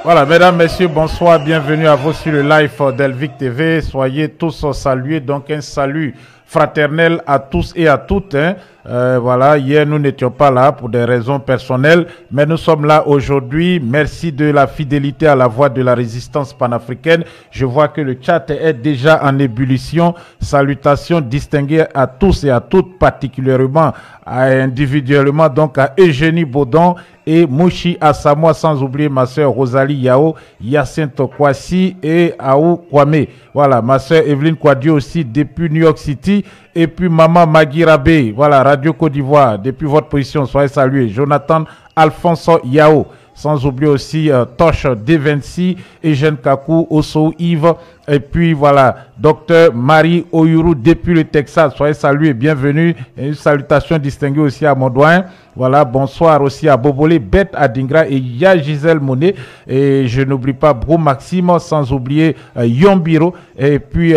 Voilà, mesdames, messieurs, bonsoir, bienvenue à vous sur le live d'Elvic TV. Soyez tous salués, donc un salut fraternel à tous et à toutes. Voilà, hier nous n'étions pas là pour des raisons personnelles, mais nous sommes là aujourd'hui. Merci de la fidélité à la voix de la résistance panafricaine. Je vois que le chat est déjà en ébullition. Salutations distinguées à tous et à toutes, particulièrement individuellement donc à Eugénie Baudon et Mouchi Asamoah, sans oublier ma soeur Rosalie Yao, Hyacinthe Kwasi et Aou Kwame. Voilà, ma soeur Evelyne Kwadio aussi depuis New York City. Et puis maman Magui Rabé, voilà, Radio Côte d'Ivoire, depuis votre position, soyez salués. Jonathan Alphonse Yao, sans oublier aussi Tosh D26, Eugène Kakou, Osso Yves, et puis voilà, Docteur Marie Oyuru depuis le Texas, soyez salués, bienvenue. Et une salutation distinguée aussi à mon doyen. Voilà, bonsoir aussi à Bobolé, Beth Adingra et Ya Gisèle Monet. Et je n'oublie pas Bro Maxime, sans oublier Yombiro et puis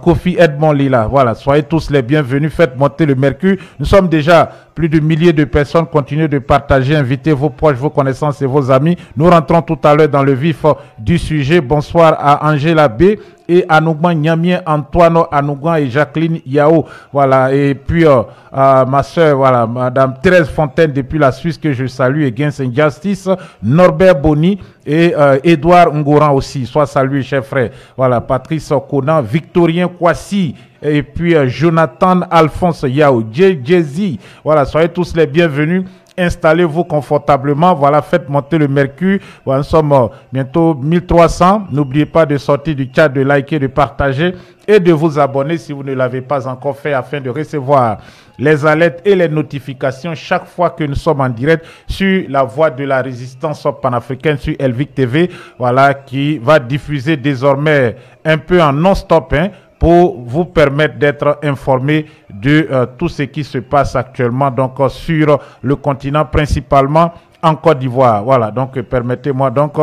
Kofi Edmond Lila. Voilà, soyez tous les bienvenus, faites monter le mercure. Nous sommes déjà plus de milliers de personnes. Continuez de partager, invitez vos proches, vos connaissances et vos amis. Nous rentrons tout à l'heure dans le vif du sujet. Bonsoir à Angela B et Anougman Nyamien, Antoine Anougman et Jacqueline Yao. Voilà, et puis ma soeur, voilà, Madame Thérèse Fontaine depuis la Suisse que je salue, Against Injustice, Norbert Boni et Edouard Ngouran aussi. Sois salué, chers frères. Voilà, Patrice Conan, Victorien Kwasi. Et puis Jonathan Alphonse Yao, JZ. Voilà, soyez tous les bienvenus. Installez-vous confortablement. Voilà, faites monter le mercure. Voilà, nous sommes bientôt 1300. N'oubliez pas de sortir du chat, de liker, de partager et de vous abonner si vous ne l'avez pas encore fait afin de recevoir les alertes et les notifications chaque fois que nous sommes en direct sur la voix de la résistance panafricaine sur Elvic TV. Voilà, qui va diffuser désormais un peu en non-stop, pour vous permettre d'être informé de tout ce qui se passe actuellement donc sur le continent, principalement en Côte d'Ivoire. Voilà, donc permettez-moi donc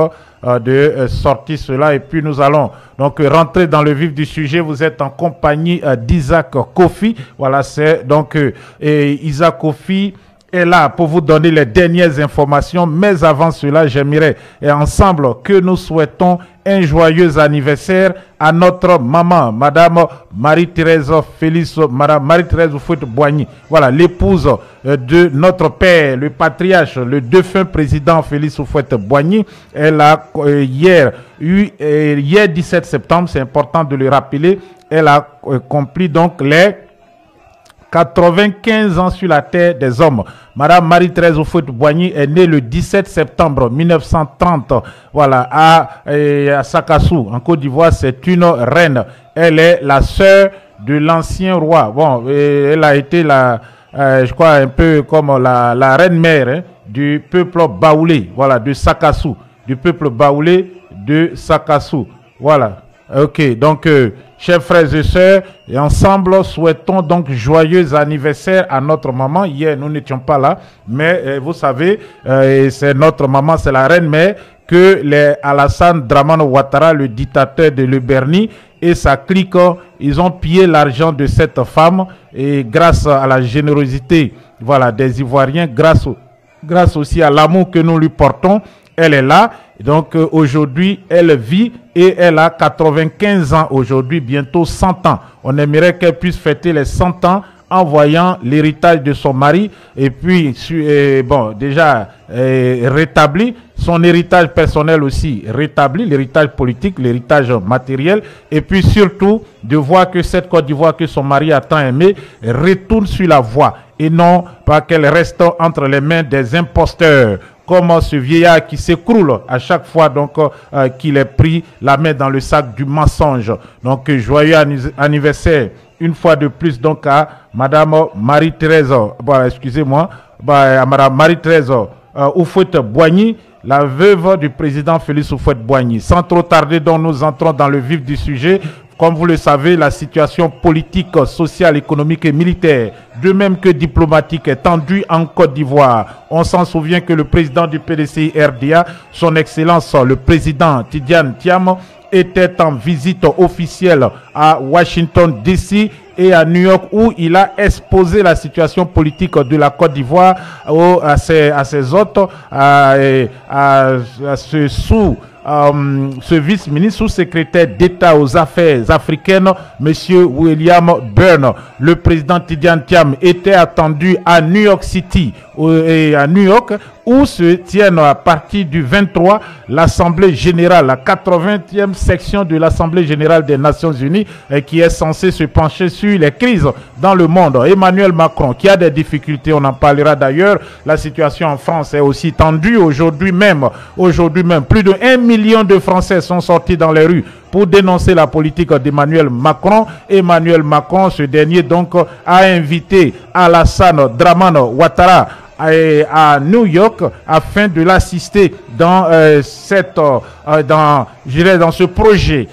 de sortir cela et puis nous allons donc rentrer dans le vif du sujet. Vous êtes en compagnie d'Isaac Kofi. Voilà, c'est donc Isaac Kofi est là pour vous donner les dernières informations. Mais avant cela, j'aimerais ensemble que nous souhaitons un joyeux anniversaire à notre maman, Madame Marie-Thérèse Félix, Madame Marie-Thérèse Houphouët-Boigny. Voilà, l'épouse de notre père, le patriarche, le défunt président Félix Houphouët-Boigny. Elle a hier 17 septembre, c'est important de le rappeler, elle a accompli donc les 95 ans sur la terre des hommes. Madame Marie-Thérèse Houphouët-Boigny est née le 17 septembre 1930, voilà, à Sakassou, en Côte d'Ivoire. C'est une reine. Elle est la sœur de l'ancien roi. Bon, elle a été je crois un peu comme la reine-mère du peuple baoulé, voilà, de Sakassou, du peuple baoulé de Sakassou. Voilà. Ok, donc chers frères et sœurs, et ensemble souhaitons donc joyeux anniversaire à notre maman. Hier nous n'étions pas là, mais vous savez, c'est notre maman, c'est la reine-mère que les Alassane Dramane Ouattara, le dictateur de l'Uberni, et sa clique, ils ont pillé l'argent de cette femme, et grâce à la générosité, voilà, des Ivoiriens, grâce aussi à l'amour que nous lui portons, elle est là. Donc aujourd'hui, elle vit et elle a 95 ans aujourd'hui, bientôt 100 ans. On aimerait qu'elle puisse fêter les 100 ans en voyant l'héritage de son mari et puis, bon, déjà rétabli, son héritage personnel aussi rétabli, l'héritage politique, l'héritage matériel, et puis surtout de voir que cette Côte d'Ivoire que son mari a tant aimé retourne sur la voie et non pas qu'elle reste entre les mains des imposteurs, comme ce vieillard qui s'écroule à chaque fois donc qu'il est pris la main dans le sac du mensonge. Donc joyeux anniversaire une fois de plus donc à Madame Marie-Thérèse, excusez-moi, à Madame Marie-Thérèse Houphouët-Boigny, la veuve du président Félix Houphouët-Boigny. Sans trop tarder, donc nous entrons dans le vif du sujet. Comme vous le savez, la situation politique, sociale, économique et militaire, de même que diplomatique, est tendue en Côte d'Ivoire. On s'en souvient que le président du PDCI RDA, son Excellence le président Tidiane Thiam, était en visite officielle à Washington DC et à New York, où il a exposé la situation politique de la Côte d'Ivoire à ses hôtes, à ce ce vice-ministre sous-secrétaire d'État aux affaires africaines, M. William Burns. Le président Tidjane Thiam était attendu à New York City et à New York, où se tiennent à partir du 23 l'Assemblée générale, la 80e section de l'Assemblée générale des Nations Unies, qui est censée se pencher sur les crises dans le monde. Emmanuel Macron, qui a des difficultés, on en parlera d'ailleurs. La situation en France est aussi tendue aujourd'hui même. Aujourd'hui même, plus de 1 million de Français sont sortis dans les rues pour dénoncer la politique d'Emmanuel Macron. Emmanuel Macron, ce dernier donc, a invité Alassane Dramane Ouattara à New York afin de l'assister dans dans ce projet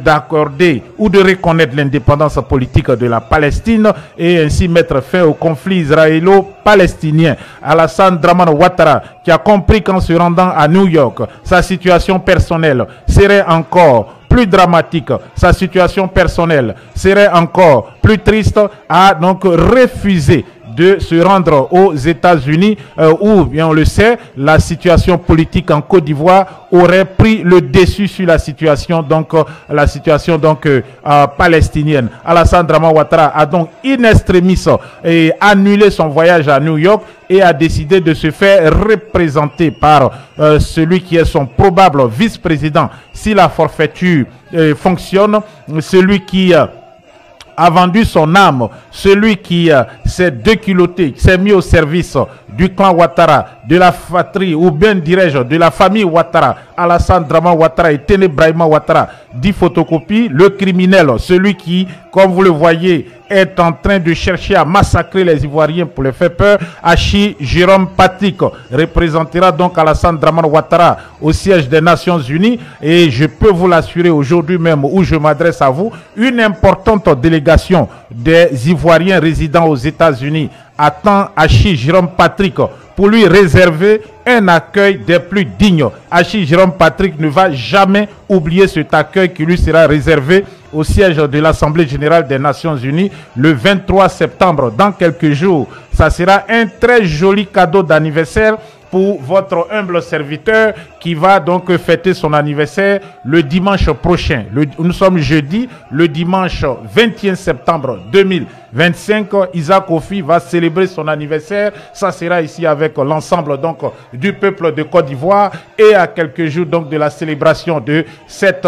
d'accorder ou de reconnaître l'indépendance politique de la Palestine et ainsi mettre fin au conflit israélo-palestinien. Alassane Dramane Ouattara, qui a compris qu'en se rendant à New York, sa situation personnelle serait encore plus dramatique, sa situation personnelle serait encore plus triste, a donc refusé de se rendre aux États-Unis où, bien on le sait, la situation politique en Côte d'Ivoire aurait pris le dessus sur la situation palestinienne. Alassane Dramane Ouattara a donc in extremis annulé son voyage à New York et a décidé de se faire représenter par celui qui est son probable vice-président si la forfaiture fonctionne, celui qui a vendu son âme, celui qui s'est déculotté, qui s'est mis au service du clan Ouattara, de la fratrie, ou bien dirais-je, de la famille Ouattara, Alassane Dramane Ouattara et Téné Brahima Ouattara, dit photocopie, le criminel, celui qui, comme vous le voyez, est en train de chercher à massacrer les Ivoiriens pour les faire peur. Hachi Jérôme Patrick représentera donc Alassane Dramane Ouattara au siège des Nations Unies et je peux vous l'assurer aujourd'hui même où je m'adresse à vous, une importante délégation des Ivoiriens résidant aux États-Unis attend Hachi Jérôme Patrick pour lui réserver un accueil des plus dignes. Hachi Jérôme Patrick ne va jamais oublier cet accueil qui lui sera réservé au siège de l'Assemblée générale des Nations Unies le 23 septembre. Dans quelques jours, ça sera un très joli cadeau d'anniversaire pour votre humble serviteur qui va donc fêter son anniversaire le dimanche prochain. Nous sommes jeudi, le dimanche 21 septembre 2025. Isaac Ofi va célébrer son anniversaire. Ça sera ici avec l'ensemble donc du peuple de Côte d'Ivoire et à quelques jours donc de la célébration de cette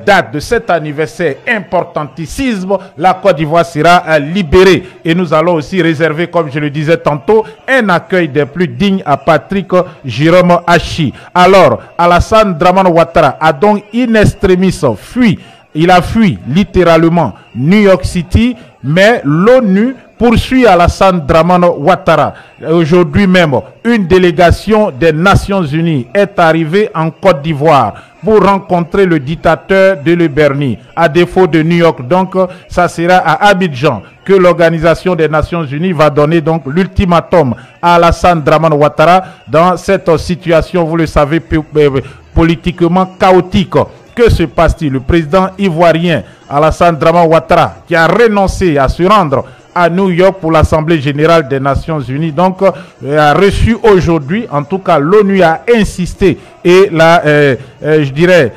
date, de cet anniversaire importantissime. La Côte d'Ivoire sera libérée et nous allons aussi réserver, comme je le disais tantôt, un accueil des plus dignes à Patrick Jérôme Hachi. Alors, Alassane Dramane Ouattara a donc in extremis fui. Il a fui littéralement New York City, mais l'ONU poursuit Alassane Dramane Ouattara. Aujourd'hui même, une délégation des Nations Unies est arrivée en Côte d'Ivoire pour rencontrer le dictateur de l'Ubernie. À défaut de New York, donc, ça sera à Abidjan que l'Organisation des Nations Unies va donner donc l'ultimatum à Alassane Dramane Ouattara dans cette situation, vous le savez, politiquement chaotique. Que se passe-t-il? Le président ivoirien Alassane Dramane Ouattara, qui a renoncé à se rendre à New York pour l'Assemblée générale des Nations Unies, donc a reçu aujourd'hui, en tout cas l'ONU a insisté et je dirais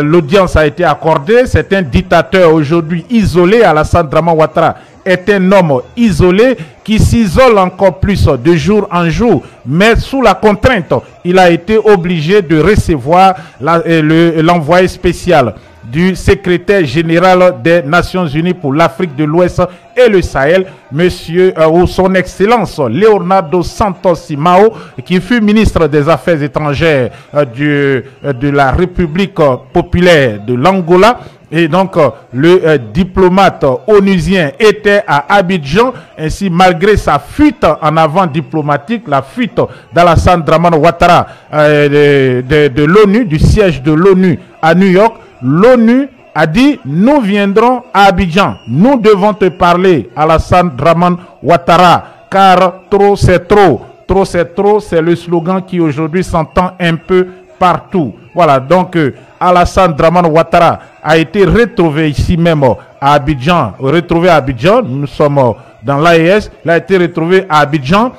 l'audience a été accordée. C'est un dictateur aujourd'hui isolé. Alassane Dramane Ouattara est un homme isolé qui s'isole encore plus de jour en jour, mais sous la contrainte. Il a été obligé de recevoir l'envoyé spécial du secrétaire général des Nations Unies pour l'Afrique de l'Ouest et le Sahel, monsieur ou son excellence Leonardo Santos Simao, qui fut ministre des Affaires étrangères de la République populaire de l'Angola. Et donc, le diplomate onusien était à Abidjan. Ainsi, malgré sa fuite en avant diplomatique, la fuite d'Alassane Dramane Ouattara de l'ONU, du siège de l'ONU à New York, l'ONU a dit, nous viendrons à Abidjan. Nous devons te parler, Alassane Dramane Ouattara, car trop c'est trop. Trop c'est trop, c'est le slogan qui aujourd'hui s'entend un peu partout. Voilà, donc Alassane Dramane Ouattara a été retrouvé ici même à Abidjan. Retrouvé à Abidjan, nous sommes dans l'AES. Il a été retrouvé à Abidjan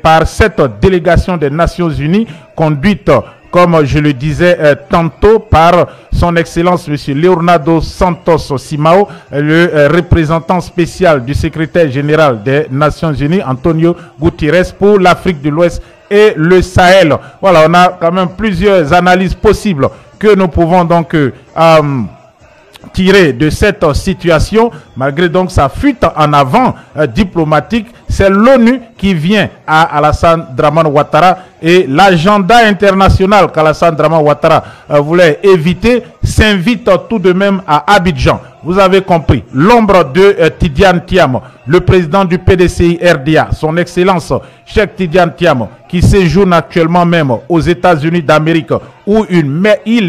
par cette délégation des Nations Unies conduite comme je le disais tantôt, par son Excellence M. Leonardo Santos Simao, le représentant spécial du secrétaire général des Nations Unies, Antonio Guterres, pour l'Afrique de l'Ouest et le Sahel. Voilà, on a quand même plusieurs analyses possibles que nous pouvons donc tirer de cette situation, malgré donc sa fuite en avant diplomatique. C'est l'ONU qui vient à Alassane Dramane Ouattara, et l'agenda international qu'Alassane Dramane Ouattara voulait éviter s'invite tout de même à Abidjan. Vous avez compris, l'ombre de Tidiane Thiam, le président du PDCI RDA, son Excellence Cheikh Tidiane Thiam, qui séjourne actuellement même aux États-Unis d'Amérique, où il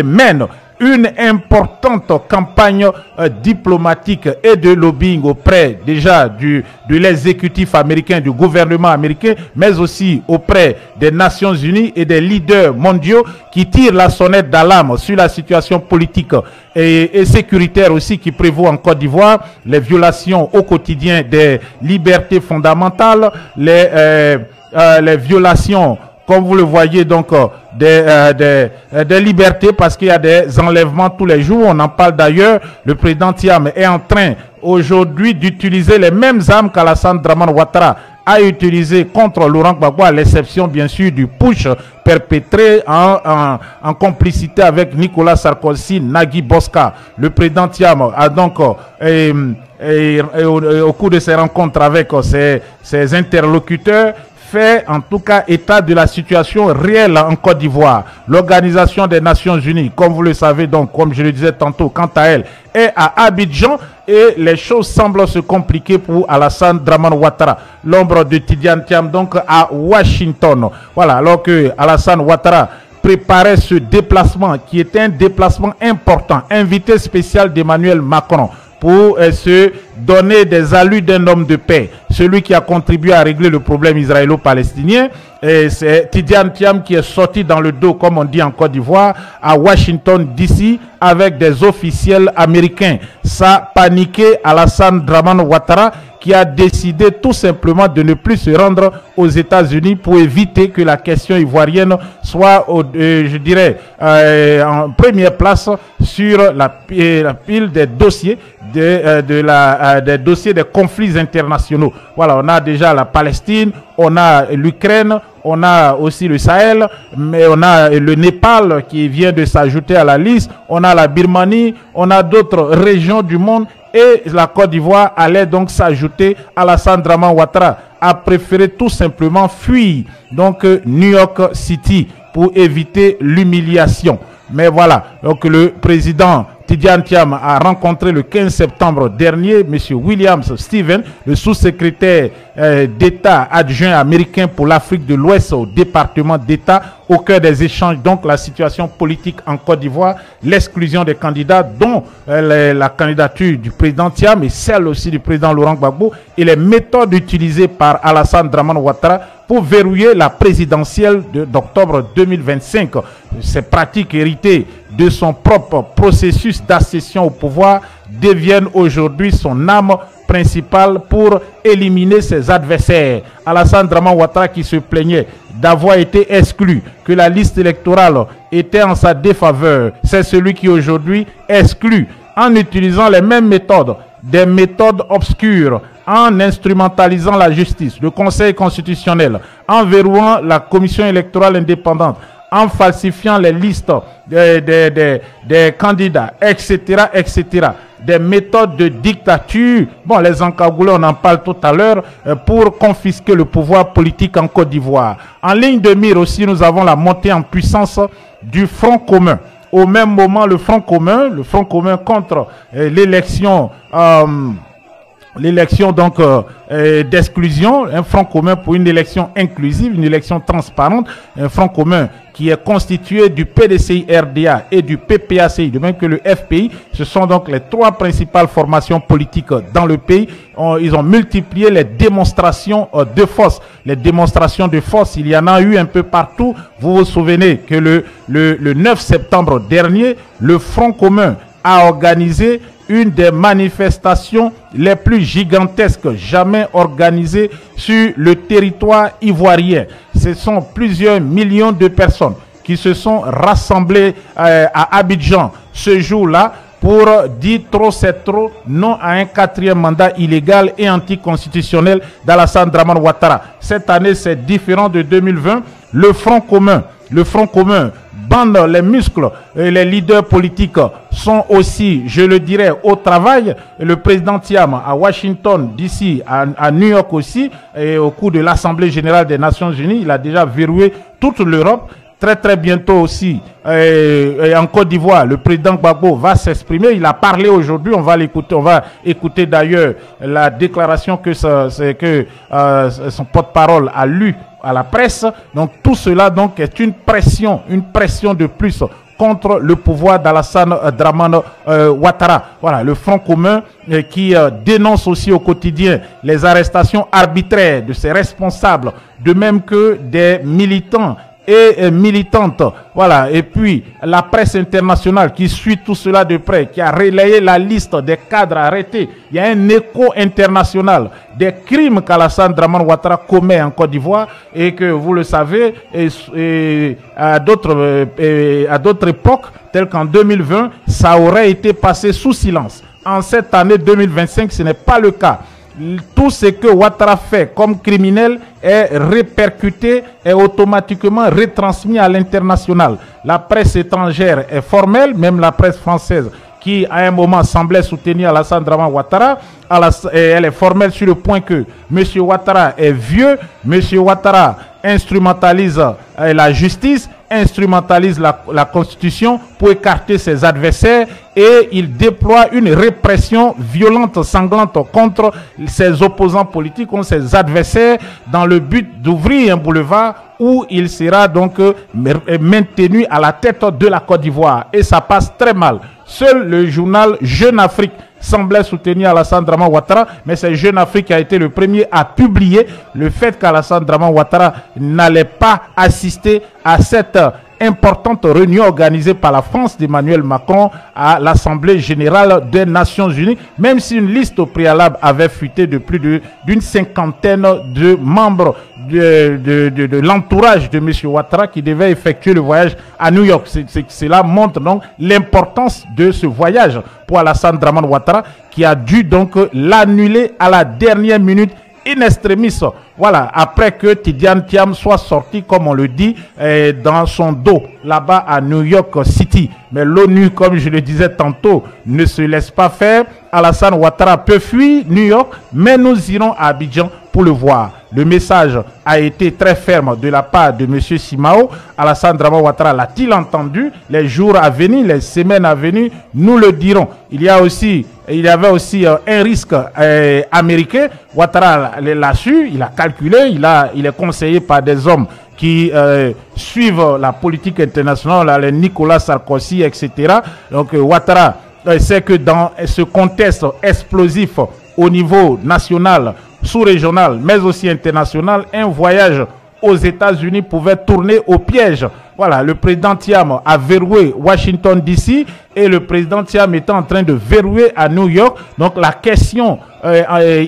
mène une importante campagne diplomatique et de lobbying auprès déjà de l'exécutif américain, du gouvernement américain, mais aussi auprès des Nations Unies et des leaders mondiaux qui tirent la sonnette d'alarme sur la situation politique et sécuritaire aussi qui prévaut en Côte d'Ivoire, les violations au quotidien des libertés fondamentales, les violations, comme vous le voyez donc, des libertés, parce qu'il y a des enlèvements tous les jours. On en parle d'ailleurs. Le président Thiam est en train aujourd'hui d'utiliser les mêmes armes qu'Alassane Dramane Ouattara a utilisé contre Laurent Gbagbo, à l'exception bien sûr du putsch perpétré en complicité avec Nicolas Sarkozy, Nagui Bosca. Le président Thiam a donc au cours de ses rencontres avec ses interlocuteurs fait en tout cas état de la situation réelle en Côte d'Ivoire. L'Organisation des Nations Unies, comme vous le savez donc, comme je le disais tantôt, quant à elle, est à Abidjan, et les choses semblent se compliquer pour Alassane Dramane Ouattara, l'ombre de Tidiane Thiam, donc à Washington. Voilà, alors que Alassane Ouattara préparait ce déplacement qui était un déplacement important, invité spécial d'Emmanuel Macron, pour se donner des allures d'un homme de paix, celui qui a contribué à régler le problème israélo-palestinien. Et c'est Tidiane Thiam qui est sorti dans le dos, comme on dit en Côte d'Ivoire, à Washington DC, avec des officiels américains. Ça paniqué Alassane Dramane Ouattara, qui a décidé tout simplement de ne plus se rendre aux États-Unis pour éviter que la question ivoirienne soit, je dirais, en première place sur la pile des dossiers des dossiers des conflits internationaux. Voilà, on a déjà la Palestine, on a l'Ukraine, on a aussi le Sahel, mais on a le Népal qui vient de s'ajouter à la liste, on a la Birmanie, on a d'autres régions du monde, et la Côte d'Ivoire allait donc s'ajouter. Alassane Dramane Ouattara a préféré tout simplement fuir donc New York City pour éviter l'humiliation. Mais voilà, donc le président Tidiane Thiam a rencontré le 15 septembre dernier M. Williams Stephen, le sous-secrétaire d'État adjoint américain pour l'Afrique de l'Ouest au département d'État, au cœur des échanges. Donc la situation politique en Côte d'Ivoire, l'exclusion des candidats, dont la candidature du président Thiam et celle aussi du président Laurent Gbagbo, et les méthodes utilisées par Alassane Dramane Ouattara pour verrouiller la présidentielle d'octobre 2025. Ces pratiques héritées de son propre processus d'accession au pouvoir deviennent aujourd'hui son arme principale pour éliminer ses adversaires. Alassane Dramane Ouattara, qui se plaignait d'avoir été exclu, que la liste électorale était en sa défaveur, c'est celui qui aujourd'hui exclut en utilisant les mêmes méthodes, des méthodes obscures, en instrumentalisant la justice, le Conseil constitutionnel, en verrouillant la commission électorale indépendante, en falsifiant les listes des candidats, etc., etc. Des méthodes de dictature, bon, les encagoulés, on en parle tout à l'heure, pour confisquer le pouvoir politique en Côte d'Ivoire. En ligne de mire aussi, nous avons la montée en puissance du Front commun. Au même moment, le Front commun contre l'élection donc d'exclusion, un front commun pour une élection inclusive, une élection transparente, un front commun qui est constitué du PDCI RDA et du PPACI, de même que le FPI. Ce sont donc les trois principales formations politiques dans le pays. Ils ont multiplié les démonstrations de force. Les démonstrations de force, il y en a eu un peu partout. Vous vous souvenez que le 9 septembre dernier, le Front commun a organisé une des manifestations les plus gigantesques jamais organisées sur le territoire ivoirien. Ce sont plusieurs millions de personnes qui se sont rassemblés à Abidjan ce jour-là pour dire trop c'est trop, non à un 4e mandat illégal et anticonstitutionnel d'Alassane Dramane Ouattara. Cette année, c'est différent de 2020. Le Front commun, bande les muscles et les leaders politiques sont aussi, je le dirais, au travail. Le président Thiam à Washington, d'ici à New York aussi, et au cours de l'Assemblée générale des Nations Unies, il a déjà verrouillé toute l'Europe. Très bientôt aussi, en Côte d'Ivoire, le président Gbagbo va s'exprimer. Il a parlé aujourd'hui, on va l'écouter. On va écouter d'ailleurs la déclaration que son porte-parole a lue à la presse. Donc tout cela donc est une pression de plus contre le pouvoir d'Alassane Dramane Ouattara. Voilà, le Front commun qui dénonce aussi au quotidien les arrestations arbitraires de ses responsables, de même que des militants et militantes. Voilà. Et puis la presse internationale qui suit tout cela de près, qui a relayé la liste des cadres arrêtés. Il y a un écho international des crimes qu'Alassane Dramane Ouattara commet en Côte d'Ivoire et que vous le savez, à d'autres époques, telles qu'en 2020, ça aurait été passé sous silence. En cette année 2025, ce n'est pas le cas. Tout ce que Ouattara fait comme criminel est répercuté et automatiquement retransmis à l'international. La presse étrangère est formelle, même la presse française qui à un moment semblait soutenir Alassane Dramane Ouattara, elle est formelle sur le point que M. Ouattara est vieux, M. Ouattara instrumentalise la justice, instrumentalise la constitution pour écarter ses adversaires et il déploie une répression violente, sanglante contre ses opposants politiques, contre ses adversaires dans le but d'ouvrir un boulevard où il sera donc maintenu à la tête de la Côte d'Ivoire. Et ça passe très mal. Seul le journal Jeune Afrique semblait soutenir Alassane Dramane Ouattara, mais c'est Jeune Afrique qui a été le premier à publier le fait qu'Alassane Dramane Ouattara n'allait pas assister à cette importante réunion organisée par la France d'Emmanuel Macron à l'Assemblée générale des Nations Unies, même si une liste au préalable avait fuité de plus d'une cinquantaine de membres de l'entourage de M. Ouattara qui devait effectuer le voyage à New York. Cela montre donc l'importance de ce voyage pour Alassane Dramane Ouattara qui a dû donc l'annuler à la dernière minute in extremis. Voilà, après que Tidiane Thiam soit sorti, comme on le dit, dans son dos, là-bas à New York City. Mais l'ONU, comme je le disais tantôt, ne se laisse pas faire. Alassane Ouattara peut fuir New York, mais nous irons à Abidjan pour le voir. Le message a été très ferme de la part de M. Simao. Alassane Dramane Ouattara l'a-t-il entendu? Les jours à venir, les semaines à venir, nous le dirons. Il y avait aussi un risque américain. Ouattara l'a su, il a calculé, il est conseillé par des hommes qui suivent la politique internationale, les Nicolas Sarkozy, etc. Donc Ouattara sait que dans ce contexte explosif au niveau national, sous-régional, mais aussi international, un voyage aux États-Unis pouvait tourner au piège. Voilà, le président Thiam a verrouillé Washington DC et le président Thiam était en train de verrouiller à New York. Donc la question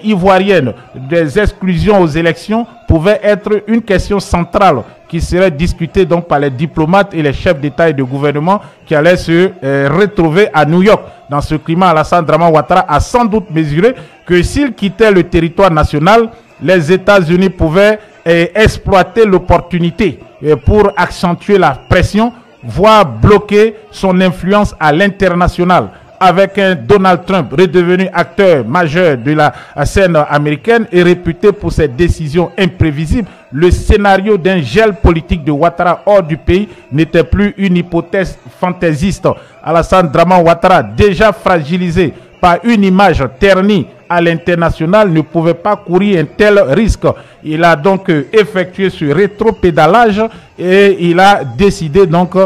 ivoirienne des exclusions aux élections pouvait être une question centrale qui serait discutée donc par les diplomates et les chefs d'État et de gouvernement qui allaient se retrouver à New York. Dans ce climat, Alassane Dramane Ouattara a sans doute mesuré que s'il quittait le territoire national, les États-Unis pouvaient exploiter l'opportunité pour accentuer la pression, voire bloquer son influence à l'international. Avec un Donald Trump redevenu acteur majeur de la scène américaine et réputé pour ses décisions imprévisibles, le scénario d'un gel politique de Ouattara hors du pays n'était plus une hypothèse fantaisiste. Alassane Dramane Ouattara, déjà fragilisé par une image ternie à l'international, ne pouvait pas courir un tel risque. Il a donc effectué ce rétropédalage et il a décidé donc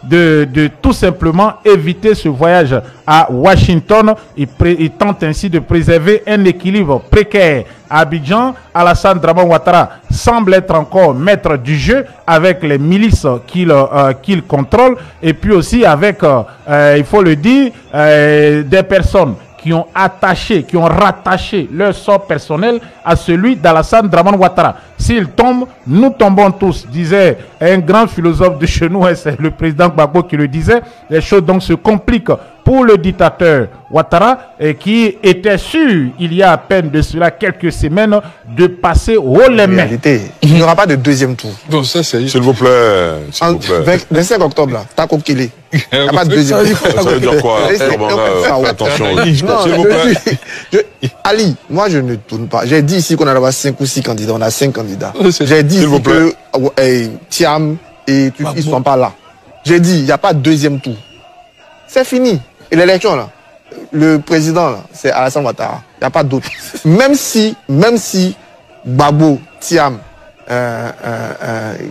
de tout simplement éviter ce voyage à Washington. Il tente ainsi de préserver un équilibre précaire. À Abidjan, Alassane Dramane Ouattara semble être encore maître du jeu avec les milices qu'il contrôle et puis aussi avec, il faut le dire, des personnes qui ont attaché, qui ont rattaché leur sort personnel à celui d'Alassane Dramane Ouattara. S'il tombe, nous tombons tous, disait un grand philosophe de chez nous, c'est le président Gbagbo qui le disait. Les choses donc se compliquent pour le dictateur Ouattara, qui était sûr, il y a à peine de cela quelques semaines, de passer au lendemain. Il n'y aura pas de deuxième tour. Donc ça, c'est... S'il vous plaît. 25 octobre, là, t'as coquillé. Il n'y a pas de deuxième tour. Ça veut dire quoi? Attention. S'il vous plaît. Ali, moi je ne tourne pas. J'ai dit ici qu'on allait avoir 5 ou 6 candidats. On a 5 candidats. J'ai dit ici que Thiam et ils ne sont pas là. J'ai dit, il n'y a pas de deuxième tour. C'est fini. Et l'élection, là, le président, là, c'est Alassane Ouattara. Il n'y a pas d'autre. Même si Gbagbo, Thiam,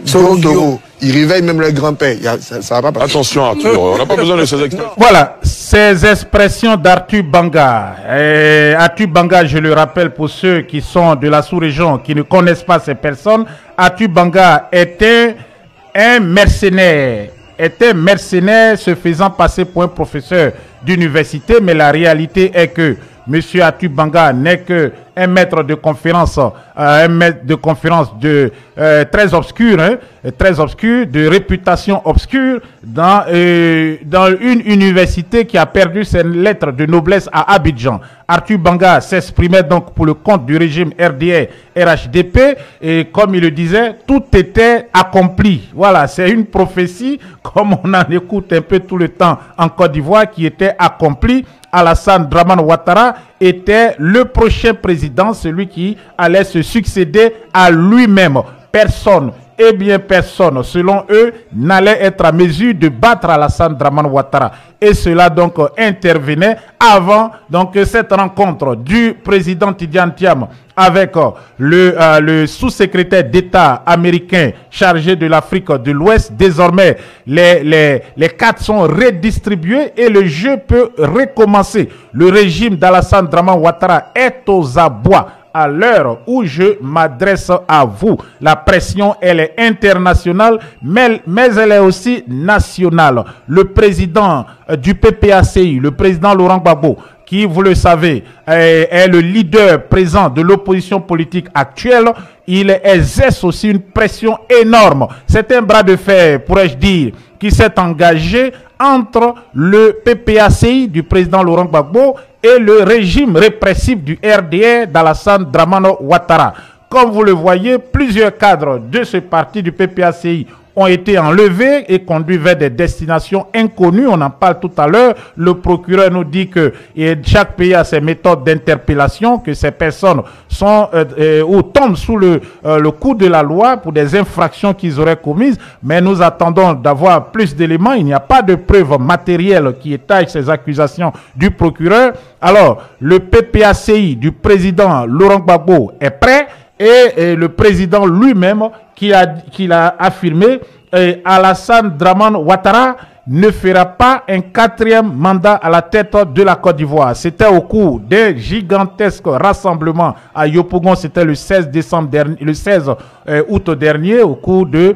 Soro, ils réveillent même leur grand-père. Ça va pas passer. Attention, Arthur, on n'a pas besoin de ces expressions. Voilà, ces expressions d'Arthur Banga. Arthur Banga, je le rappelle pour ceux qui sont de la sous-région, qui ne connaissent pas ces personnes, Arthur Banga était un mercenaire. Se faisant passer pour un professeur d'université, mais la réalité est que M. Arthur Banga n'est qu'un maître de conférence, très obscur, très obscur, de réputation obscure, dans une université qui a perdu ses lettres de noblesse à Abidjan. Arthur Banga s'exprimait donc pour le compte du régime RDR RHDP, et comme il le disait, tout était accompli. Voilà, c'est une prophétie, comme on en écoute un peu tout le temps en Côte d'Ivoire, qui était accomplie. Alassane Dramane Ouattara était le prochain président, celui qui allait se succéder à lui-même. Personne, eh bien personne, selon eux, n'allait être à mesure de battre Alassane Dramane Ouattara. Et cela donc intervenait avant donc cette rencontre du président Tidiane Thiam avec le sous-secrétaire d'État américain chargé de l'Afrique de l'Ouest. Désormais, les cartes sont redistribuées et le jeu peut recommencer. Le régime d'Alassane Dramane Ouattara est aux abois. À l'heure où je m'adresse à vous, la pression, elle est internationale, mais elle est aussi nationale. Le président du PPACI, le président Laurent Gbagbo, qui, vous le savez, est le leader présent de l'opposition politique actuelle, il exerce aussi une pression énorme. C'est un bras de fer, pourrais-je dire, qui s'est engagé entre le PPACI du président Laurent Gbagbo et le régime répressif du RDR d'Alassane Dramane Ouattara. Comme vous le voyez, plusieurs cadres de ce parti du PPACI ont été enlevés et conduits vers des destinations inconnues. On en parle tout à l'heure. Le procureur nous dit que chaque pays a ses méthodes d'interpellation, que ces personnes sont ou tombent sous le coup de la loi pour des infractions qu'ils auraient commises. Mais nous attendons d'avoir plus d'éléments. Il n'y a pas de preuves matérielles qui étayent ces accusations du procureur. Alors, le PPACI du président Laurent Gbagbo est prêt, et le président lui-même qui a affirmé Alassane Dramane Ouattara ne fera pas un 4e mandat à la tête de la Côte d'Ivoire. C'était au cours d'un gigantesque rassemblement à Yopougon. C'était le 16 août dernier, au cours de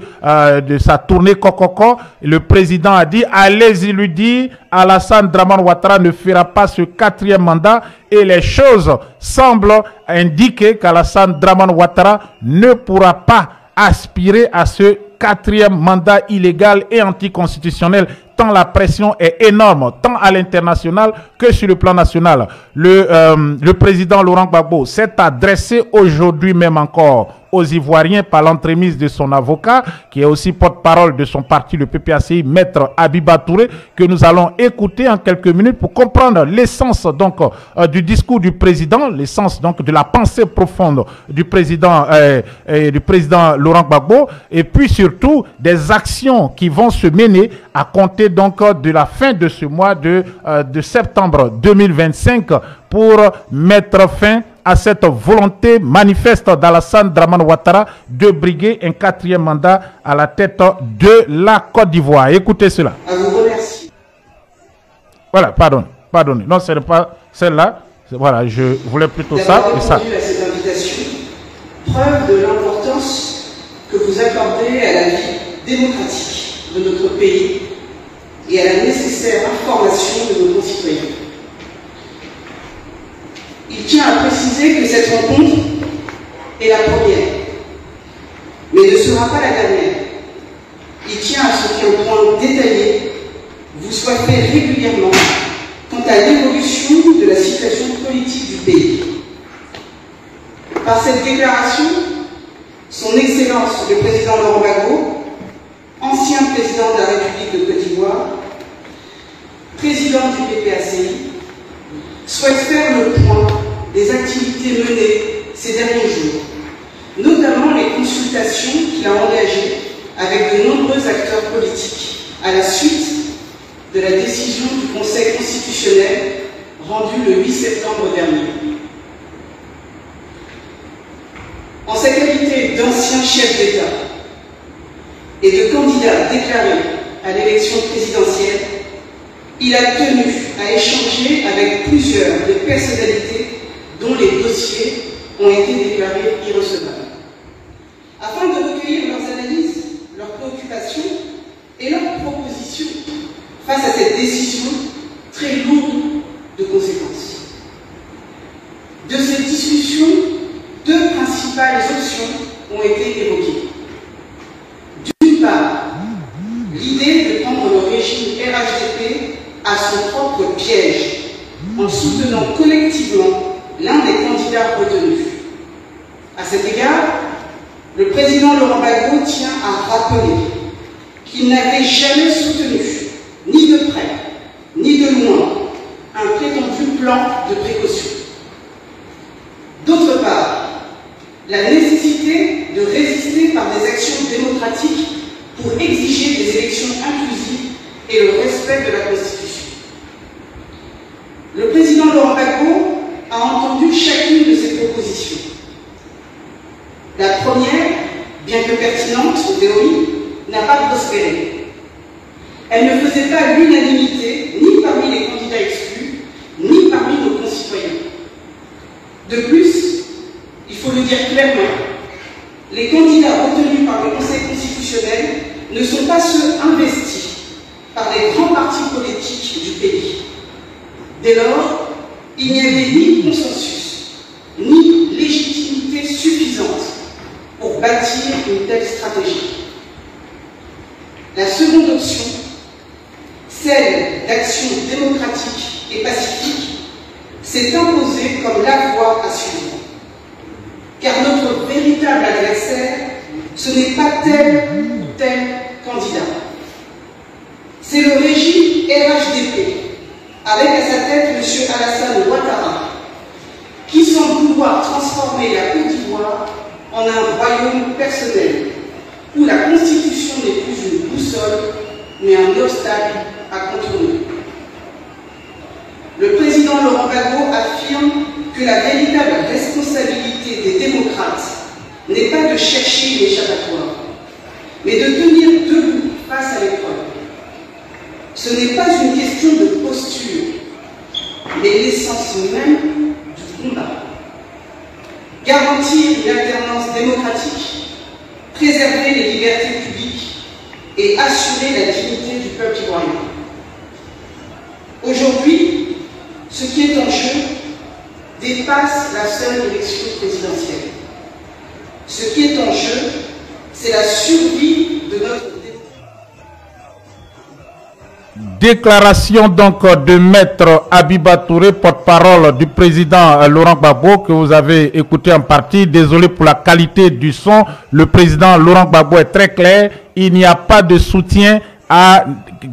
sa tournée Kokoko. Le président a dit, allez-y lui dire, Alassane Dramane Ouattara ne fera pas ce 4e mandat, et les choses semblent indiquer qu'Alassane Dramane Ouattara ne pourra pas aspirer à ce 4e mandat illégal et anticonstitutionnel, tant la pression est énorme, tant à l'international que sur le plan national. Le président Laurent Gbagbo s'est adressé aujourd'hui même encore aux Ivoiriens par l'entremise de son avocat, qui est aussi porte-parole de son parti, le PPACI, Maître Abiba Touré, que nous allons écouter en quelques minutes pour comprendre l'essence donc du discours du président, l'essence donc de la pensée profonde du président Laurent Gbagbo, et puis surtout des actions qui vont se mener à compter donc de la fin de ce mois de septembre 2025 pour mettre fin à cette volonté manifeste d'Alassane Dramane Ouattara de briguer un 4e mandat à la tête de la Côte d'Ivoire. Écoutez cela. À vous remercier. Voilà, pardonnez. Non, ce n'est pas celle-là. Voilà, je voulais plutôt ça et ça. À cette invitation, preuve de l'importance que vous accordez à la vie démocratique de notre pays et à la nécessaire information de nos concitoyens. Il tient à préciser que cette rencontre est la première, mais ne sera pas la dernière. Il tient à ce qu'un point détaillé vous soit fait régulièrement quant à l'évolution de la situation politique du pays. Par cette déclaration, son Excellence le Président Laurent Gbagbo, ancien président de la République de Côte d'Ivoire, président du PPACI, souhaite faire le point des activités menées ces derniers jours, notamment les consultations qu'il a engagées avec de nombreux acteurs politiques à la suite de la décision du Conseil constitutionnel rendue le 8 septembre dernier. En sa qualité d'ancien chef d'État et de candidat déclaré à l'élection présidentielle, il a tenu à échanger avec plusieurs des personnalités dont les dossiers ont été déclarés irrecevables, afin de recueillir leurs analyses, leurs préoccupations et leurs propositions face à cette décision très lourde de conséquences. De cette discussion, deux principales options ont été évoquées. D'une part, l'idée de prendre le régime RHDP à son propre piège, en soutenant collectivement l'un des candidats retenus. À cet égard, le président Laurent Gbagbo tient à rappeler qu'il n'avait jamais soutenu, ni de près, ni de loin, un prétendu plan de précaution. D'autre part, la nécessité de résister par des actions démocratiques pour exiger des élections inclusives et le respect de la Constitution. Le président Laurent Gbagbo a entendu chacune de ces propositions. La première, bien que pertinente en théorie, n'a pas prospéré. Elle ne faisait pas l'unanimité ni parmi les candidats exclus, ni parmi nos concitoyens. De plus, il faut le dire clairement, les candidats retenus par le Conseil constitutionnel ne sont pas ceux investis par les grands partis politiques du pays. Dès lors, il n'y avait ni consensus, ni légitimité suffisante pour bâtir une telle stratégie. La seconde option, celle d'action démocratique et pacifique, s'est imposée comme la voie à suivre. Car notre véritable adversaire, ce n'est pas tel ou tel candidat. C'est le régime RHDP, avec à sa tête M. Alassane Ouattara, qui semble vouloir transformer la Côte d'Ivoire en un royaume personnel, où la Constitution n'est plus une boussole, mais un obstacle à contourner. Le président Laurent Gbagbo affirme que la véritable responsabilité des démocrates n'est pas de chercher une échappatoire, mais de tenir debout face à l'épreuve. Ce n'est pas une question de posture, mais l'essence même du combat. Garantir une alternance démocratique, préserver les libertés publiques et assurer la dignité du peuple ivoirien. Aujourd'hui, ce qui est en jeu dépasse la seule élection présidentielle. Ce qui est en jeu, c'est la survie de notre déclaration donc de Maître Habiba Touré, porte-parole du président Laurent Gbagbo, que vous avez écouté en partie. Désolé pour la qualité du son. Le président Laurent Gbagbo est très clair. Il n'y a pas de soutien à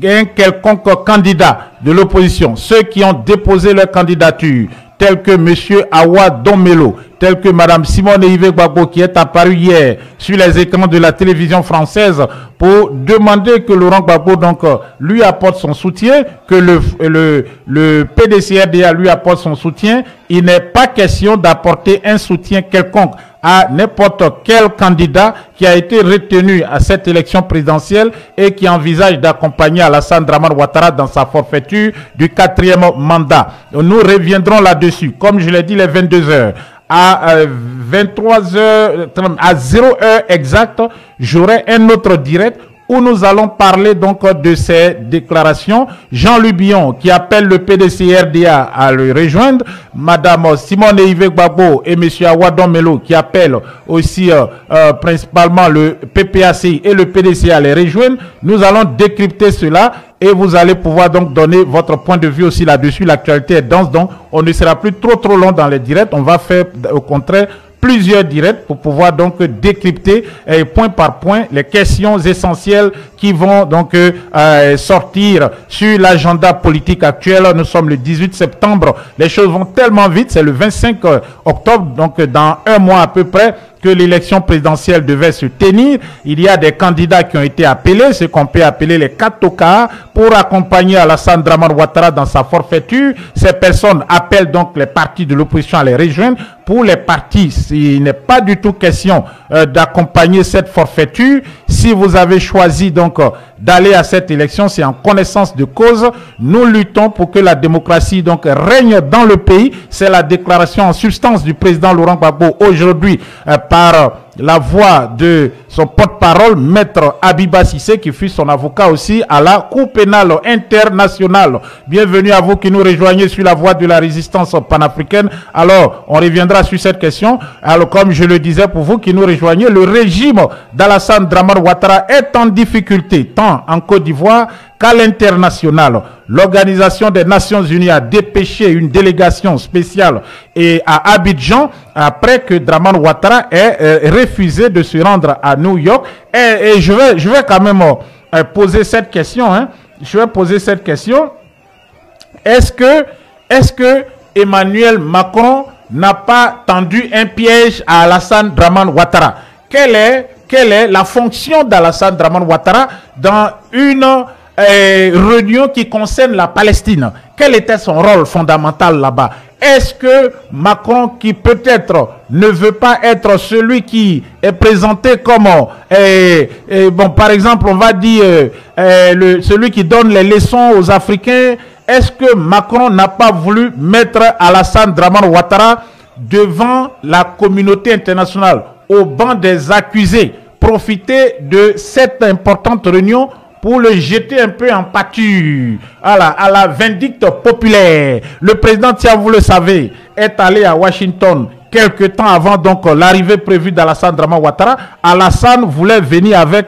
un quelconque candidat de l'opposition. Ceux qui ont déposé leur candidature, tels que M. Awa Domelo, tels que Mme Simone Yves Gbagbo, qui est apparue hier sur les écrans de la télévision française pour demander que Laurent Gbagbo donc lui apporte son soutien, que le PDCRDA lui apporte son soutien. Il n'est pas question d'apporter un soutien quelconque à n'importe quel candidat qui a été retenu à cette élection présidentielle et qui envisage d'accompagner Alassane Dramane Ouattara dans sa forfaiture du 4e mandat. Nous reviendrons là-dessus. Comme je l'ai dit, les 22 h. À 23 h, à 0 heure exacte, j'aurai un autre direct où nous allons parler donc de ces déclarations. Jean-Louis Billon qui appelle le PDC-RDA à le rejoindre, Madame Simone Yves Gbagbo et Monsieur Awadon Melo qui appellent aussi principalement le PPAC et le PDC à les rejoindre. Nous allons décrypter cela et vous allez pouvoir donc donner votre point de vue aussi là-dessus. L'actualité est dense, donc on ne sera plus trop long dans les directs. On va faire au contraire plusieurs directs pour pouvoir donc décrypter point par point les questions essentielles qui vont donc sortir sur l'agenda politique actuel. Nous sommes le 18 septembre, les choses vont tellement vite, c'est le 25 octobre, donc dans un mois à peu près que l'élection présidentielle devait se tenir. Il y a des candidats qui ont été appelés, ce qu'on peut appeler les 4 tokas, pour accompagner Alassane Dramane Ouattara dans sa forfaiture. Ces personnes appellent donc les partis de l'opposition à les rejoindre. Pour les partis, il n'est pas du tout question d'accompagner cette forfaiture. Si vous avez choisi donc d'aller à cette élection, c'est en connaissance de cause. Nous luttons pour que la démocratie donc règne dans le pays. C'est la déclaration en substance du président Laurent Gbagbo aujourd'hui par la voix de son porte-parole, Maître Abiba Sissé, qui fut son avocat aussi à la Cour pénale internationale. Bienvenue à vous qui nous rejoignez sur la voie de la résistance panafricaine. Alors, on reviendra sur cette question. Alors, comme je le disais, pour vous qui nous rejoignez, le régime d'Alassane Dramane Ouattara est en difficulté, tant en Côte d'Ivoire qu'à l'international. L'Organisation des Nations Unies a dépêché une délégation spéciale à Abidjan après que Dramane Ouattara ait refusé de se rendre à New York. Et je vais quand même poser cette question. Je vais poser cette question. Est-ce que Emmanuel Macron n'a pas tendu un piège à Alassane Dramane Ouattara? Quelle est la fonction d'Alassane Dramane Ouattara dans une réunion qui concerne la Palestine? Quel était son rôle fondamental là-bas? Est-ce que Macron, qui peut-être ne veut pas être celui qui est présenté comme, bon, par exemple, on va dire celui qui donne les leçons aux Africains, est-ce que Macron n'a pas voulu mettre Alassane Dramane Ouattara devant la communauté internationale, au banc des accusés, profiter de cette importante réunion pour le jeter un peu en pâture à la vindicte populaire? Le président Thiam, vous le savez, est allé à Washington quelque temps avant donc l'arrivée prévue d'Alassane Dramane Ouattara. Alassane voulait venir avec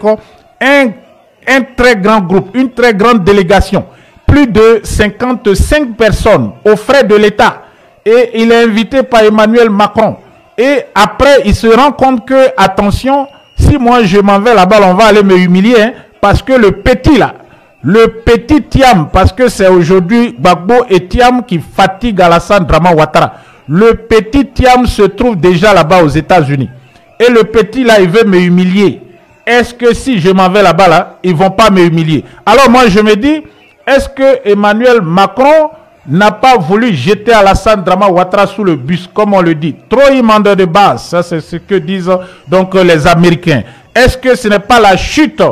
un très grand groupe, une très grande délégation, plus de 55 personnes aux frais de l'État, et il est invité par Emmanuel Macron. Et après, il se rend compte que, attention, si moi je m'en vais là-bas, on va aller me humilier, hein, parce que le petit là, le petit Thiam, parce que c'est aujourd'hui Gbagbo et Thiam qui fatiguent Alassane Dramane Ouattara. Le petit Thiam se trouve déjà là-bas aux États-Unis. Et le petit là, il veut me humilier. Est-ce que si je m'en vais là-bas, là, ils ne vont pas me humilier? Alors moi, je me dis, est-ce que Emmanuel Macron n'a pas voulu jeter Alassane Dramane Ouattara sous le bus, comme on le dit? Trop immense de base, ça c'est ce que disent donc les Américains. Est-ce que ce n'est pas la chute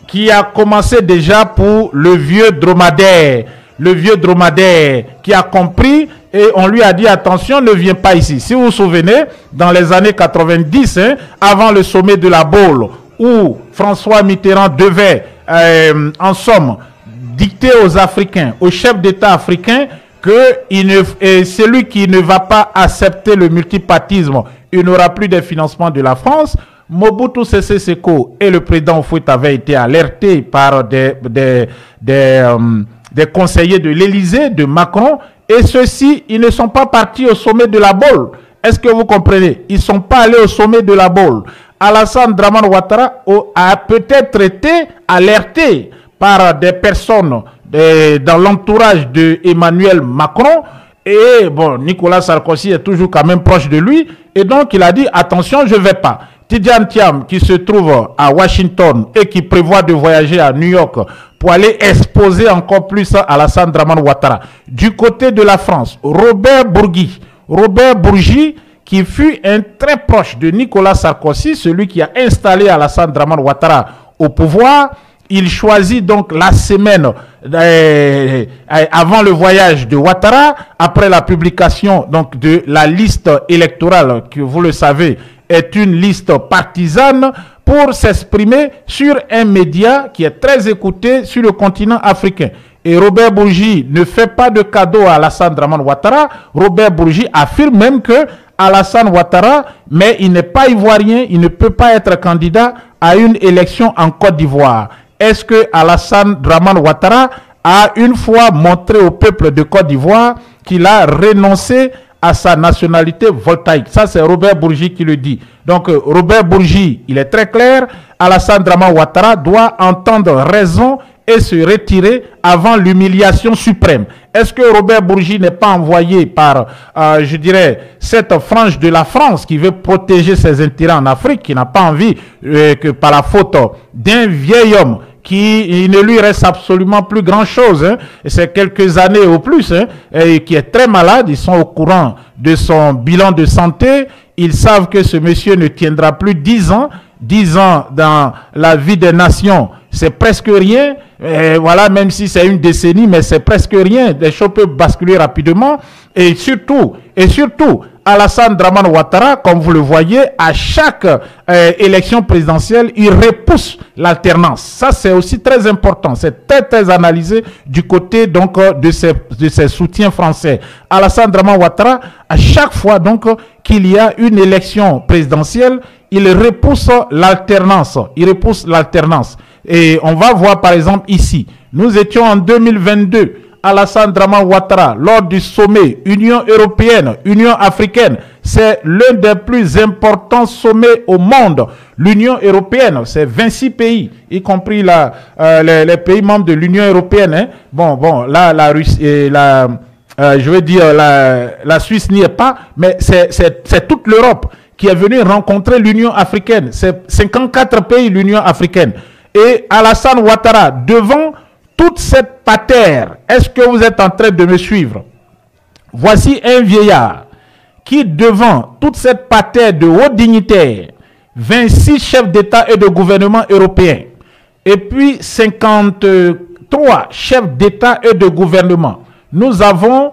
qui a commencé déjà pour le vieux dromadaire qui a compris et on lui a dit attention, ne viens pas ici. Si vous vous souvenez, dans les années 90, hein, avant le sommet de la Baule, où François Mitterrand devait, en somme, dicter aux Africains, aux chefs d'État africains, que celui qui ne va pas accepter le multipartisme, il n'aura plus de financement de la France. Mobutu Sese Seko et le président Houphouët avaient été alertés par des conseillers de l'Élysée, de Macron, et ceux-ci, ils ne sont pas partis au sommet de la Baule. Est-ce que vous comprenez? Ils ne sont pas allés au sommet de la Baule. Alassane Dramane Ouattara a peut-être été alerté par des personnes dans l'entourage de Emmanuel Macron, et bon, Nicolas Sarkozy est toujours quand même proche de lui, et donc il a dit attention, je ne vais pas. Tidjane Thiam, qui se trouve à Washington et qui prévoit de voyager à New York pour aller exposer encore plus Alassane Dramane Ouattara. Du côté de la France, Robert Bourgi, qui fut un très proche de Nicolas Sarkozy, celui qui a installé Alassane Dramane Ouattara au pouvoir, il choisit donc la semaine avant le voyage de Ouattara, après la publication donc de la liste électorale, que vous le savez, est une liste partisane pour s'exprimer sur un média qui est très écouté sur le continent africain. Et Robert Bourgi ne fait pas de cadeau à Alassane Dramane Ouattara. Robert Bourgi affirme même que Alassane Ouattara, mais il n'est pas ivoirien, il ne peut pas être candidat à une élection en Côte d'Ivoire. Est-ce que Alassane Dramane Ouattara a une fois montré au peuple de Côte d'Ivoire qu'il a renoncé à sa nationalité voltaïque? Ça, c'est Robert Bourgi qui le dit. Donc, Robert Bourgi, il est très clair, Alassane Dramane Ouattara doit entendre raison et se retirer avant l'humiliation suprême. Est-ce que Robert Bourgi n'est pas envoyé par, je dirais, cette frange de la France qui veut protéger ses intérêts en Afrique, qui n'a pas envie que par la faute d'un vieil homme qui ne lui reste absolument plus grand-chose, hein, et c'est quelques années au plus, hein, et qui est très malade, ils sont au courant de son bilan de santé, ils savent que ce monsieur ne tiendra plus 10 ans, 10 ans dans la vie des nations, c'est presque rien, et voilà, même si c'est une décennie, mais c'est presque rien, les choses peuvent basculer rapidement, et surtout, Alassane Dramane Ouattara, comme vous le voyez, à chaque élection présidentielle, il repousse l'alternance. Ça, c'est aussi très important. C'est très analysé du côté donc de ses soutiens français. Alassane Dramane Ouattara, à chaque fois donc qu'il y a une élection présidentielle, il repousse l'alternance. Et on va voir par exemple ici, nous étions en 2022. Alassane Dramane Ouattara, lors du sommet Union européenne, Union africaine, c'est l'un des plus importants sommets au monde. L'Union européenne, c'est 26 pays, y compris les pays membres de l'Union européenne. Hein. Bon, là, la Russie et je veux dire, la Suisse n'y est pas, mais c'est toute l'Europe qui est venue rencontrer l'Union africaine. C'est 54 pays, l'Union africaine. Et Alassane Ouattara, devant toute cette patère, est-ce que vous êtes en train de me suivre? Voici un vieillard qui, devant toute cette patère de hauts dignitaires, 26 chefs d'État et de gouvernement européens, et puis 53 chefs d'État et de gouvernement, nous avons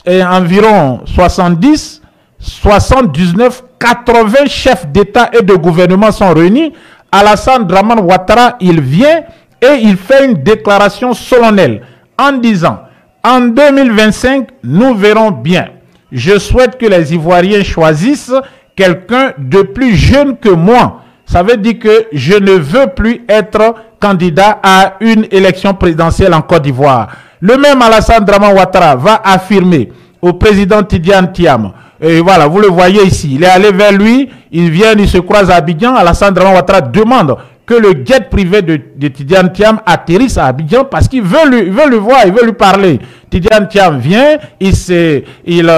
environ 70, 79, 80 chefs d'État et de gouvernement sont réunis. Alassane Dramane Ouattara, il vient et il fait une déclaration solennelle en disant « En 2025, nous verrons bien. Je souhaite que les Ivoiriens choisissent quelqu'un de plus jeune que moi. » Ça veut dire que je ne veux plus être candidat à une élection présidentielle en Côte d'Ivoire. Le même Alassane Dramane Ouattara va affirmer au président Tidiane Thiam. Et voilà, vous le voyez ici. Il est allé vers lui, il vient, il se croise à Abidjan. Alassane Dramane Ouattara demande que le jet privé de Tidiane Thiam atterrisse à Abidjan parce qu'il veut le voir, il veut lui parler. Tidiane Thiam vient, il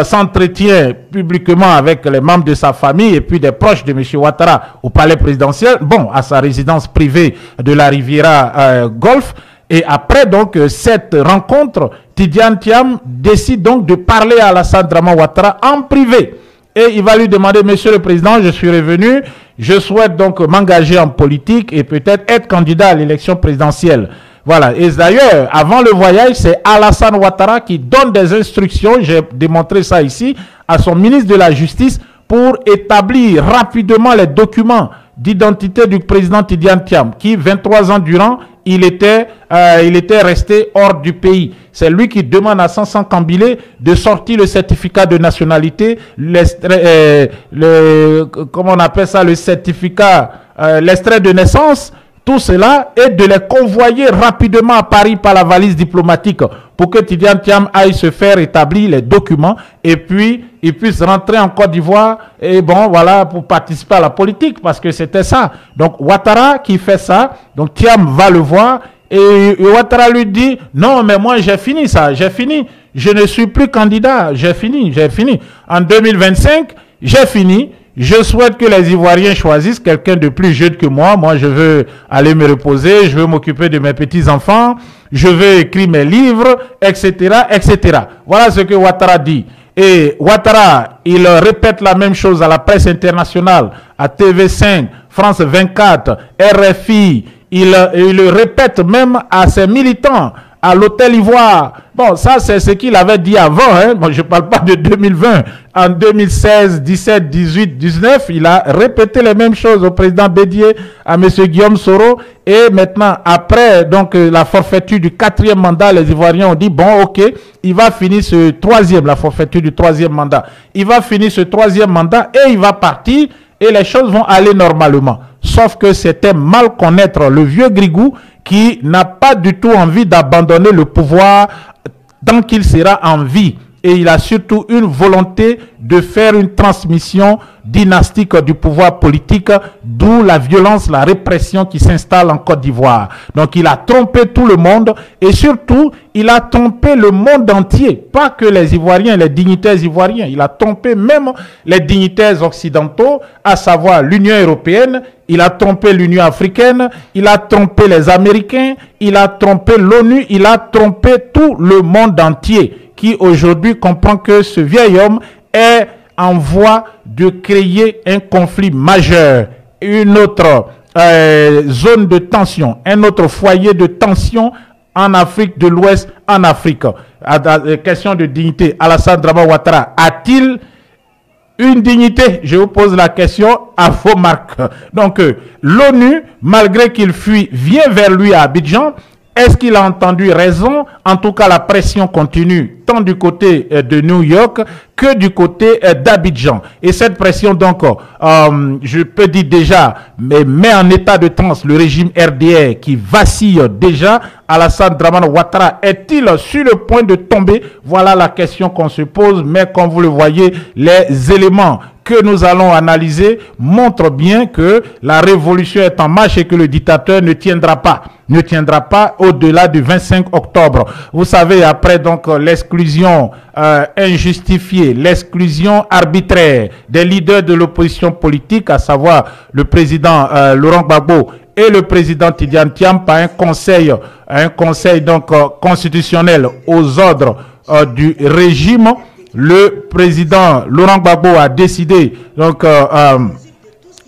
s'entretient publiquement avec les membres de sa famille et puis des proches de M. Ouattara au palais présidentiel, bon, à sa résidence privée de la Riviera Golfe. Et après donc cette rencontre, Tidiane Thiam décide donc de parler à Alassane Dramane Ouattara en privé. Et il va lui demander, Monsieur le Président, je suis revenu, je souhaite donc m'engager en politique et peut-être être candidat à l'élection présidentielle. Voilà. Et d'ailleurs, avant le voyage, c'est Alassane Ouattara qui donne des instructions, j'ai démontré ça ici, à son ministre de la Justice pour établir rapidement les documents d'identité du président Tidiane Thiam, qui 23 ans durant, il était resté hors du pays. C'est lui qui demande à Sansan Kambilé de sortir le certificat de nationalité, comment on appelle ça, le certificat, l'extrait de naissance, tout cela, et de les convoyer rapidement à Paris par la valise diplomatique pour que Tidiane Thiam aille se faire établir les documents et puis il puisse rentrer en Côte d'Ivoire et bon voilà pour participer à la politique parce que c'était ça. Donc Ouattara qui fait ça, donc Thiam va le voir et Ouattara lui dit non mais moi j'ai fini ça, j'ai fini, je ne suis plus candidat, j'ai fini. En 2025, j'ai fini. Je souhaite que les Ivoiriens choisissent quelqu'un de plus jeune que moi. Moi, je veux aller me reposer, je veux m'occuper de mes petits-enfants, je veux écrire mes livres, etc., etc. Voilà ce que Ouattara dit. Et Ouattara, il répète la même chose à la presse internationale, à TV5, France 24, RFI. Il le répète même à ses militants à l'Hôtel Ivoire. Bon, ça, c'est ce qu'il avait dit avant. Hein. Bon, je ne parle pas de 2020. En 2016, 17, 18, 19, il a répété les mêmes choses au président Bédié, à M. Guillaume Soro. Et maintenant, après donc la forfaiture du 4e mandat, les Ivoiriens ont dit, bon, ok, il va finir ce 3e, la forfaiture du 3e mandat. Il va finir ce 3e mandat et il va partir et les choses vont aller normalement. Sauf que c'était mal connaître le vieux Grigou qui n'a pas du tout envie d'abandonner le pouvoir tant qu'il sera en vie. Et il a surtout une volonté de faire une transmission dynastique du pouvoir politique, d'où la violence, la répression qui s'installe en Côte d'Ivoire. Donc il a trompé tout le monde et surtout, il a trompé le monde entier. Pas que les Ivoiriens, les dignitaires ivoiriens. Il a trompé même les dignitaires occidentaux, à savoir l'Union européenne. Il a trompé l'Union africaine. Il a trompé les Américains. Il a trompé l'ONU. Il a trompé tout le monde entier, qui aujourd'hui comprend que ce vieil homme est en voie de créer un conflit majeur, une autre zone de tension, un autre foyer de tension en Afrique de l'Ouest, en Afrique. Question de dignité, Alassane Dramane Ouattara a-t-il une dignité? Je vous pose la question à vos marques. Donc, l'ONU, malgré qu'il fuit, vient vers lui à Abidjan. Est-ce qu'il a entendu raison? En tout cas, la pression continue tant du côté de New York que du côté d'Abidjan. Et cette pression, donc, je peux dire déjà, met en état de transe le régime RDR qui vacille déjà. Alassane Dramane Ouattara est-il sur le point de tomber? Voilà la question qu'on se pose. Mais comme vous le voyez, les éléments que nous allons analyser montrent bien que la révolution est en marche et que le dictateur ne tiendra pas au-delà du 25 octobre. Vous savez, après donc l'exclusion injustifiée, l'exclusion arbitraire des leaders de l'opposition politique, à savoir le président Laurent Gbagbo et le président Tidiane Thiam, par un conseil donc constitutionnel aux ordres du régime. Le président Laurent Gbagbo a décidé donc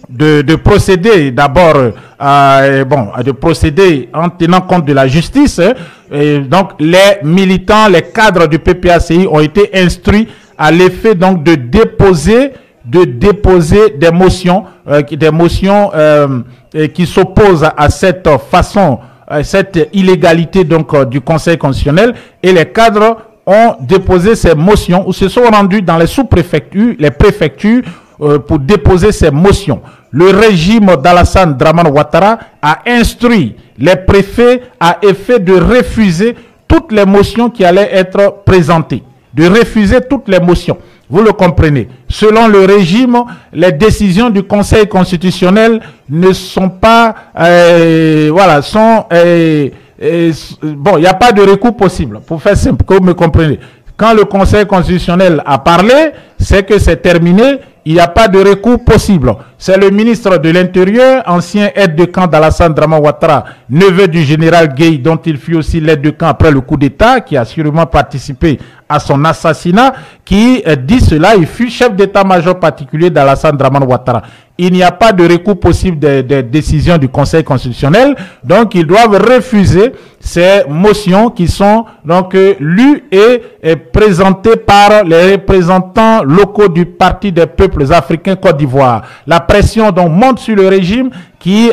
de procéder d'abord de procéder en tenant compte de la justice. Et donc les militants, les cadres du PPACI ont été instruits à l'effet donc de déposer des motions qui s'opposent à cette façon, cette illégalité donc du Conseil constitutionnel, et les cadres ont déposé ces motions ou se sont rendus dans les sous-préfectures, les préfectures pour déposer ces motions. Le régime d'Alassane Dramane Ouattara a instruit les préfets à effet de refuser toutes les motions qui allaient être présentées. De refuser toutes les motions. Vous le comprenez. Selon le régime, les décisions du Conseil constitutionnel ne sont pas... bon, il n'y a pas de recours possible. Pour faire simple, que vous me comprenez. Quand le Conseil constitutionnel a parlé, c'est que c'est terminé. Il n'y a pas de recours possible. C'est le ministre de l'Intérieur, ancien aide de camp d'Alassane Dramane Ouattara, neveu du général Gueye, dont il fut aussi l'aide de camp après le coup d'État, qui a sûrement participé à son assassinat, qui dit cela. Il fut chef d'état-major particulier d'Alassane Dramane Ouattara. Il n'y a pas de recours possible des décisions du Conseil constitutionnel, donc ils doivent refuser ces motions qui sont donc lues et présentées par les représentants locaux du Parti des peuples africains Côte d'Ivoire. La pression donc monte sur le régime qui,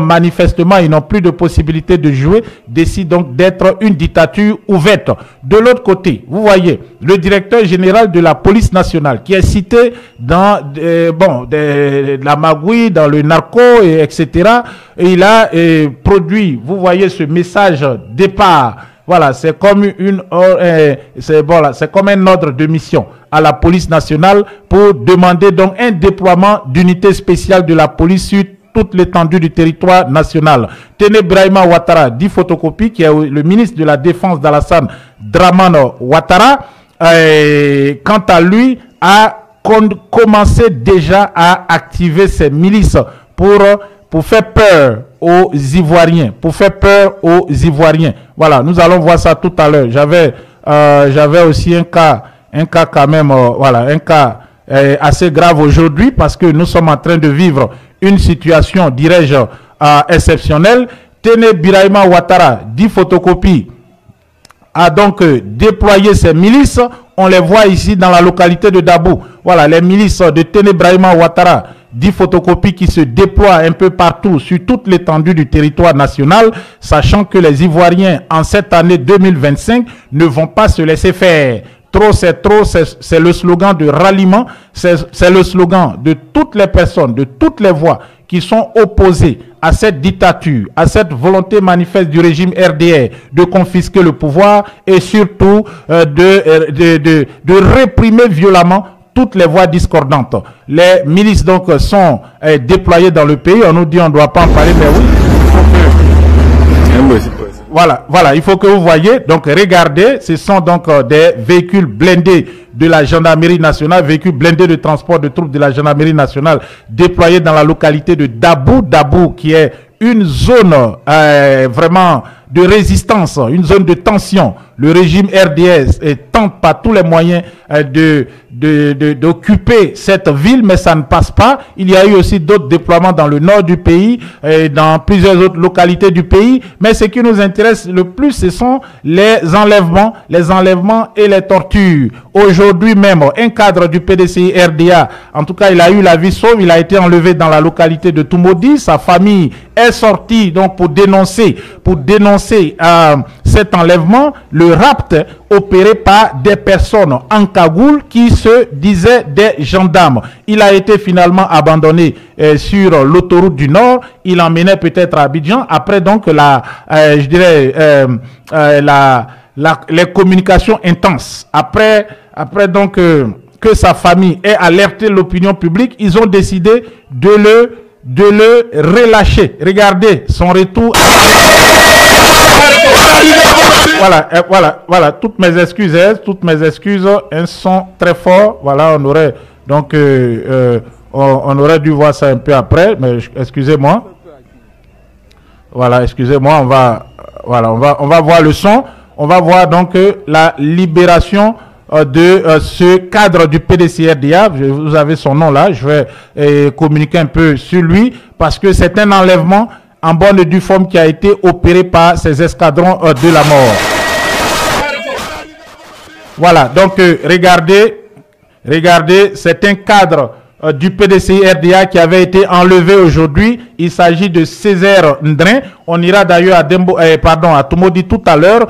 manifestement, ils n'ont plus de possibilité de jouer, décide donc d'être une dictature ouverte. De l'autre côté, vous voyez, le directeur général de la police nationale, qui est cité dans la magouille, dans le narco, etc. Et il a produit, vous voyez ce message départ. Voilà, c'est comme c'est comme un ordre de mission à la police nationale pour demander donc un déploiement d'unités spéciales de la police sur toute l'étendue du territoire national. Téné Birahima Ouattara, dit photocopie, qui est le ministre de la Défense d'Alassane Dramane Ouattara, quant à lui, a commencé déjà à activer ses milices pour faire peur aux Ivoiriens, Voilà, nous allons voir ça tout à l'heure. J'avais aussi un cas quand même, un cas assez grave aujourd'hui, parce que nous sommes en train de vivre une situation, dirais-je, exceptionnelle. Téné Birahima Ouattara, dit photocopie, a donc déployé ses milices. On les voit ici dans la localité de Dabou. Voilà, les milices de Tene Brahima Ouattara, 10 photocopies qui se déploient un peu partout sur toute l'étendue du territoire national, sachant que les Ivoiriens, en cette année 2025, ne vont pas se laisser faire. Trop, c'est le slogan de ralliement, c'est le slogan de toutes les personnes, de toutes les voix qui sont opposées à cette dictature, à cette volonté manifeste du régime RDR de confisquer le pouvoir et surtout de réprimer violemment toutes les voix discordantes. Les milices donc sont déployées dans le pays. On nous dit on ne doit pas en parler, mais oui. Voilà, il faut que vous voyez. Donc regardez, ce sont donc des véhicules blindés de la gendarmerie nationale, véhicules blindés de transport de troupes de la gendarmerie nationale déployés dans la localité de Dabou, qui est une zone vraiment de résistance, une zone de tension. Le régime RDS tente par tous les moyens d'occuper cette ville, mais ça ne passe pas. Il y a eu aussi d'autres déploiements dans le nord du pays, et dans plusieurs autres localités du pays. Mais ce qui nous intéresse le plus, ce sont les enlèvements et les tortures. Aujourd'hui même, un cadre du PDCI RDA, en tout cas, il a eu la vie sauve. Il a été enlevé dans la localité de Toumoudi. Sa famille est sortie donc pour dénoncer cet enlèvement, le rapt opéré par des personnes en cagoule qui se disaient des gendarmes. Il a été finalement abandonné sur l'autoroute du Nord. Il emmenait peut-être à Abidjan. Après donc les communications intenses. Après donc que sa famille ait alerté l'opinion publique, ils ont décidé de le relâcher. Regardez son retour. Voilà, toutes mes excuses, elles sont très fortes. Voilà, on aurait donc on aurait dû voir ça un peu après, mais excusez-moi. Voilà, excusez-moi, on va voir le son. On va voir donc la libération de ce cadre du PDCRDA. Vous avez son nom là, je vais communiquer un peu sur lui parce que c'est un enlèvement en bonne et due forme qui a été opéré par ces escadrons de la mort. Voilà, donc regardez, c'est un cadre du PDCI-RDA qui avait été enlevé aujourd'hui. Il s'agit de Césaire Ndrin. On ira d'ailleurs à Toumoudi tout à l'heure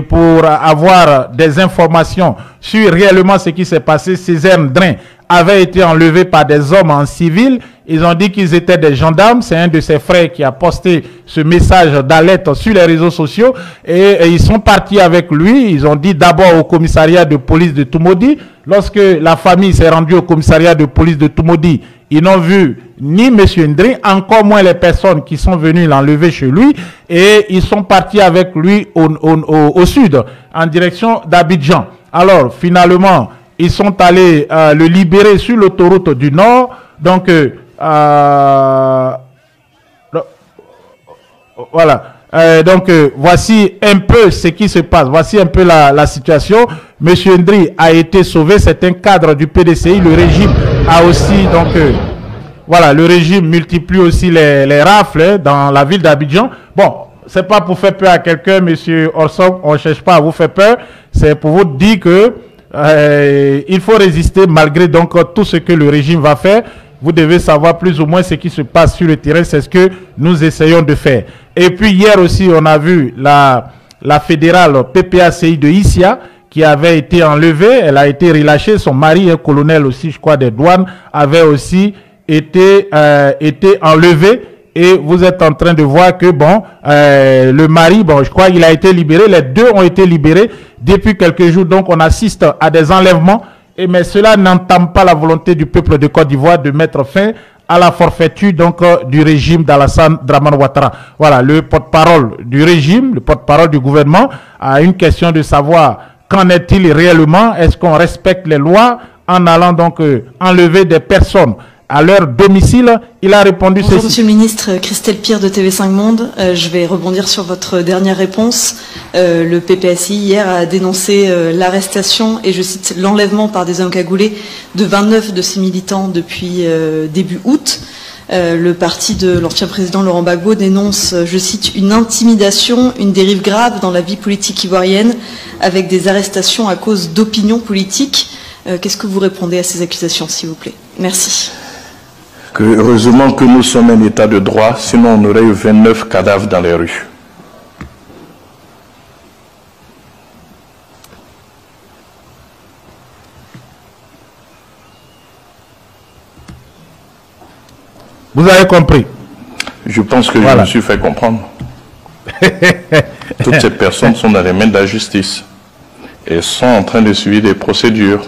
pour avoir des informations sur réellement ce qui s'est passé. Césaire Ndrin avait été enlevé par des hommes en civil. Ils ont dit qu'ils étaient des gendarmes. C'est un de ses frères qui a posté ce message d'alerte sur les réseaux sociaux. Et ils sont partis avec lui. Ils ont dit d'abord au commissariat de police de Toumoudi. Lorsque la famille s'est rendue au commissariat de police de Toumoudi, ils n'ont vu ni M. Ndri, encore moins les personnes qui sont venues l'enlever chez lui. Et ils sont partis avec lui au sud, en direction d'Abidjan. Alors, finalement, ils sont allés le libérer sur l'autoroute du Nord. Donc, voilà. Voici un peu ce qui se passe. Voici un peu la situation. Monsieur Ndri a été sauvé. C'est un cadre du PDCI. Le régime a aussi donc voilà, le régime multiplie aussi les rafles dans la ville d'Abidjan. Bon, c'est pas pour faire peur à quelqu'un, Monsieur Orson. On cherche pas à vous faire peur. C'est pour vous dire que il faut résister malgré donc tout ce que le régime va faire. Vous devez savoir plus ou moins ce qui se passe sur le terrain. C'est ce que nous essayons de faire. Et puis hier aussi, on a vu la fédérale PPACI de Issia qui avait été enlevée. Elle a été relâchée. Son mari, un colonel aussi, je crois, des douanes, avait aussi été enlevé. Et vous êtes en train de voir que, bon, le mari, bon, je crois qu'il a été libéré. Les deux ont été libérés depuis quelques jours. Donc, on assiste à des enlèvements. Mais cela n'entame pas la volonté du peuple de Côte d'Ivoire de mettre fin à la forfaiture donc du régime d'Alassane Dramane Ouattara. Voilà, le porte-parole du régime, le porte-parole du gouvernement a une question de savoir qu'en est-il réellement. Est-ce qu'on respecte les lois en allant donc enlever des personnes à leur domicile? Il a répondu Bonjour, Monsieur le Ministre, Christelle Pierre de TV5 Monde. Je vais rebondir sur votre dernière réponse. Le PPACI hier a dénoncé l'arrestation et je cite l'enlèvement par des hommes cagoulés de 29 de ses militants depuis début août. Le parti de l'ancien président Laurent Gbagbo dénonce, je cite, une intimidation, une dérive grave dans la vie politique ivoirienne, avec des arrestations à cause d'opinions politiques. Qu'est-ce que vous répondez à ces accusations, s'il vous plaît? Merci. Heureusement que nous sommes un état de droit, sinon on aurait eu 29 cadavres dans les rues. Vous avez compris? Je pense que je me suis fait comprendre. Toutes ces personnes sont dans les mains de la justice et sont en train de suivre des procédures.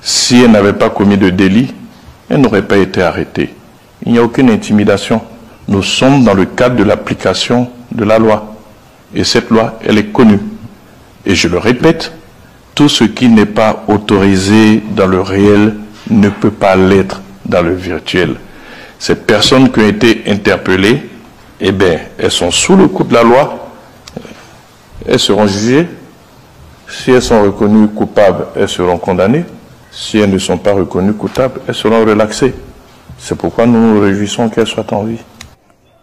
Si elles n'avaient pas commis de délit, elles n'auraient pas été arrêtées. Il n'y a aucune intimidation. Nous sommes dans le cadre de l'application de la loi. Et cette loi, elle est connue. Et je le répète, tout ce qui n'est pas autorisé dans le réel ne peut pas l'être dans le virtuel. Ces personnes qui ont été interpellées, eh bien, elles sont sous le coup de la loi, elles seront jugées. Si elles sont reconnues coupables, elles seront condamnées. Si elles ne sont pas reconnues coupables, elles seront relaxées. C'est pourquoi nous nous réjouissons qu'elles soient en vie.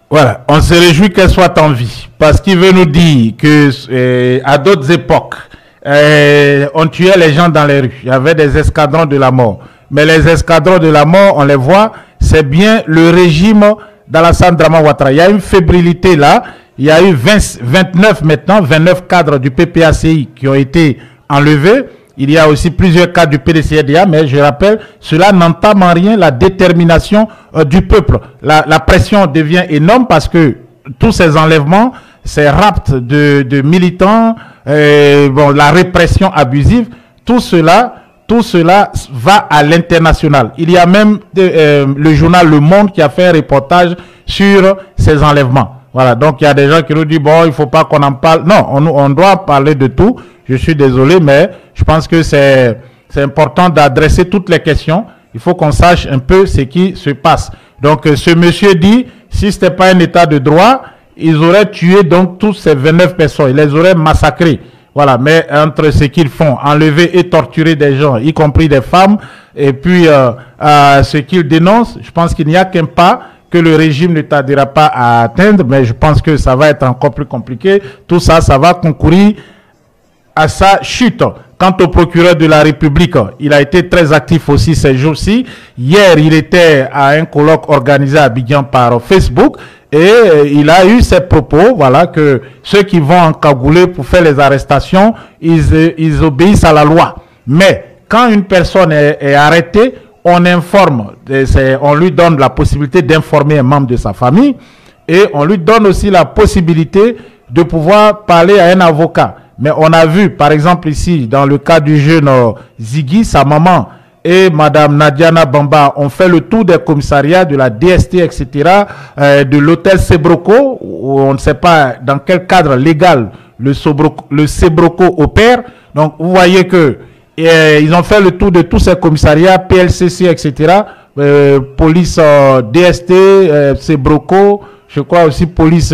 Voilà, on se réjouit qu'elles soient en vie, parce qu'il veut nous dire que à d'autres époques, on tuait les gens dans les rues. Il y avait des escadrons de la mort. Mais les escadrons de la mort, on les voit, c'est bien le régime d'Alassane Dramane Ouattara. Il y a une fébrilité là. Il y a eu 29 maintenant, 29 cadres du PPACI qui ont été enlevés. Il y a aussi plusieurs cadres du PDCDA, mais je rappelle, cela n'entame en rien la détermination du peuple. La pression devient énorme parce que tous ces enlèvements, ces rapts de militants, la répression abusive, tout cela va à l'international. Il y a même le journal Le Monde qui a fait un reportage sur ces enlèvements. Voilà, donc il y a des gens qui nous disent, bon, il faut pas qu'on en parle. Non, on doit parler de tout. Je suis désolé, mais je pense que c'est important d'adresser toutes les questions. Il faut qu'on sache un peu ce qui se passe. Donc, ce monsieur dit, si ce n'était pas un état de droit, ils auraient tué donc tous ces 29 personnes. Ils les auraient massacrés. Voilà, mais entre ce qu'ils font, enlever et torturer des gens, y compris des femmes, et puis ce qu'ils dénoncent, je pense qu'il n'y a qu'un pas que le régime ne tardera pas à atteindre, mais je pense que ça va être encore plus compliqué. Tout ça, ça va concourir à sa chute. Quant au procureur de la République, il a été très actif aussi ces jours-ci. Hier, il était à un colloque organisé à Abidjan par Facebook et il a eu ces propos, voilà, que ceux qui vont encagouler pour faire les arrestations, ils obéissent à la loi. Mais quand une personne est arrêtée, on informe, on lui donne la possibilité d'informer un membre de sa famille et on lui donne aussi la possibilité de pouvoir parler à un avocat. Mais on a vu, par exemple ici, dans le cas du jeune Ziggy, sa maman et Madame Nadiana Bamba ont fait le tour des commissariats de la DST, etc., de l'hôtel Sebroco, où on ne sait pas dans quel cadre légal le Sebroco opère. Donc, vous voyez que ils ont fait le tour de tous ces commissariats, PLCC, etc., police DST, Sebroco, je crois aussi police...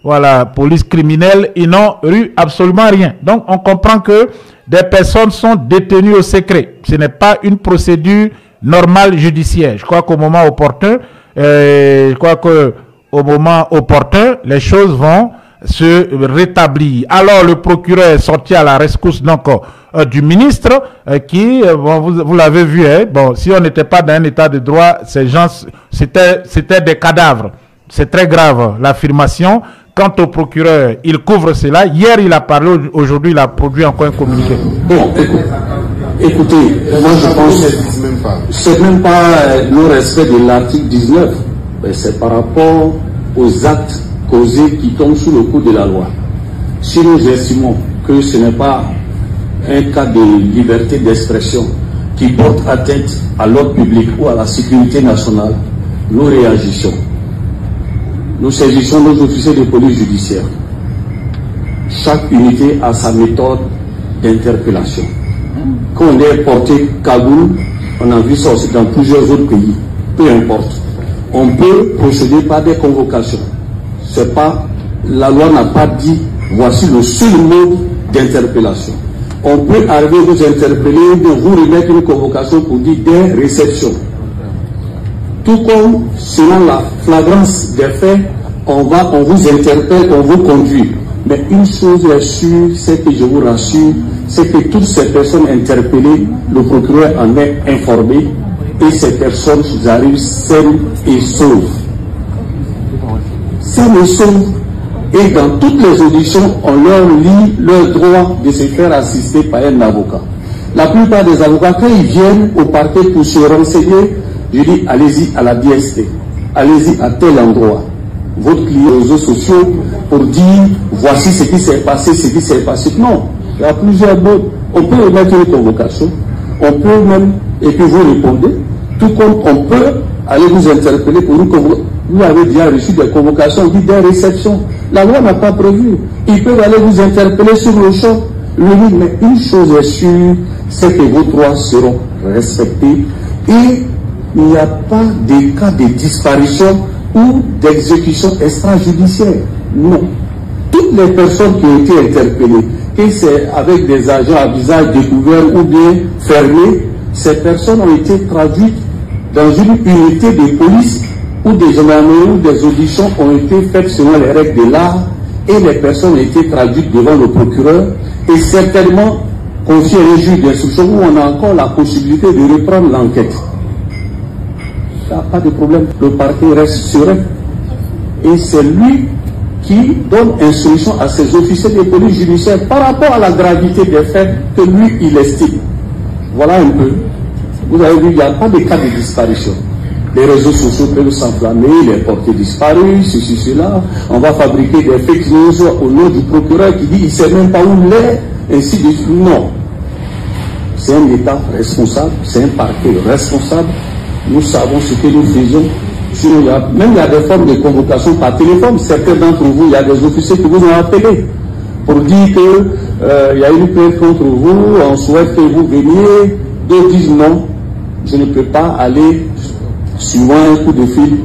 voilà, police criminelle, ils n'ont eu absolument rien. Donc, on comprend que des personnes sont détenues au secret. Ce n'est pas une procédure normale judiciaire. Je crois qu'au moment opportun, les choses vont se rétablir. Alors, le procureur est sorti à la rescousse donc du ministre qui, bon, vous l'avez vu, hein, bon, si on n'était pas dans un état de droit, ces gens, c'était des cadavres. C'est très grave l'affirmation. Quant au procureur, il couvre cela. Hier, il a parlé, aujourd'hui, il a produit encore un communiqué. Bon, écoutez, moi je pense que c'est même pas le respect de l'article 19, c'est par rapport aux actes causés qui tombent sous le coup de la loi. Si nous estimons que ce n'est pas un cas de liberté d'expression qui porte atteinte à l'ordre public ou à la sécurité nationale, nous réagissons. Nous saisissons nos officiers de police judiciaire. Chaque unité a sa méthode d'interpellation. Quand on est porté Kaboul, on a vu ça aussi dans plusieurs autres pays. Peu importe. On peut procéder par des convocations. C'est pas, la loi n'a pas dit voici le seul mode d'interpellation. On peut arriver vous interpeller, de vous remettre une convocation pour dire des réceptions. Tout comme, selon la flagrance des faits, on vous interpelle, on vous conduit. Mais une chose est sûre, c'est que je vous rassure, c'est que toutes ces personnes interpellées, le procureur en est informé et ces personnes arrivent saines et sauves. Saines et sauves. Et dans toutes les auditions, on leur lit leur droit de se faire assister par un avocat. La plupart des avocats, quand ils viennent au parquet pour se renseigner, je dis allez-y à la DST, allez-y à tel endroit. Votre client aux réseaux sociaux pour dire voici ce qui s'est passé, ce qui s'est passé. Non, il y a plusieurs modes. On peut remettre une convocation, on peut même, et puis vous répondez, tout comme on peut aller vous interpeller pour une convocation. Vous avez déjà reçu des convocations, dit des réceptions. La loi n'a pas prévu. Ils peuvent aller vous interpeller sur le champ. Mais une chose est sûre, c'est que vos droits seront respectés et il n'y a pas de cas de disparition ou d'exécution extrajudiciaire. Non. Toutes les personnes qui ont été interpellées, que c'est avec des agents à visage découvert ou bien fermé, ces personnes ont été traduites dans une unité de police où des gendarmeries ou des auditions ont été faites selon les règles de l'art et les personnes ont été traduites devant le procureur et certainement confiées à un juge d'instruction où on a encore la possibilité de reprendre l'enquête. Il n'y a pas de problème. Le parquet reste serein. Et c'est lui qui donne instruction à ses officiers de police judiciaire par rapport à la gravité des faits que lui, il estime. Voilà un peu. Vous avez vu, il n'y a pas de cas de disparition. Les réseaux sociaux peuvent s'enflammer, les porter disparus, ceci, cela. On va fabriquer des fake news au nom du procureur qui dit il ne sait même pas où il est, ainsi de suite. Non. C'est un État responsable, c'est un parquet responsable. Nous savons ce que nous faisons. Sinon, il y a des formes de convocation par téléphone. Certains d'entre vous, il y a des officiers qui vous ont appelé pour dire qu'il y a une plainte contre vous, on souhaite que vous veniez. D'autres disent non, je ne peux pas aller suivant un coup de fil.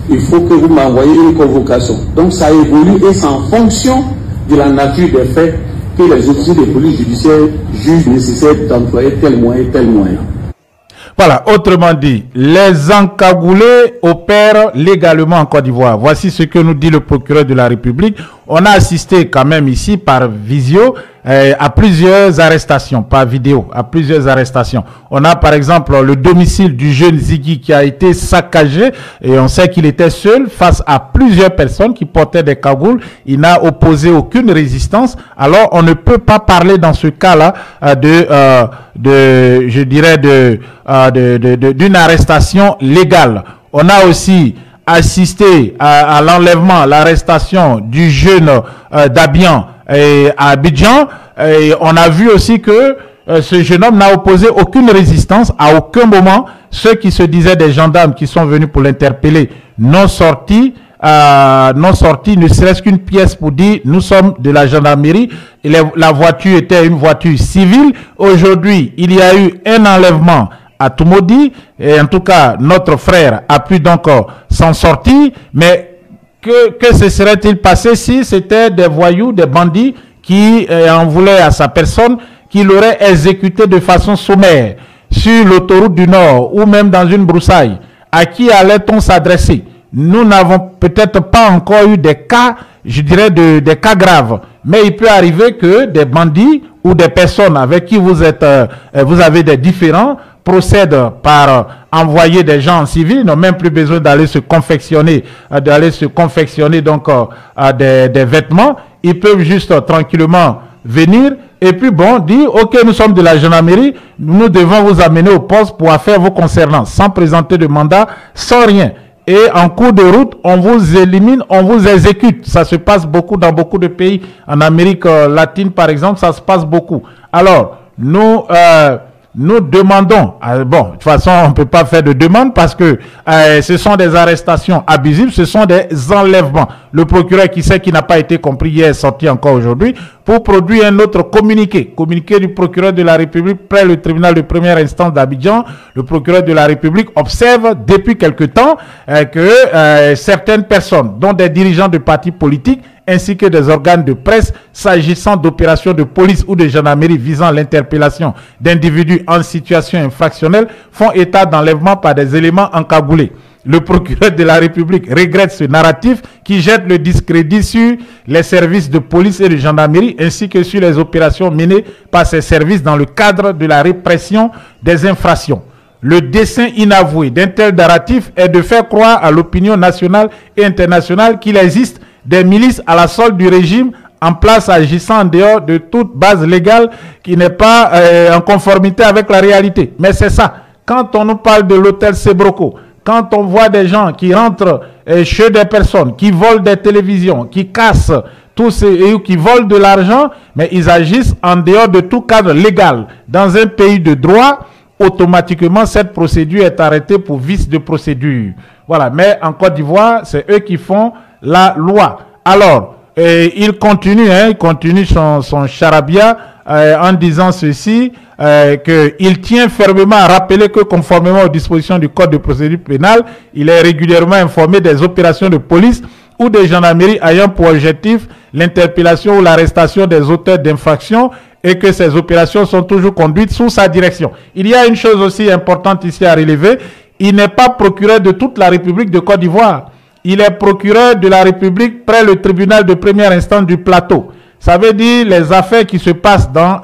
Il faut que vous m'envoyiez une convocation. Donc ça évolue et c'est en fonction de la nature des faits que les officiers de police judiciaire jugent nécessaire d'employer tel moyen, tel moyen. Voilà, autrement dit, les encagoulés opèrent légalement en Côte d'Ivoire. Voici ce que nous dit le procureur de la République. On a assisté quand même ici par visio à plusieurs arrestations, par vidéo, à plusieurs arrestations. On a par exemple le domicile du jeune Ziggy qui a été saccagé et on sait qu'il était seul face à plusieurs personnes qui portaient des cagoules. Il n'a opposé aucune résistance. Alors on ne peut pas parler dans ce cas-là je dirais d'une arrestation légale. On a aussi assisté à l'enlèvement, l'arrestation du jeune d'Abian à Abidjan. Et on a vu aussi que ce jeune homme n'a opposé aucune résistance. À aucun moment, ceux qui se disaient des gendarmes qui sont venus pour l'interpeller n'ont sorti, ne serait-ce qu'une pièce pour dire nous sommes de la gendarmerie. La voiture était une voiture civile. Aujourd'hui, il y a eu un enlèvement à Tumodi, et en tout cas, notre frère a pu donc s'en sortir, mais que se serait-il passé si c'était des voyous, des bandits qui en voulaient à sa personne, qui l'auraient exécuté de façon sommaire sur l'autoroute du Nord ou même dans une broussaille? À qui allait-on s'adresser? Nous n'avons peut-être pas encore eu des cas, je dirais des cas graves, mais il peut arriver que des bandits ou des personnes avec qui vous avez des différends procèdent par envoyer des gens en civil. Ils n'ont même plus besoin d'aller se confectionner, donc des vêtements. Ils peuvent juste tranquillement venir et puis bon, dire ok, nous sommes de la gendarmerie, nous devons vous amener au poste pour affaire vos concernant, sans présenter de mandat, sans rien. Et en cours de route, on vous élimine, on vous exécute. Ça se passe beaucoup dans beaucoup de pays. En Amérique latine, par exemple, ça se passe beaucoup. Alors, nous demandons, bon, de toute façon, on ne peut pas faire de demande parce que ce sont des arrestations abusives, ce sont des enlèvements. Le procureur qui sait qu'il n'a pas été compris hier est sorti encore aujourd'hui pour produire un autre communiqué du procureur de la République près le tribunal de première instance d'Abidjan. Le procureur de la République observe depuis quelque temps que certaines personnes, dont des dirigeants de partis politiques, ainsi que des organes de presse, s'agissant d'opérations de police ou de gendarmerie visant l'interpellation d'individus en situation infractionnelle, font état d'enlèvement par des éléments encagoulés. le procureur de la République regrette ce narratif qui jette le discrédit sur les services de police et de gendarmerie ainsi que sur les opérations menées par ces services dans le cadre de la répression des infractions. Le dessein inavoué d'un tel narratif est de faire croire à l'opinion nationale et internationale qu'il existe des milices à la solde du régime en place agissant en dehors de toute base légale qui n'est pas en conformité avec la réalité. Mais c'est ça. Quand on nous parle de l'hôtel Sebroco, quand on voit des gens qui rentrent chez des personnes, qui volent des télévisions, qui cassent qui volent de l'argent, mais ils agissent en dehors de tout cadre légal. Dans un pays de droit, automatiquement, cette procédure est arrêtée pour vice de procédure. Voilà. Mais en Côte d'Ivoire, c'est eux qui font la loi. Alors, il continue son charabia en disant ceci, qu'il tient fermement à rappeler que conformément aux dispositions du Code de procédure pénale, il est régulièrement informé des opérations de police ou de gendarmerie ayant pour objectif l'interpellation ou l'arrestation des auteurs d'infractions et que ces opérations sont toujours conduites sous sa direction. Il y a une chose aussi importante ici à relever, il n'est pas procureur de toute la République de Côte d'Ivoire. Il est procureur de la République près le tribunal de première instance du Plateau. Ça veut dire les affaires qui se passent dans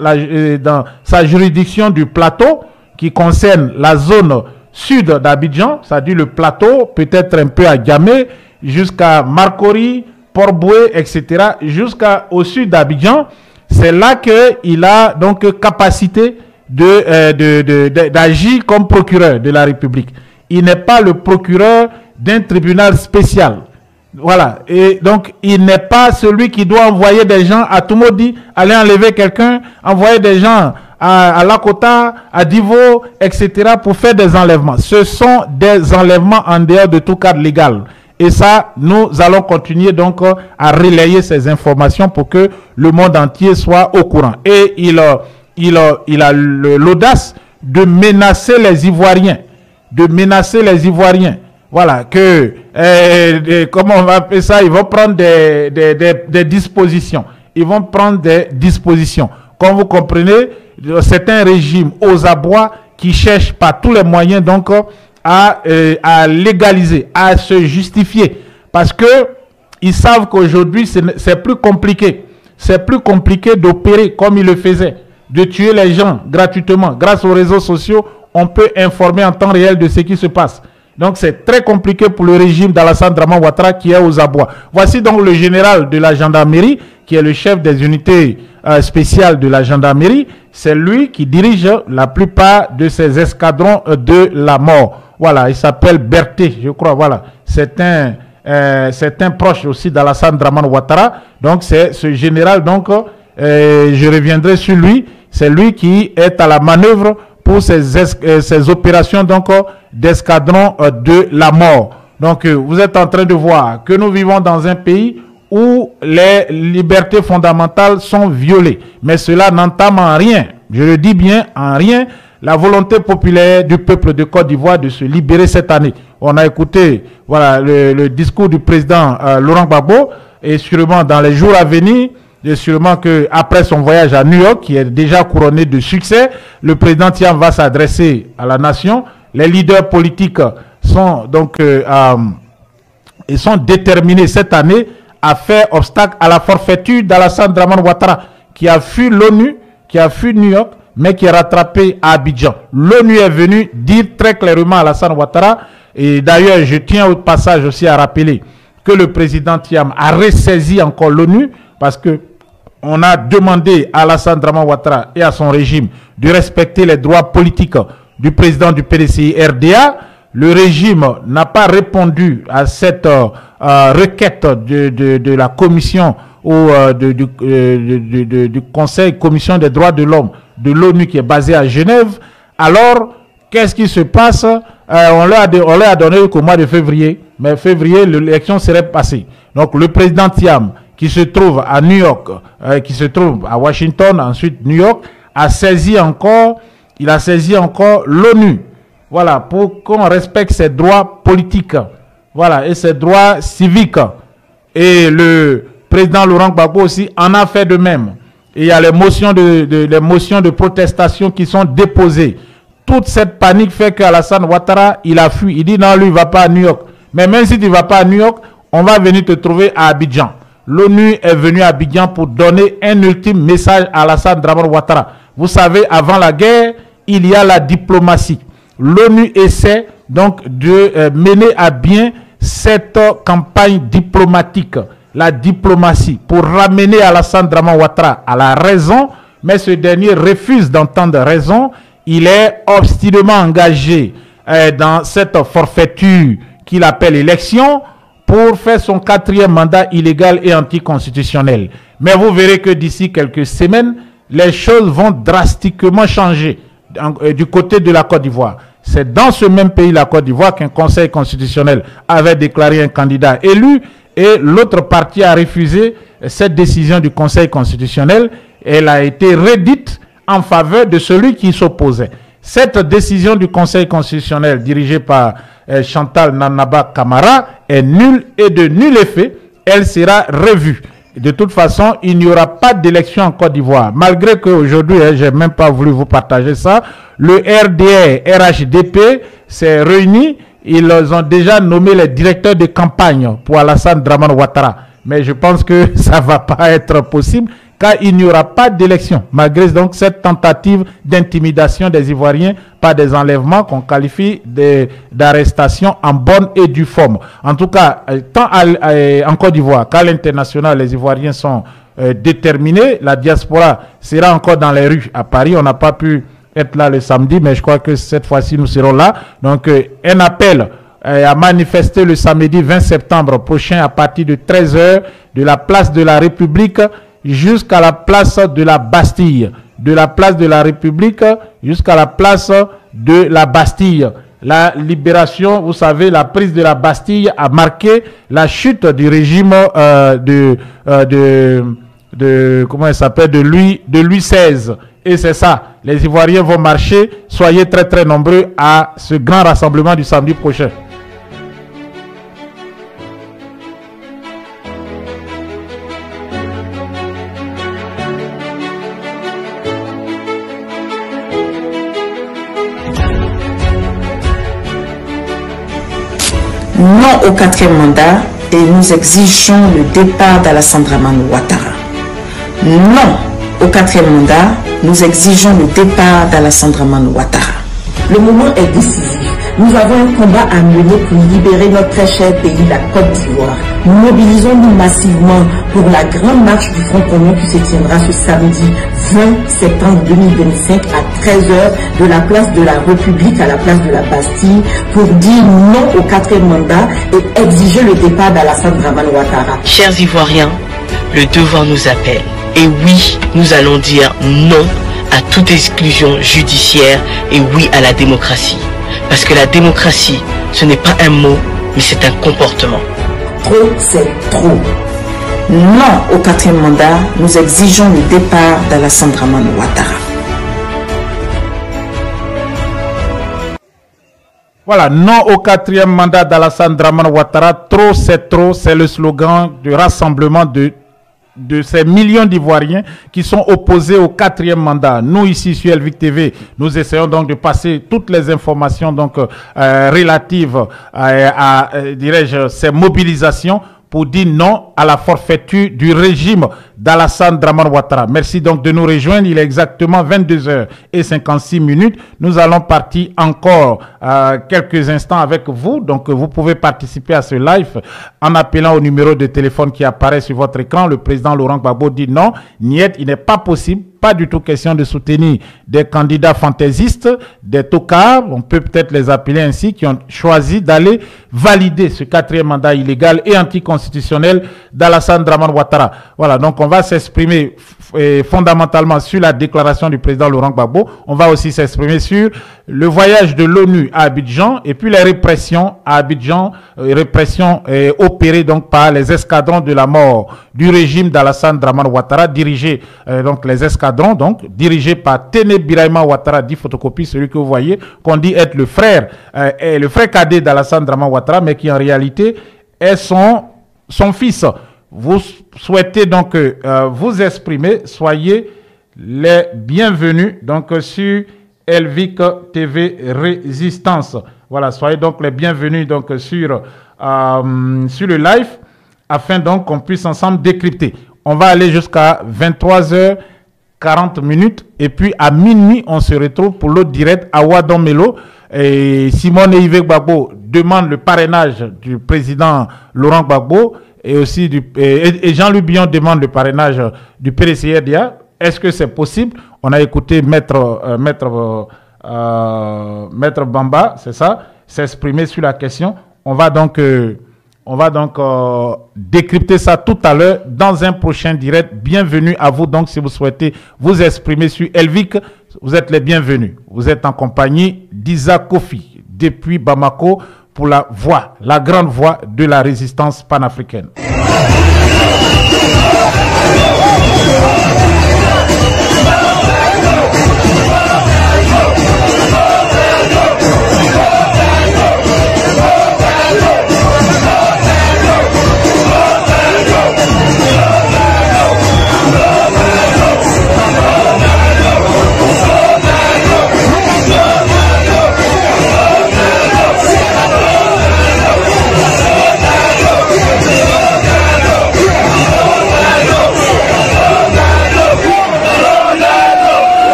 sa juridiction du Plateau, qui concernent la zone sud d'Abidjan, c'est-à-dire le Plateau, peut-être un peu à Gamé, jusqu'à Marcory, Port-Boué, etc., jusqu'au sud d'Abidjan. C'est là qu'il a donc capacité d'agir comme procureur de la République. Il n'est pas le procureur d'un tribunal spécial. Voilà. Et donc, il n'est pas celui qui doit envoyer des gens à Toumoudi, aller enlever quelqu'un, envoyer des gens à Lakota, à Divo, etc. pour faire des enlèvements. Ce sont des enlèvements en dehors de tout cadre légal. Et ça, nous allons continuer donc à relayer ces informations pour que le monde entier soit au courant. Et il a l'audace de menacer les Ivoiriens. Voilà, comment on va appeler ça, ils vont prendre des dispositions. Comme vous comprenez, c'est un régime aux abois qui cherche par tous les moyens donc à légaliser, à se justifier. Parce que ils savent qu'aujourd'hui, c'est plus compliqué. C'est plus compliqué d'opérer comme ils le faisaient, de tuer les gens gratuitement. Grâce aux réseaux sociaux, on peut informer en temps réel de ce qui se passe. Donc, c'est très compliqué pour le régime d'Alassane Draman Ouattara qui est aux abois. Voici donc le général de la gendarmerie, qui est le chef des unités spéciales de la gendarmerie. C'est lui qui dirige la plupart de ces escadrons de la mort. Voilà, il s'appelle Berthe, je crois. Voilà, c'est un proche aussi d'Alassane Draman Ouattara. Donc, c'est ce général, donc, je reviendrai sur lui. C'est lui qui est à la manœuvre pour ces opérations donc d'escadron de la mort. Donc, vous êtes en train de voir que nous vivons dans un pays où les libertés fondamentales sont violées. Mais cela n'entame en rien, je le dis bien, en rien, la volonté populaire du peuple de Côte d'Ivoire de se libérer cette année. On a écouté voilà, le discours du président Laurent Gbagbo, et sûrement dans les jours à venir, et sûrement qu'après son voyage à New York, qui est déjà couronné de succès, le président Thiam va s'adresser à la nation. Les leaders politiques sont donc ils sont déterminés cette année à faire obstacle à la forfaiture d'Alassane Draman Ouattara, qui a fui l'ONU, qui a fui New York, mais qui est rattrapé à Abidjan. L'ONU est venue dire très clairement à Alassane Ouattara, et d'ailleurs je tiens au passage aussi à rappeler que le président Thiam a ressaisi encore l'ONU, parce que on a demandé à Alassane Draman Ouattara et à son régime de respecter les droits politiques du président du PDCI RDA. Le régime n'a pas répondu à cette requête de la commission ou du Conseil Commission des droits de l'homme de l'ONU qui est basée à Genève. Alors, qu'est-ce qui se passe? On leur a donné qu'au mois de février, mais février, l'élection serait passée. Donc, le président Thiam, qui se trouve à New York, qui se trouve à Washington, ensuite New York, a saisi encore l'ONU. Voilà, pour qu'on respecte ses droits politiques, voilà, et ses droits civiques. Et le président Laurent Gbagbo aussi en a fait de même. Et il y a les motions de protestation qui sont déposées toute cette panique fait qu'Alassane Ouattara, il a fui. Il dit non, lui, il ne va pas à New York. Mais même si tu ne vas pas à New York, on va venir te trouver à Abidjan. L'ONU est venue à Abidjan pour donner un ultime message à Alassane Dramane Ouattara. Vous savez, avant la guerre, il y a la diplomatie. L'ONU essaie donc de mener à bien cette campagne diplomatique, la diplomatie, pour ramener Alassane Dramane Ouattara à la raison, mais ce dernier refuse d'entendre raison. Il est obstinément engagé dans cette forfaiture qu'il appelle élection pour faire son 4e mandat illégal et anticonstitutionnel. Mais vous verrez que d'ici quelques semaines, les choses vont drastiquement changer du côté de la Côte d'Ivoire. C'est dans ce même pays, la Côte d'Ivoire, qu'un conseil constitutionnel avait déclaré un candidat élu et l'autre parti a refusé cette décision du conseil constitutionnel. Elle a été redite en faveur de celui qui s'opposait. Cette décision du conseil constitutionnel dirigée par Chantal Nanaba Camara est nulle et de nul effet. Elle sera revue. De toute façon, il n'y aura pas d'élection en Côte d'Ivoire. Malgré qu'aujourd'hui, je n'ai même pas voulu vous partager ça, le RDR, RHDP s'est réuni. Ils ont déjà nommé les directeurs de campagne pour Alassane Dramane Ouattara. Mais je pense que ça ne va pas être possible car il n'y aura pas d'élection, malgré donc cette tentative d'intimidation des Ivoiriens par des enlèvements qu'on qualifie d'arrestation en bonne et due forme. En tout cas, tant en Côte d'Ivoire qu'à l'international, les Ivoiriens sont déterminés. La diaspora sera encore dans les rues. À Paris, on n'a pas pu être là le samedi, mais je crois que cette fois-ci, nous serons là. Donc, un appel à manifester le samedi 20 septembre prochain à partir de 13h de la place de la République jusqu'à la place de la Bastille. De la place de la République jusqu'à la place de la Bastille. La libération, vous savez, la prise de la Bastille a marqué la chute du régime comment il s'appelle, de Louis XVI. Et c'est ça, les Ivoiriens vont marcher. Soyez très très nombreux à ce grand rassemblement du samedi prochain. Non au 4e mandat et nous exigeons le départ d'Alassane Dramane Ouattara. Non au 4e mandat, nous exigeons le départ d'Alassane Dramane Ouattara. Le moment est décisif. Nous avons un combat à mener pour libérer notre très cher pays, la Côte d'Ivoire. Mobilisons-nous massivement pour la grande marche du Front commun qui se tiendra ce samedi 20 septembre 2025 à 13h de la place de la République à la place de la Bastille pour dire non au 4e mandat et exiger le départ d'Alassane Dramane Ouattara. Chers Ivoiriens, le devoir nous appelle. Et oui, nous allons dire non à toute exclusion judiciaire et oui à la démocratie. Parce que la démocratie, ce n'est pas un mot, mais c'est un comportement. Trop, c'est trop. Non au 4e mandat, nous exigeons le départ d'Alassane Dramane Ouattara. Voilà, non au 4e mandat d'Alassane Dramane Ouattara. Trop, c'est le slogan du rassemblement de ces millions d'Ivoiriens qui sont opposés au 4e mandat. Nous, ici, sur Elvic TV, nous essayons donc de passer toutes les informations donc relatives à dirais-je, ces mobilisations pour dire non à la forfaiture du régime d'Alassane Dramane Ouattara. Merci donc de nous rejoindre. Il est exactement 22h56. Nous allons partir encore quelques instants avec vous. Donc, vous pouvez participer à ce live en appelant au numéro de téléphone qui apparaît sur votre écran. Le président Laurent Gbagbo dit non. Niet, il n'est pas possible. Pas du tout question de soutenir des candidats fantaisistes, des tocards, on peut peut-être les appeler ainsi, qui ont choisi d'aller valider ce 4e mandat illégal et anticonstitutionnel d'Alassane Dramane Ouattara. Voilà, donc on va s'exprimer fondamentalement sur la déclaration du président Laurent Gbagbo. On va aussi s'exprimer sur le voyage de l'ONU à Abidjan et puis les répressions à Abidjan, répressions opérées donc par les escadrons de la mort du régime d'Alassane Dramane Ouattara, dirigés donc les escadrons donc dirigés par Téné Birahima Ouattara, dit photocopie, celui que vous voyez, qu'on dit être le frère cadet d'Alassane Dramane Ouattara, mais qui en réalité est son fils. Vous souhaitez donc vous exprimer, soyez les bienvenus donc sur Elvic TV Résistance. Voilà, soyez donc les bienvenus donc, sur le live, afin donc qu'on puisse ensemble décrypter. On va aller jusqu'à 23h40 et puis à minuit, on se retrouve pour l'autre direct à Wadomelo. Et Simone et Yves Gbagbo demandent le parrainage du président Laurent Gbagbo et aussi et Jean-Louis Billon demande le parrainage du PDCRDA. Est-ce que c'est possible? On a écouté Maître Bamba, c'est ça, s'exprimer sur la question. On va donc décrypter ça tout à l'heure dans un prochain direct. Bienvenue à vous donc si vous souhaitez vous exprimer sur Elvic. Vous êtes les bienvenus. Vous êtes en compagnie d'Isa Kofi depuis Bamako pour la voix, la grande voix de la résistance panafricaine.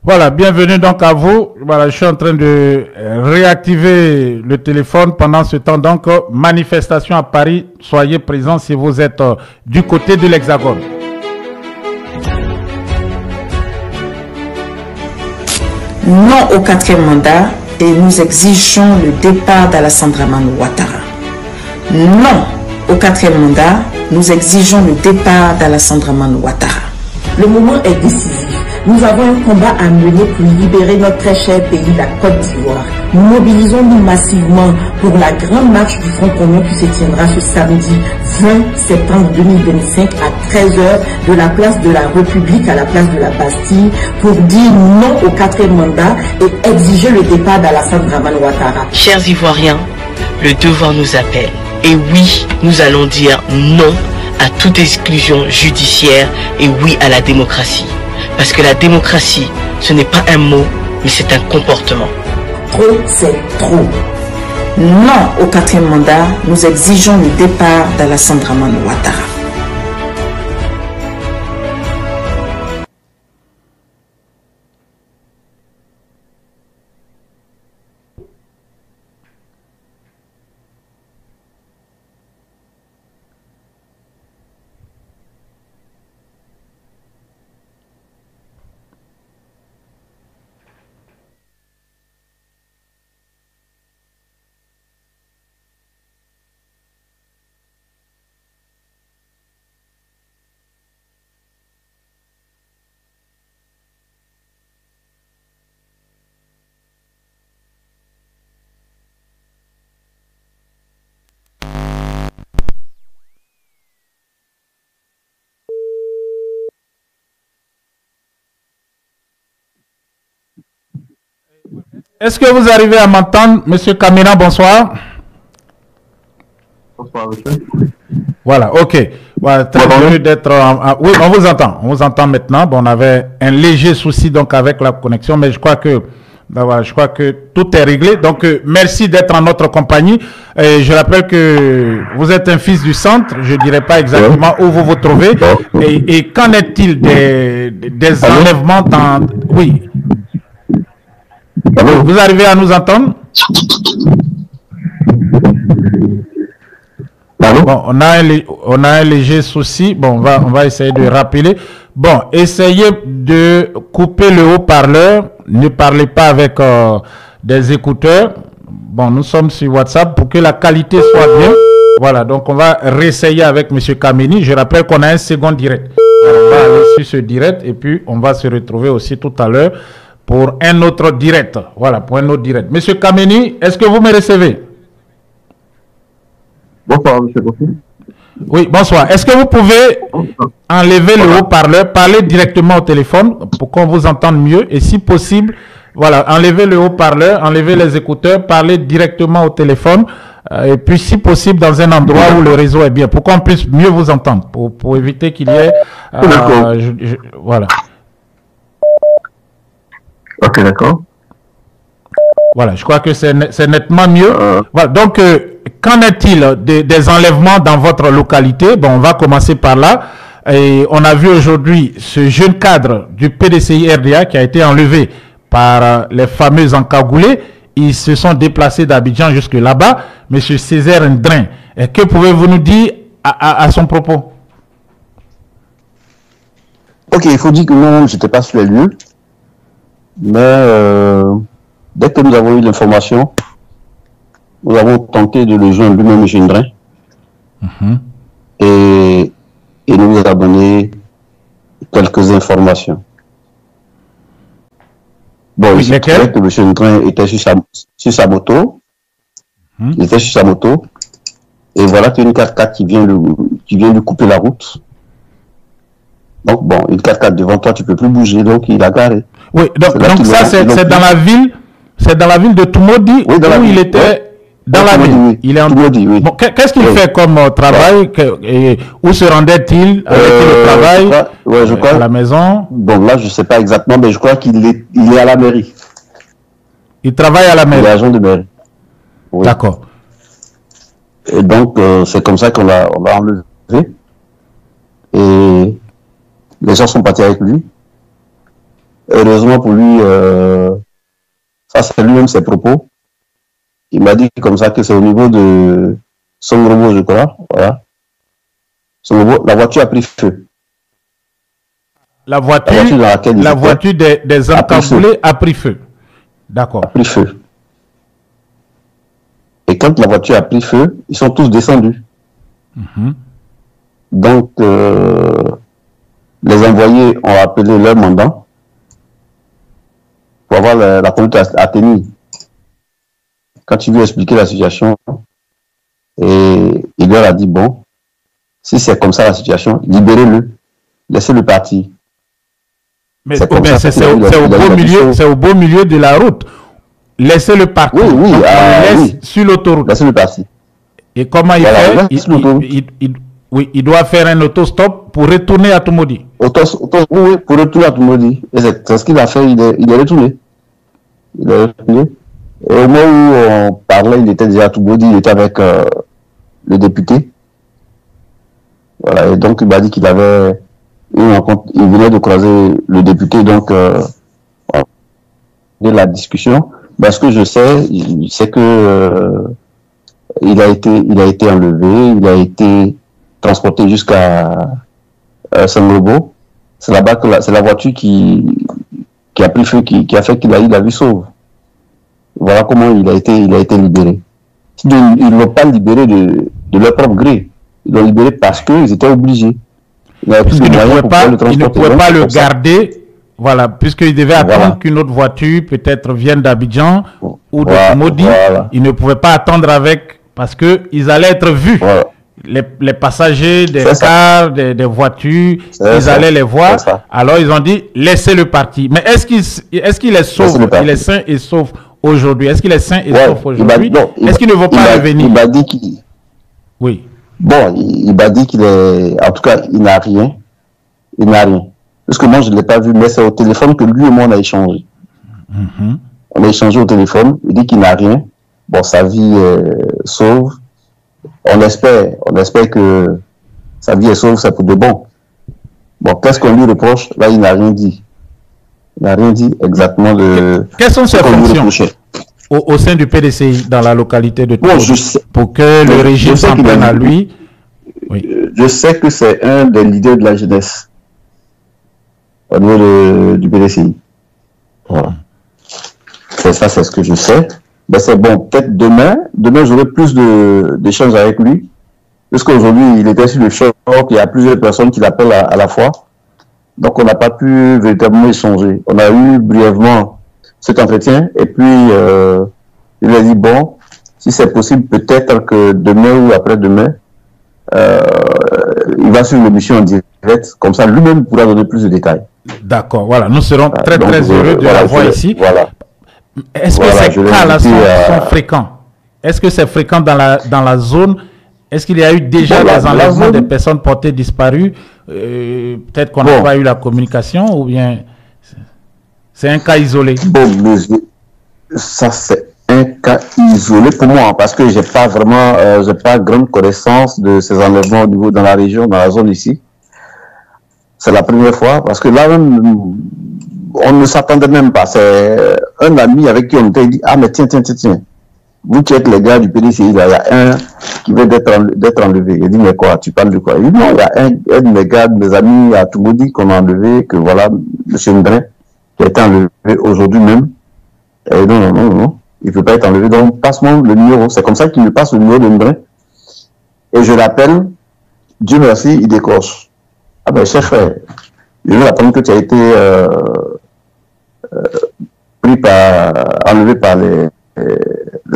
Voilà, bienvenue donc à vous. Voilà, je suis en train de réactiver le téléphone pendant ce temps. Donc, manifestation à Paris, soyez présents si vous êtes du côté de l'Hexagone. Non au 4e mandat et nous exigeons le départ d'Alassane Dramane Ouattara. Non au 4e mandat, nous exigeons le départ d'Alassane Dramane Ouattara. Le moment est décisif. Nous avons un combat à mener pour libérer notre très cher pays, la Côte d'Ivoire. Mobilisons-nous massivement pour la grande marche du Front commun qui se tiendra ce samedi 20 septembre 2025 à 13h de la place de la République à la place de la Bastille pour dire non au 4e mandat et exiger le départ d'Alassane Dramane Ouattara. Chers Ivoiriens, le devoir nous appelle. Et oui, nous allons dire non à toute exclusion judiciaire et oui à la démocratie. Parce que la démocratie, ce n'est pas un mot, mais c'est un comportement. Trop, c'est trop. Non au 4e mandat, nous exigeons le départ d'Alassane Dramane Ouattara. Est-ce que vous arrivez à m'entendre, Monsieur Kamina? Bonsoir. Bonsoir, monsieur. Voilà, ok. Voilà, très heureux d'être. Oui, on vous entend. On vous entend maintenant. Bon, on avait un léger souci donc avec la connexion, mais je crois que voilà, je crois que tout est réglé. Donc, merci d'être en notre compagnie. Et je rappelle que vous êtes un fils du centre. Je ne dirais pas exactement où vous vous trouvez. Et qu'en est-il des enlèvements dans... Oui. Allô? Vous arrivez à nous entendre? Bon, on a un léger souci. Bon, on va essayer de rappeler. Bon, essayez de couper le haut-parleur. Ne parlez pas avec des écouteurs. Bon, nous sommes sur WhatsApp pour que la qualité soit bien. Voilà, donc on va réessayer avec M. Kameni. Je rappelle qu'on a un second direct. On va aller sur ce direct et puis on va se retrouver aussi tout à l'heure pour un autre direct. Voilà, pour un autre direct. M. Kameni, est-ce que vous me recevez? Bonsoir, M. Kofi. Oui, bonsoir. Est-ce que vous pouvez enlever le haut-parleur, parler directement au téléphone pour qu'on vous entende mieux et si possible, voilà, enlever le haut-parleur, enlever les écouteurs, parler directement au téléphone et puis si possible dans un endroit où le réseau est bien pour qu'on puisse mieux vous entendre, pour éviter qu'il y ait... voilà. Ok, d'accord. Voilà, je crois que c'est nettement mieux. Voilà, donc... qu'en est-il des enlèvements dans votre localité? Bon, on va commencer par là. Et on a vu aujourd'hui ce jeune cadre du PDCI-RDA qui a été enlevé par les fameux encagoulés. Ils se sont déplacés d'Abidjan jusque là-bas. Monsieur Césaire Ndrin, que pouvez-vous nous dire à son propos? Ok, il faut dire que non, je n'étais pas sur les lieux. Mais dès que nous avons eu l'information, nous avons tenté de le joindre lui-même, M. Ndrin. Et il nous a donné quelques informations. Bon, il s'est trouvé que M. Ndrin était sur sa moto. Il était sur sa moto. Et voilà qu'il y a une 4x4 qui vient lui couper la route. Donc bon, une 4x4 devant toi, tu ne peux plus bouger, donc il a garé. Oui, donc ça c'est dans la ville, de Tumodi, oui, où il était... Dans la ville, oui. Il est en Tumodi, oui. Bon, qu'est-ce qu'il fait comme travail et où se rendait-il avec le travail à la maison? Bon, là, je ne sais pas exactement, mais je crois qu'il est à la mairie. Il travaille à la mairie? Il est agent de mairie. Oui. D'accord. Et donc, c'est comme ça qu'on l'a enlevé. Et les gens sont partis avec lui. Heureusement pour lui, ça c'est lui-même ses propos. Il m'a dit comme ça que c'est au niveau de son robot, je crois. Voilà. La voiture a pris feu. La voiture des encagoulés a pris feu. D'accord. A pris feu. Et quand la voiture a pris feu, ils sont tous descendus. Donc, les envoyés ont appelé leur mandant pour avoir la conduite à tenir. Quand tu lui as expliqué la situation, et il leur a dit, bon, si c'est comme ça la situation, libérez-le, laissez-le partir. Mais c'est au beau milieu de la route. Laissez-le partir. Oui, sur l'autoroute. Laissez-le partir. Et comment il fait? Il doit faire un autostop pour retourner à Tumodi. Oui, pour retourner à Tumodi. C'est ce qu'il a fait, il est retourné. Et au moment où on parlait, il était déjà à Tumodi, il était avec le député. Voilà, et donc il m'a dit qu'il avait une rencontre, il venait de croiser le député, donc de la discussion. Parce que je sais, c'est que il a été enlevé, il a été transporté jusqu'à Sangobo. C'est là-bas que c'est la voiture qui a pris feu, qui a fait qu'il a eu la vie sauve. Voilà comment il a été libéré. Ils ne l'ont pas libéré de leur propre gré. Ils l'ont libéré parce qu'ils étaient obligés. Ils ne pouvaient pas le garder, voilà, puisqu'ils devaient attendre qu'une autre voiture peut-être vienne d'Abidjan ou de Tumodi. Ils ne pouvaient pas attendre avec, parce qu'ils allaient être vus. Les passagers des cars, des voitures, ils allaient les voir. Alors ils ont dit, laissez-le partir. Mais est-ce qu'il est sauf? Il est sain et sauf aujourd'hui? Est-ce qu'il est sain et sauf aujourd'hui? Est-ce qu'il ne va pas revenir? Il m'a dit qu'il... Oui. Bon, il m'a dit qu'il est... En tout cas, il n'a rien. Il n'a rien. Parce que moi, je ne l'ai pas vu, mais c'est au téléphone que lui et moi, on a échangé. On a échangé au téléphone. Il dit qu'il n'a rien. Bon, sa vie est sauve. On espère que sa vie est sauve, c'est pour de bon. Bon, qu'est-ce qu'on lui reproche? Là, il n'a rien dit. Il n'a rien dit exactement de... Quelles sont ses fonctions au sein du PDCI dans la localité de Toulouse pour que le régime s'en prenne à lui? Oui. Je sais que c'est un des leaders de la jeunesse au niveau du PDCI. Voilà. Ça, c'est ce que je sais. Ben, c'est bon, peut-être demain j'aurai plus d'échanges avec lui. Parce qu'aujourd'hui, il était sur le choc, il y a plusieurs personnes qui l'appellent à la fois. Donc, on n'a pas pu véritablement échanger. On a eu brièvement cet entretien et puis il lui a dit, bon, si c'est possible, peut-être que demain ou après-demain, il va suivre l'émission en direct, comme ça lui-même pourra donner plus de détails. D'accord, voilà, nous serons très heureux de la voir ici. Voilà. Est-ce que ces cas-là sont fréquents? Est-ce que c'est fréquent dans la zone? Est-ce qu'il y a eu déjà des enlèvements de personnes portées disparues? Peut-être qu'on n'a pas eu la communication, ou bien c'est un cas isolé? Bon, ça c'est un cas isolé pour moi, parce que j'ai pas vraiment, j'ai pas grande connaissance de ces enlèvements au niveau dans la région, dans la zone ici. C'est la première fois, parce que là même, on ne s'attendait même pas. C'est un ami avec qui on était dit, ah mais tiens, vous qui êtes les gars du PDCI, là, il y a un qui vient d'être enlevé. Il dit, mais quoi, tu parles de quoi? Il dit, non, il y a un de mes gars, de mes amis à Toumoudi qu'on a enlevé, que voilà, M. Ndrin, qui a été enlevé aujourd'hui même. Et non, il ne peut pas être enlevé. Donc, passe-moi le numéro. C'est comme ça qu'il me passe le numéro de Ndrin. Et je l'appelle, Dieu merci, il décroche. Ah ben, cher frère, je veux apprendre que tu as été enlevé par les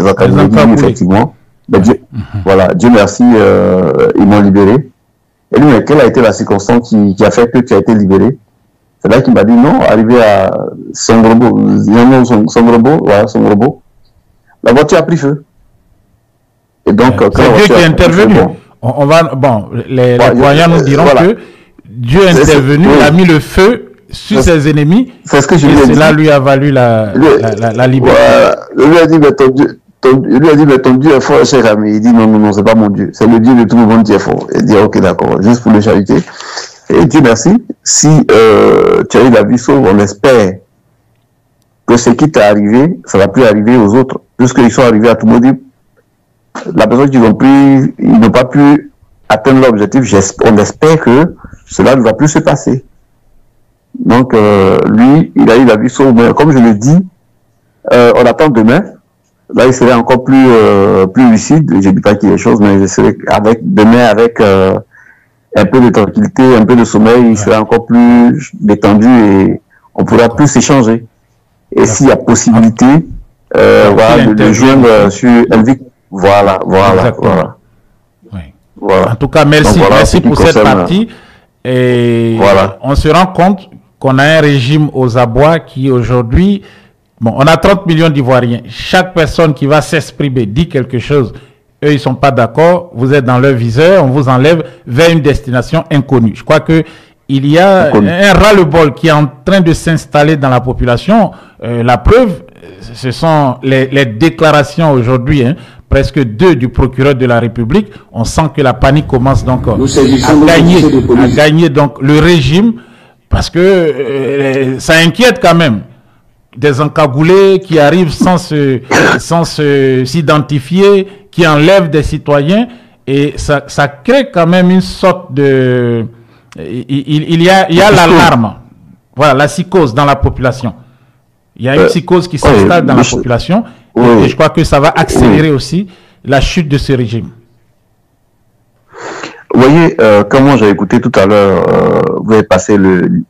encadrés, effectivement. Ben, Dieu merci, ils m'ont libéré. Et lui, mais quelle a été la circonstance qui a fait que tu as été libéré? C'est là qu'il m'a dit non, arrivé à Songrobo, la voiture a pris feu. Et donc, c'est Dieu qui est intervenu. Les voyants nous diront que Dieu est intervenu, il a mis le feu sur ses ennemis, c'est ce que je et cela lui a valu la liberté. Il lui a dit, mais ton Dieu est fort, cher ami. Il dit, non, c'est pas mon Dieu. C'est le Dieu de tout le monde qui est fort. Il dit, ok, d'accord, juste pour le charité. Et Dieu merci, si tu as eu la vie sauve, on espère que ce qui t'est arrivé, ça va plus arriver aux autres. Puisqu'ils sont arrivés à tout le monde, la personne qu'ils ont pris, ils n'ont pas pu atteindre l'objectif. On espère que cela ne va plus se passer. Donc, lui, il a eu la vie sauve. Mais comme je le dis, on attend demain. Là, il serait encore plus lucide. Je ne dis pas qu'il y a des choses, mais je serai demain avec un peu de tranquillité, un peu de sommeil, il serait encore plus détendu et on pourra plus échanger. Et s'il y a possibilité, de joindre sur Elvic. Voilà. En tout cas, merci pour cette partie. Et on se rend compte qu'on a un régime aux abois qui aujourd'hui, on a 30 millions d'Ivoiriens. Chaque personne qui va s'exprimer, dit quelque chose, eux, ils ne sont pas d'accord, vous êtes dans leur viseur, on vous enlève vers une destination inconnue. Je crois que il y a un ras-le-bol qui est en train de s'installer dans la population. La preuve, ce sont les déclarations aujourd'hui, presque 2 du procureur de la République. On sent que la panique commence donc à gagner donc le régime, parce que ça inquiète quand même. Des encagoulés qui arrivent sans s'identifier, qui enlèvent des citoyens, et ça crée quand même une sorte de... Il y a l'alarme, voilà, la psychose dans la population. Il y a une psychose qui s'installe dans la population, et je crois que ça va accélérer aussi la chute de ce régime. Vous voyez, comment j'ai écouté tout à l'heure, vous avez passé le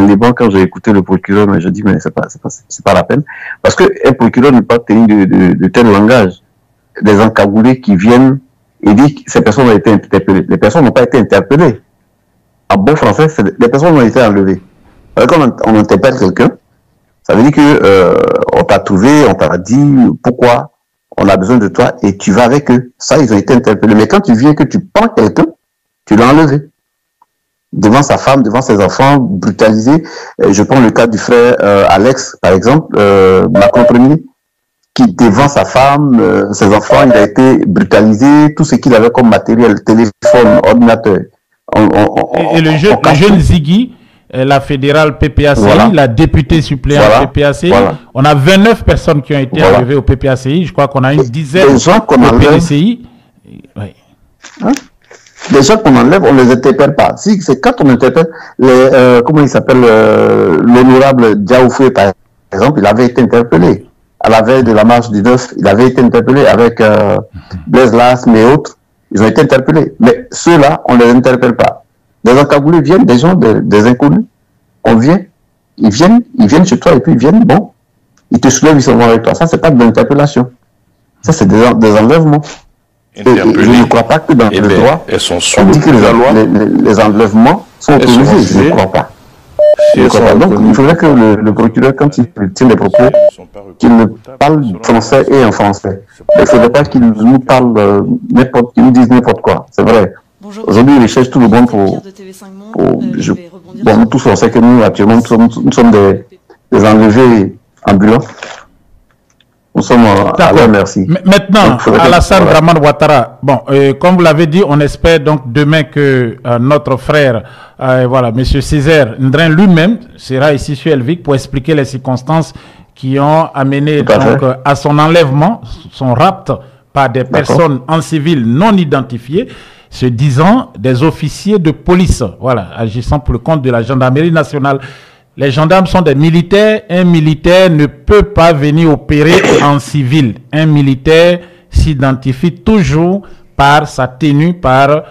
débat quand j'ai écouté le procureur, mais je dis, mais c'est pas la peine. Parce qu'un procureur n'est pas tenu de tel langage. Des encagoulés qui viennent et disent que ces personnes ont été interpellées. Les personnes n'ont pas été interpellées. En bon français, les personnes ont été enlevées. Quand on interpelle quelqu'un, ça veut dire que on t'a trouvé, on t'a dit pourquoi on a besoin de toi et tu vas avec eux. Ça, ils ont été interpellés. Mais quand tu viens que tu prends quelqu'un, tu l'as enlevé. Devant sa femme, devant ses enfants, brutalisé. Je prends le cas du frère Alex, par exemple, Macron Premier, qui devant sa femme, ses enfants, il a été brutalisé, tout ce qu'il avait comme matériel, téléphone, ordinateur. Et le jeune Ziggy, la fédérale PPACI, la députée suppléante PPACI. On a 29 personnes qui ont été enlevées au PPACI. Je crois qu'on a une dizaine au PDCI. Oui. Hein? Les gens qu'on enlève, on ne les interpelle pas. Si, c'est quand on interpelle comment il s'appelle, l'honorable Diaoufoué, par exemple, il avait été interpellé. À la veille de la marche du 9, il avait été interpellé avec Blaise Lasme et autres. Ils ont été interpellés. Mais ceux-là, on ne les interpelle pas. Des encagoulés viennent, des gens, des inconnus. On vient, ils viennent chez toi et puis ils viennent, bon, ils te soulèvent, ils sont avec toi. Ça, c'est pas de l'interpellation. Ça, c'est des enlèvements. Et je ne crois pas que dans le droit, on dit que les enlèvements sont autorisés. Je ne crois pas. Donc, il faudrait que le procureur, quand il tient les propos, qu'il ne parle français et en français. Il ne faudrait pas qu'il nous parle n'importe, qu'il nous dise n'importe quoi. C'est vrai. Aujourd'hui, il cherche tout le monde pour bon, nous tous, on sait que nous, actuellement, nous sommes des enlevés ambulants. Nous sommes à leur merci. Maintenant, Alassane Dramane Ouattara, bon, comme vous l'avez dit, on espère donc demain que notre frère, voilà, M. Césaire Ndrin lui-même sera ici sur Elvic pour expliquer les circonstances qui ont amené donc, à son enlèvement, son rapt par des personnes en civil non identifiées, se disant des officiers de police, voilà, agissant pour le compte de la gendarmerie nationale. Les gendarmes sont des militaires. Un militaire ne peut pas venir opérer en civil. Un militaire s'identifie toujours par sa tenue, par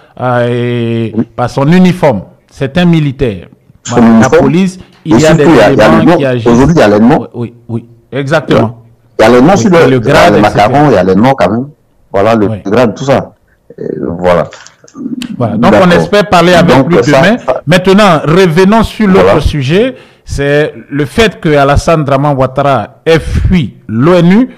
son uniforme. C'est un militaire. Voilà, la police, il y a des éléments qui agissent. Aujourd'hui, il y a les noms. Oui, exactement. Il y a les noms sur le grade, le macaron, il y a les noms quand même. Voilà, le grade, tout ça. Voilà. Donc, on espère parler avec lui demain. Maintenant, revenons sur l'autre sujet. C'est le fait que Alassane Dramane Ouattara ait fui l'ONU.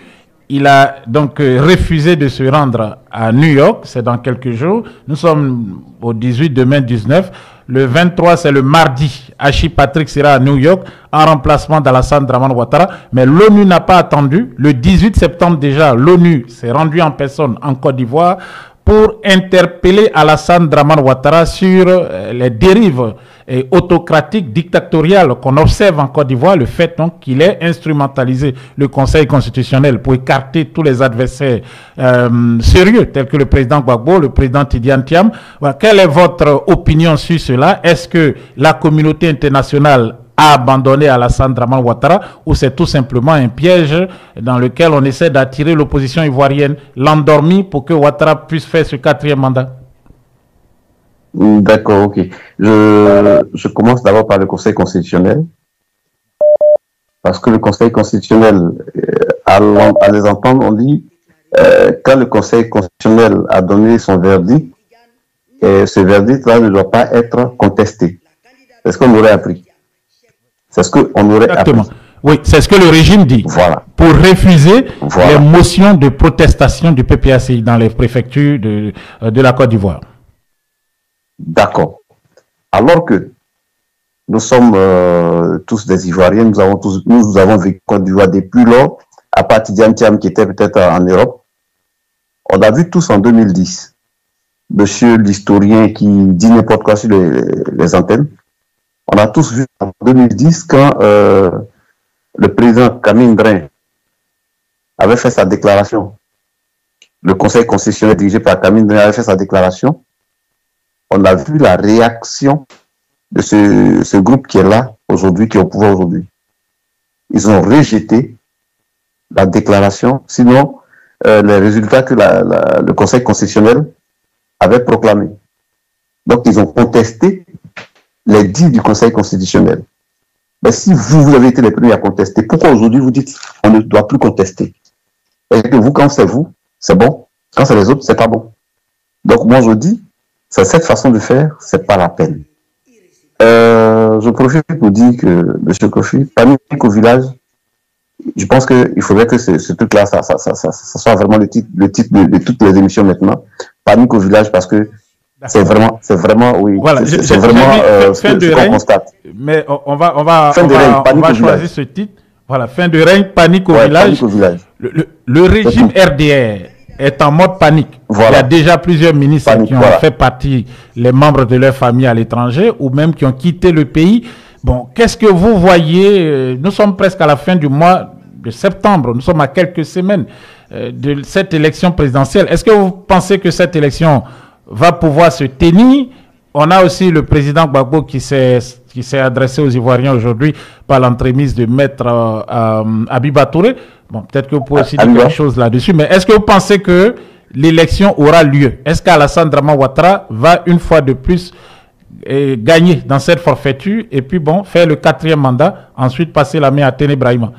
Il a donc refusé de se rendre à New York. C'est dans quelques jours. Nous sommes au 18, demain 19. Le 23, c'est le mardi. Hachi Patrick sera à New York en remplacement d'Alassane Dramane Ouattara. Mais l'ONU n'a pas attendu. Le 18 septembre déjà, l'ONU s'est rendue en personne en Côte d'Ivoire pour interpeller Alassane Dramane Ouattara sur les dérives autocratiques, dictatoriales qu'on observe en Côte d'Ivoire, le fait donc qu'il ait instrumentalisé le Conseil constitutionnel pour écarter tous les adversaires sérieux, tels que le président Gbagbo, le président Tidiane Thiam. Voilà. Quelle est votre opinion sur cela? Est-ce que la communauté internationale a abandonné Alassane Dramane Ouattara ou c'est tout simplement un piège dans lequel on essaie d'attirer l'opposition ivoirienne, l'endormir pour que Ouattara puisse faire ce 4e mandat? D'accord, ok. Je commence d'abord par le Conseil constitutionnel. Parce que le Conseil constitutionnel, à les entendre, on dit, quand le Conseil constitutionnel a donné son verdict, ce verdict-là ne doit pas être contesté. C'est ce qu'on aurait appris. C'est ce qu'on aurait appris. Oui, c'est ce que le régime dit. Voilà. Pour refuser les motions de protestation du PPACI dans les préfectures de la Côte d'Ivoire. D'accord. Alors que nous sommes tous des Ivoiriens, nous avons vécu Côte d'Ivoire depuis lors, à part Tidiane Thiam qui était peut-être en Europe. On a vu tous en 2010, monsieur l'historien qui dit n'importe quoi sur les antennes. On a tous vu en 2010 quand le président Camille Ndrin avait fait sa déclaration. Le Conseil constitutionnel dirigé par Camille Ndrin avait fait sa déclaration. On a vu la réaction de ce groupe qui est là aujourd'hui, qui est au pouvoir aujourd'hui. Ils ont rejeté la déclaration, sinon les résultats que le Conseil constitutionnel avait proclamés. Donc ils ont contesté les dits du Conseil constitutionnel. Mais si vous avez été les premiers à contester, pourquoi aujourd'hui vous dites on ne doit plus contester? Et que vous, quand c'est vous, c'est bon. Quand c'est les autres, c'est pas bon. Donc moi je dis, c'est cette façon de faire, c'est pas la peine. Je profite pour dire que, M. Kofi, panique au village, je pense qu'il faudrait que ce truc-là, ça soit vraiment le titre de toutes les émissions maintenant. Panique au village, parce que c'est vraiment, oui, voilà, c'est vraiment ce qu'on constate. Mais on va choisir ce titre. Voilà, fin de règne, panique au village. Panique au village. Le régime RDR est en mode panique. Voilà. Il y a déjà plusieurs ministres qui ont fait partie, les membres de leur famille à l'étranger, ou même qui ont quitté le pays. Bon, qu'est-ce que vous voyez? Nous sommes presque à la fin du mois de septembre. Nous sommes à quelques semaines de cette élection présidentielle. Est-ce que vous pensez que cette élection va pouvoir se tenir? On a aussi le président Gbagbo qui s'est adressé aux Ivoiriens aujourd'hui par l'entremise de Maître Abiba Touré. Bon, peut-être que vous pouvez aussi dire quelque chose là-dessus, mais est-ce que vous pensez que l'élection aura lieu? Est-ce qu'Alassane Draman Ouattara va une fois de plus gagner dans cette forfaiture et puis bon, faire le 4e mandat, ensuite passer la main à Téné Brahima?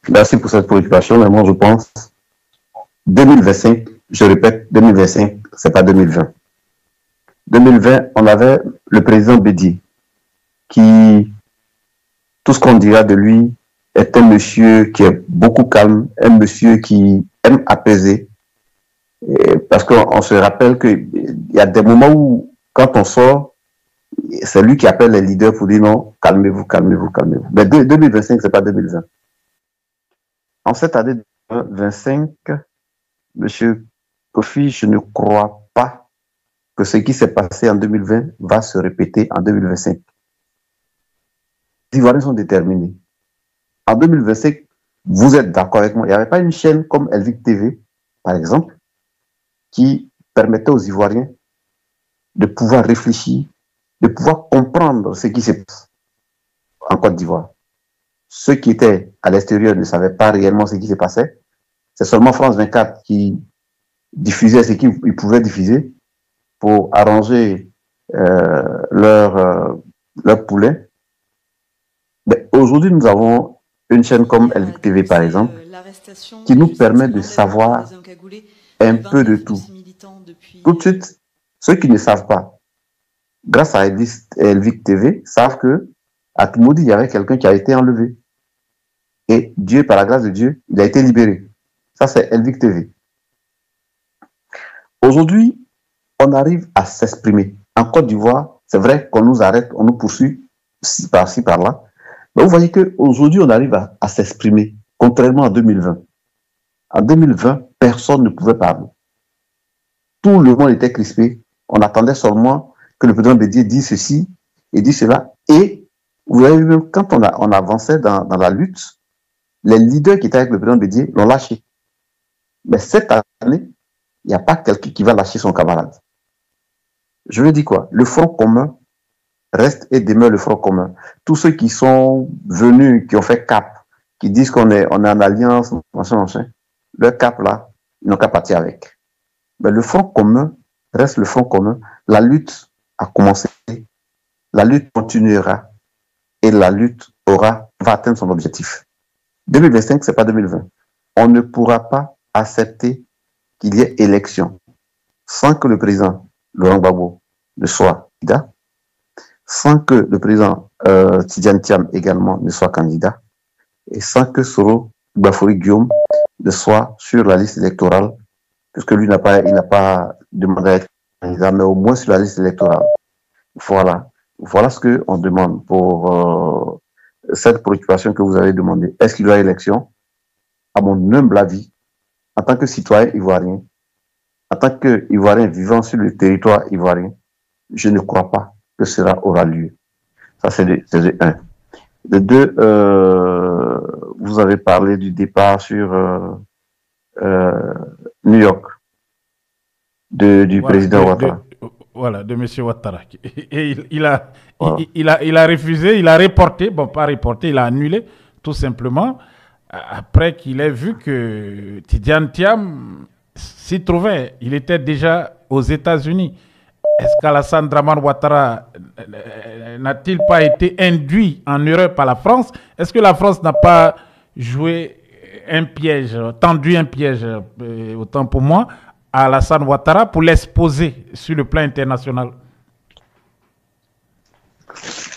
Merci pour cette préoccupation, mais moi je pense 2025, je répète, 2025, c'est pas 2020. 2020, on avait le président Bédié qui, tout ce qu'on dira de lui, est un monsieur qui est beaucoup calme, un monsieur qui aime apaiser. Parce qu'on se rappelle qu'il y a des moments où, quand on sort, c'est lui qui appelle les leaders pour dire non, calmez-vous, calmez-vous, calmez-vous. Mais 2025, c'est pas 2020. En cette année 2025, monsieur Kofi, je ne crois pas que ce qui s'est passé en 2020 va se répéter en 2025. Les Ivoiriens sont déterminés. En 2025, vous êtes d'accord avec moi, il n'y avait pas une chaîne comme Elvic TV, par exemple, qui permettait aux Ivoiriens de pouvoir réfléchir, de pouvoir comprendre ce qui se passe en Côte d'Ivoire. Ceux qui étaient à l'extérieur ne savaient pas réellement ce qui se passait. C'est seulement France 24 qui diffusait ce qu'ils pouvaient diffuser pour arranger leur poulet. Mais aujourd'hui, nous avons une chaîne comme Elvic TV, par exemple, qui nous permet de savoir un peu de tout. Tout de suite, ceux qui ne savent pas, grâce à Elvic TV, savent que à Toumoudi, il y avait quelqu'un qui a été enlevé. Et Dieu, par la grâce de Dieu, il a été libéré. Ça, c'est Elvic TV. Aujourd'hui, on arrive à s'exprimer. En Côte d'Ivoire, c'est vrai qu'on nous arrête, on nous poursuit par-ci, par-là. Mais vous voyez qu'aujourd'hui, on arrive à s'exprimer, contrairement à 2020. En 2020, personne ne pouvait parler. Tout le monde était crispé. On attendait seulement que le président Bédié dise ceci et dise cela. Et vous avez vu, même quand on avançait dans la lutte, les leaders qui étaient avec le président Bédié l'ont lâché. Mais cette année, il n'y a pas quelqu'un qui va lâcher son camarade. Je veux dire quoi? Le front commun reste et demeure le front commun. Tous ceux qui sont venus, qui ont fait cap, qui disent qu'on est en alliance, machin, leur cap là, ils n'ont qu'à partir avec. Mais le front commun reste le front commun. La lutte a commencé, la lutte continuera et la lutte va atteindre son objectif. 2025, c'est pas 2020. On ne pourra pas accepter qu'il y ait élection sans que le président Laurent Gbagbo ne soit candidat, sans que le président Tidjane Thiam également ne soit candidat, et sans que Soro Bafori Guillaume ne soit sur la liste électorale, puisque lui il n'a pas demandé à être candidat, mais au moins sur la liste électorale. Voilà ce qu'on demande pour cette préoccupation que vous avez demandé. Est-ce qu'il y aura élection? À mon humble avis, en tant que citoyen ivoirien, en tant qu'Ivoirien vivant sur le territoire ivoirien, je ne crois pas que cela aura lieu. Ça, c'est de un. De deux, vous avez parlé du départ sur New York du président Ouattara. Voilà, de M. Ouattara. Et il a refusé, il a reporté, bon, pas reporté, il a annulé, tout simplement, après qu'il ait vu que Tidjane Thiam s'y trouvait. Il était déjà aux États-Unis. Est-ce qu'Alassane Draman Ouattara n'a-t-il pas été induit en erreur par la France? Est-ce que la France n'a pas joué un piège, tendu un piège, autant pour moi, à Alassane Ouattara pour l'exposer sur le plan international?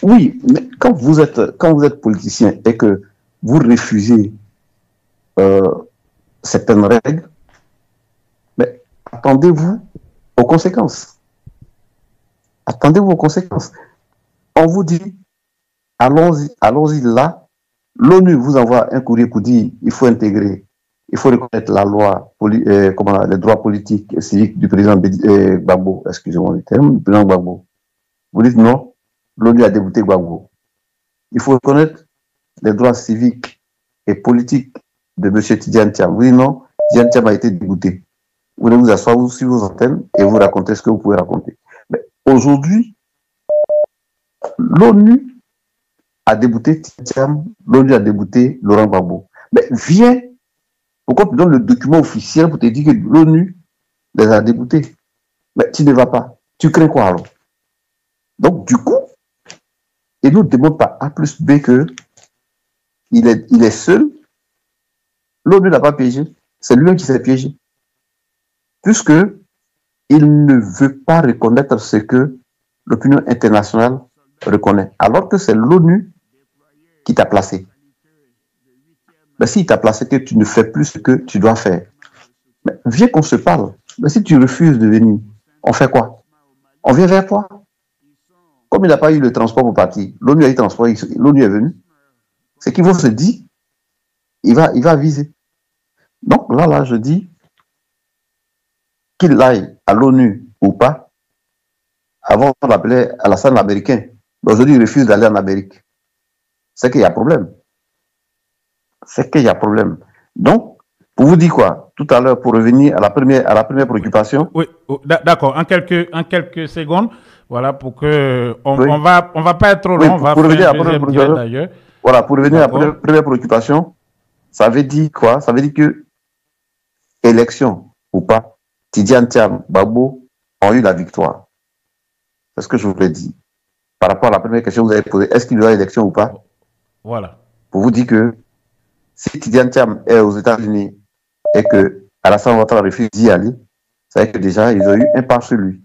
Oui, mais quand vous êtes politicien et que vous refusez certaines règles, mais attendez-vous aux conséquences. Attendez-vous aux conséquences. On vous dit, allons-y là. L'ONU vous envoie un courrier pour dire il faut intégrer il faut reconnaître la loi, les droits politiques et civiques du président Gbagbo, excusez-moi le terme, du président Gbagbo. Vous dites non, l'ONU a débouté Gbagbo. Il faut reconnaître les droits civiques et politiques de M. Tidiane Thiam. Vous dites non, Tidiane Thiam a été débouté. Vous voulez vous asseoir sur vos antennes et vous raconter ce que vous pouvez raconter. Mais aujourd'hui, l'ONU a débouté Tidiane, l'ONU a débouté Laurent Gbagbo. Mais viens, pourquoi tu donnes le document officiel pour te dire que l'ONU les a déboutés? Mais tu ne vas pas. Tu crains quoi alors? Donc du coup, il nous démontre par A plus B que il est seul. L'ONU n'a pas piégé. C'est lui-même qui s'est piégé. Puisque il ne veut pas reconnaître ce que l'opinion internationale reconnaît. Alors que c'est l'ONU qui t'a placé. Mais s'il t'a placé que tu ne fais plus ce que tu dois faire, mais viens qu'on se parle. Mais si tu refuses de venir, on fait quoi? On vient vers toi. Comme il n'a pas eu le transport pour partir, l'ONU a eu le transport, l'ONU est venu. C'est qu'ils vont se dire, il va viser. Donc là, je dis, qu'il aille à l'ONU ou pas, avant on l'appelait Alassane l'Américain. Aujourd'hui, il refuse d'aller en Amérique. C'est qu'il y a problème. C'est qu'il y a problème. Donc, pour vous dire quoi, tout à l'heure, pour revenir à la première préoccupation. Oui, d'accord. En quelques secondes, voilà, pour que on va pas être trop long. Oui, pour revenir à la première préoccupation. Voilà, pour revenir à la première préoccupation, ça veut dire quoi? Ça veut dire que élection ou pas, Tidiane Thiam, Gbagbo ont eu la victoire. C'est ce que je vous l'ai dit. Par rapport à la première question que vous avez posée, est-ce qu'il y aura élection ou pas? Voilà. Pour vous dire que si Tidiane Thiam est aux États-Unis et que Alassane Ouattara refuse d'y aller, ça veut dire que déjà, ils ont eu un pas sur lui.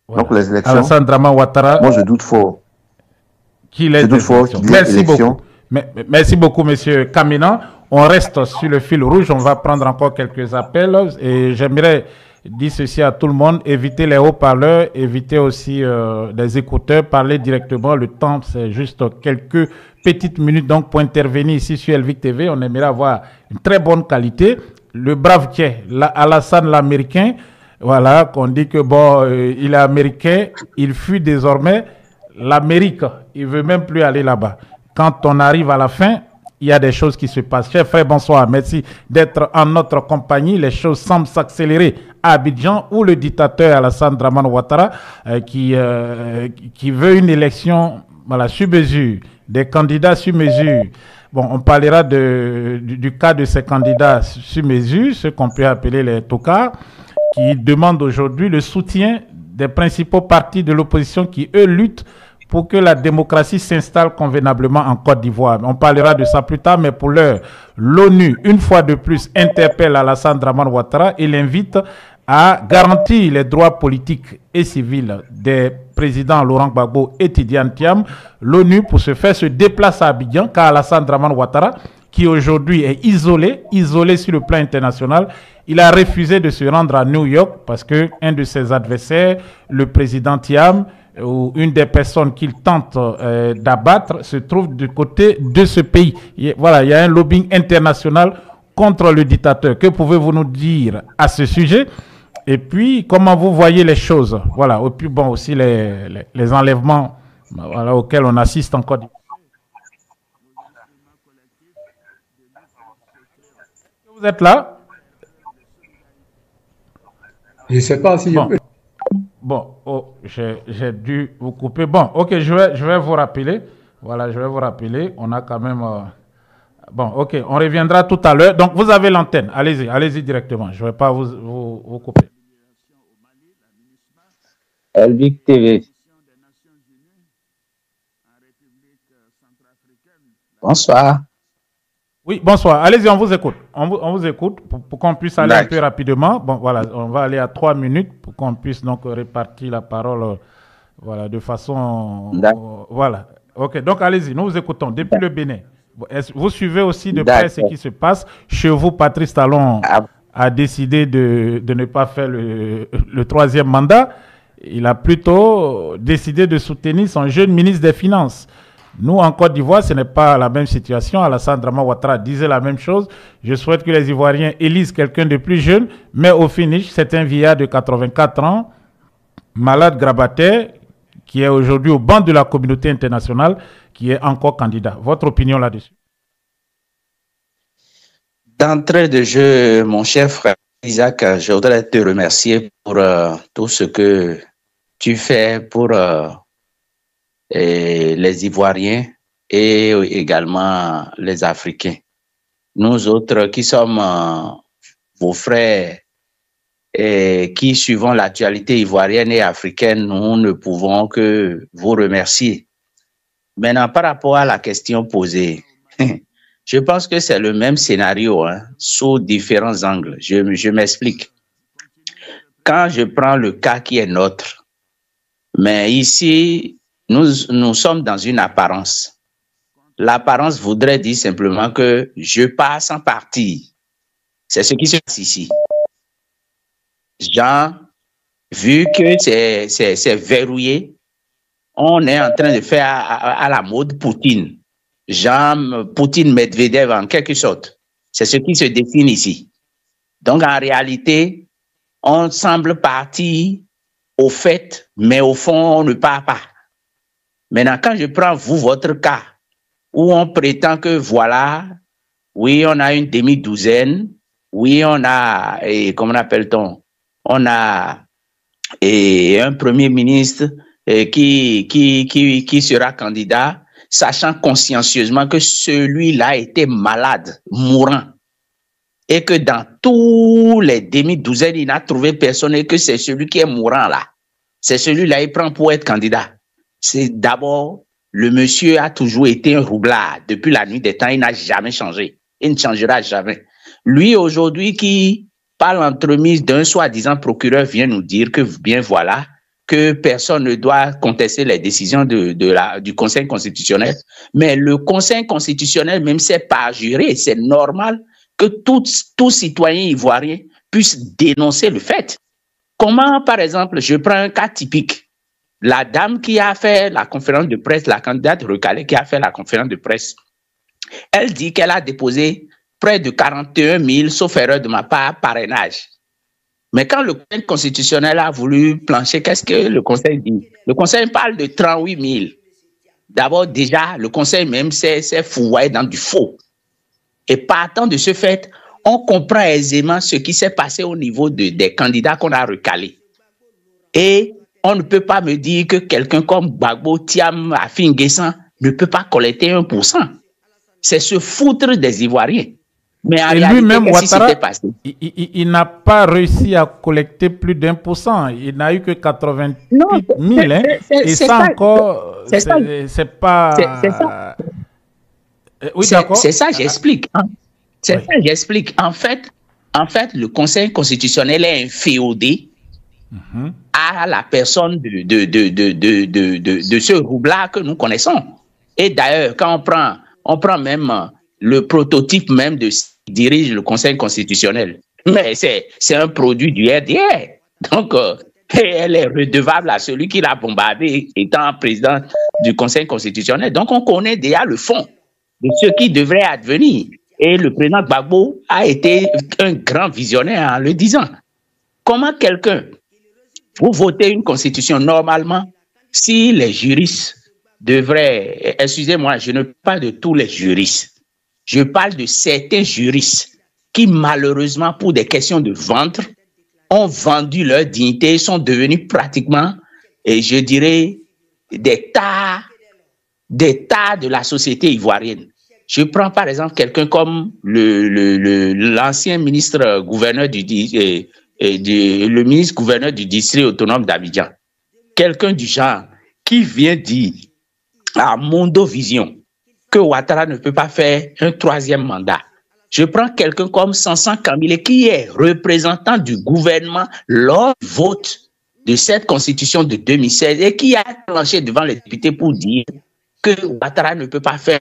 Voilà. Donc les élections, Alassane Ouattara, moi je doute fort. Merci beaucoup. Merci beaucoup, monsieur Kamina. On reste sur le fil rouge. On va prendre encore quelques appels. Et j'aimerais dire ceci à tout le monde. Évitez les haut-parleurs. Évitez aussi les écouteurs. Parlez directement. Le temps, c'est juste quelques petites minutes. Donc, pour intervenir ici sur Elvic TV, on aimerait avoir une très bonne qualité. Le brave qui est Alassane l'Américain. Voilà, qu'on dit que bon, il est américain. Il fuit désormais l'Amérique. Il veut même plus aller là-bas. Quand on arrive à la fin, il y a des choses qui se passent. Chers frères, bonsoir. Merci d'être en notre compagnie. Les choses semblent s'accélérer à Abidjan, où le dictateur Alassane Ouattara, qui veut une élection sur mesure, des candidats sur mesure. Bon, on parlera du cas de ces candidats sur mesure, ceux qu'on peut appeler les tocards, qui demandent aujourd'hui le soutien des principaux partis de l'opposition qui, eux, luttent pour que la démocratie s'installe convenablement en Côte d'Ivoire. On parlera de ça plus tard, mais pour l'heure, l'ONU, une fois de plus, interpelle Alassane Ouattara et l'invite à garantir les droits politiques et civils des présidents Laurent Gbagbo et Tidiane Thiam. L'ONU, pour ce faire, se déplace à Abidjan, car Alassane Ouattara, qui aujourd'hui est isolé sur le plan international, il a refusé de se rendre à New York parce qu'un de ses adversaires, le président Thiam, ou une des personnes qu'il tente d'abattre, se trouve du côté de ce pays. Voilà, il y a un lobbying international contre le dictateur. Que pouvez-vous nous dire à ce sujet? Et puis, comment vous voyez les choses? Voilà, et puis bon, aussi les enlèvements auxquels on assiste encore. Vous êtes là? Je ne sais pas si... Bon, j'ai dû vous couper. Bon, ok, je vais vous rappeler. Voilà, je vais vous rappeler. On a quand même... Bon, ok, on reviendra tout à l'heure. Donc, vous avez l'antenne. Allez-y directement. Je ne vais pas vous couper. Elvic TV. Bonsoir. Oui, bonsoir. Allez-y, on vous écoute. On vous écoute pour qu'on puisse aller un peu rapidement. Bon, voilà, on va aller à 3 minutes pour qu'on puisse donc répartir la parole voilà, de façon... voilà. Ok, donc allez-y, nous vous écoutons. Depuis le Bénin, vous suivez aussi de près ce qui se passe. Chez vous, Patrice Talon a décidé de ne pas faire le 3e mandat. Il a plutôt décidé de soutenir son jeune ministre des Finances. Nous, en Côte d'Ivoire, ce n'est pas la même situation. Alassane Draman Ouattara disait la même chose. Je souhaite que les Ivoiriens élisent quelqu'un de plus jeune, mais au finish, c'est un vieillard de 84 ans, malade grabataire, qui est aujourd'hui au banc de la communauté internationale, qui est encore candidat. Votre opinion là-dessus? D'entrée de jeu, mon cher frère Isaac, je voudrais te remercier pour tout ce que tu fais pour les Ivoiriens et également les Africains. Nous autres qui sommes vos frères et qui suivons l'actualité ivoirienne et africaine, nous ne pouvons que vous remercier. Maintenant, par rapport à la question posée, je pense que c'est le même scénario, hein, sous différents angles. Je m'explique. Quand je prends le cas qui est nôtre, mais ici, nous sommes dans une apparence. L'apparence voudrait dire simplement que je passe en partie. C'est ce qui se passe ici. Jean, vu que c'est verrouillé, on est en train de faire à la mode Poutine. Jean, Poutine Medvedev en quelque sorte. C'est ce qui se dessine ici. Donc en réalité, on semble partir au fait, mais au fond, on ne part pas. Maintenant, quand je prends votre cas, où on prétend que voilà, oui, on a une demi-douzaine, oui, on a, comment appelle-t-on, on a un premier ministre qui sera candidat, sachant consciencieusement que celui-là était malade, mourant, et que dans tous les demi-douzaines, il n'a trouvé personne et que c'est celui qui est mourant là. C'est celui-là, il prend pour être candidat. C'est d'abord, le monsieur a toujours été un roublard. Depuis la nuit des temps, il n'a jamais changé. Il ne changera jamais. Lui, aujourd'hui, qui, par l'entremise d'un soi-disant procureur, vient nous dire que, bien voilà, que personne ne doit contester les décisions du Conseil constitutionnel. Mais le Conseil constitutionnel même s'est parjuré. C'est normal que tout citoyen ivoirien puisse dénoncer le fait. Comment, par exemple, je prends un cas typique. La dame qui a fait la conférence de presse, la candidate recalée qui a fait la conférence de presse, elle dit qu'elle a déposé près de 41 000, sauf erreur de ma part, parrainage. Mais quand le Conseil constitutionnel a voulu plancher, qu'est-ce que le Conseil dit? Le Conseil parle de 38 000. D'abord, déjà, le Conseil même s'est fouillé dans du faux. Et partant de ce fait, on comprend aisément ce qui s'est passé au niveau des candidats qu'on a recalés. Et on ne peut pas me dire que quelqu'un comme Gbagbo, Thiam, Afin Guessan ne peut pas collecter 1%. C'est se foutre des Ivoiriens. Mais en réalité, lui-même, Ouattara, il n'a pas réussi à collecter plus d'1%. Il n'a eu que 88 000. Hein. Et ça encore, c'est pas... Oui, d'accord. C'est ça, j'explique. Hein. C'est ça, j'explique. En fait, le Conseil constitutionnel est inféodé à la personne de ce roublard que nous connaissons. Et d'ailleurs, quand on prend même le prototype même de ce qui dirige le Conseil constitutionnel, mais c'est un produit du RDR. Donc, elle est redevable à celui qui l'a bombardé étant président du Conseil constitutionnel. Donc, on connaît déjà le fond de ce qui devrait advenir. Et le président Gbagbo a été un grand visionnaire en le disant. Comment quelqu'un, pour voter une constitution, normalement, si les juristes devraient, excusez-moi, je ne parle pas de tous les juristes, je parle de certains juristes qui, malheureusement, pour des questions de ventre, ont vendu leur dignité, sont devenus pratiquement, et je dirais, des tas de la société ivoirienne. Je prends par exemple quelqu'un comme l'ancien ministre gouverneur le ministre gouverneur du district autonome d'Abidjan. Quelqu'un du genre qui vient dire à Mondovision que Ouattara ne peut pas faire un 3e mandat. Je prends quelqu'un comme Sansan Kamile qui est représentant du gouvernement lors du vote de cette constitution de 2016 et qui a planché devant les députés pour dire que Ouattara ne peut pas faire.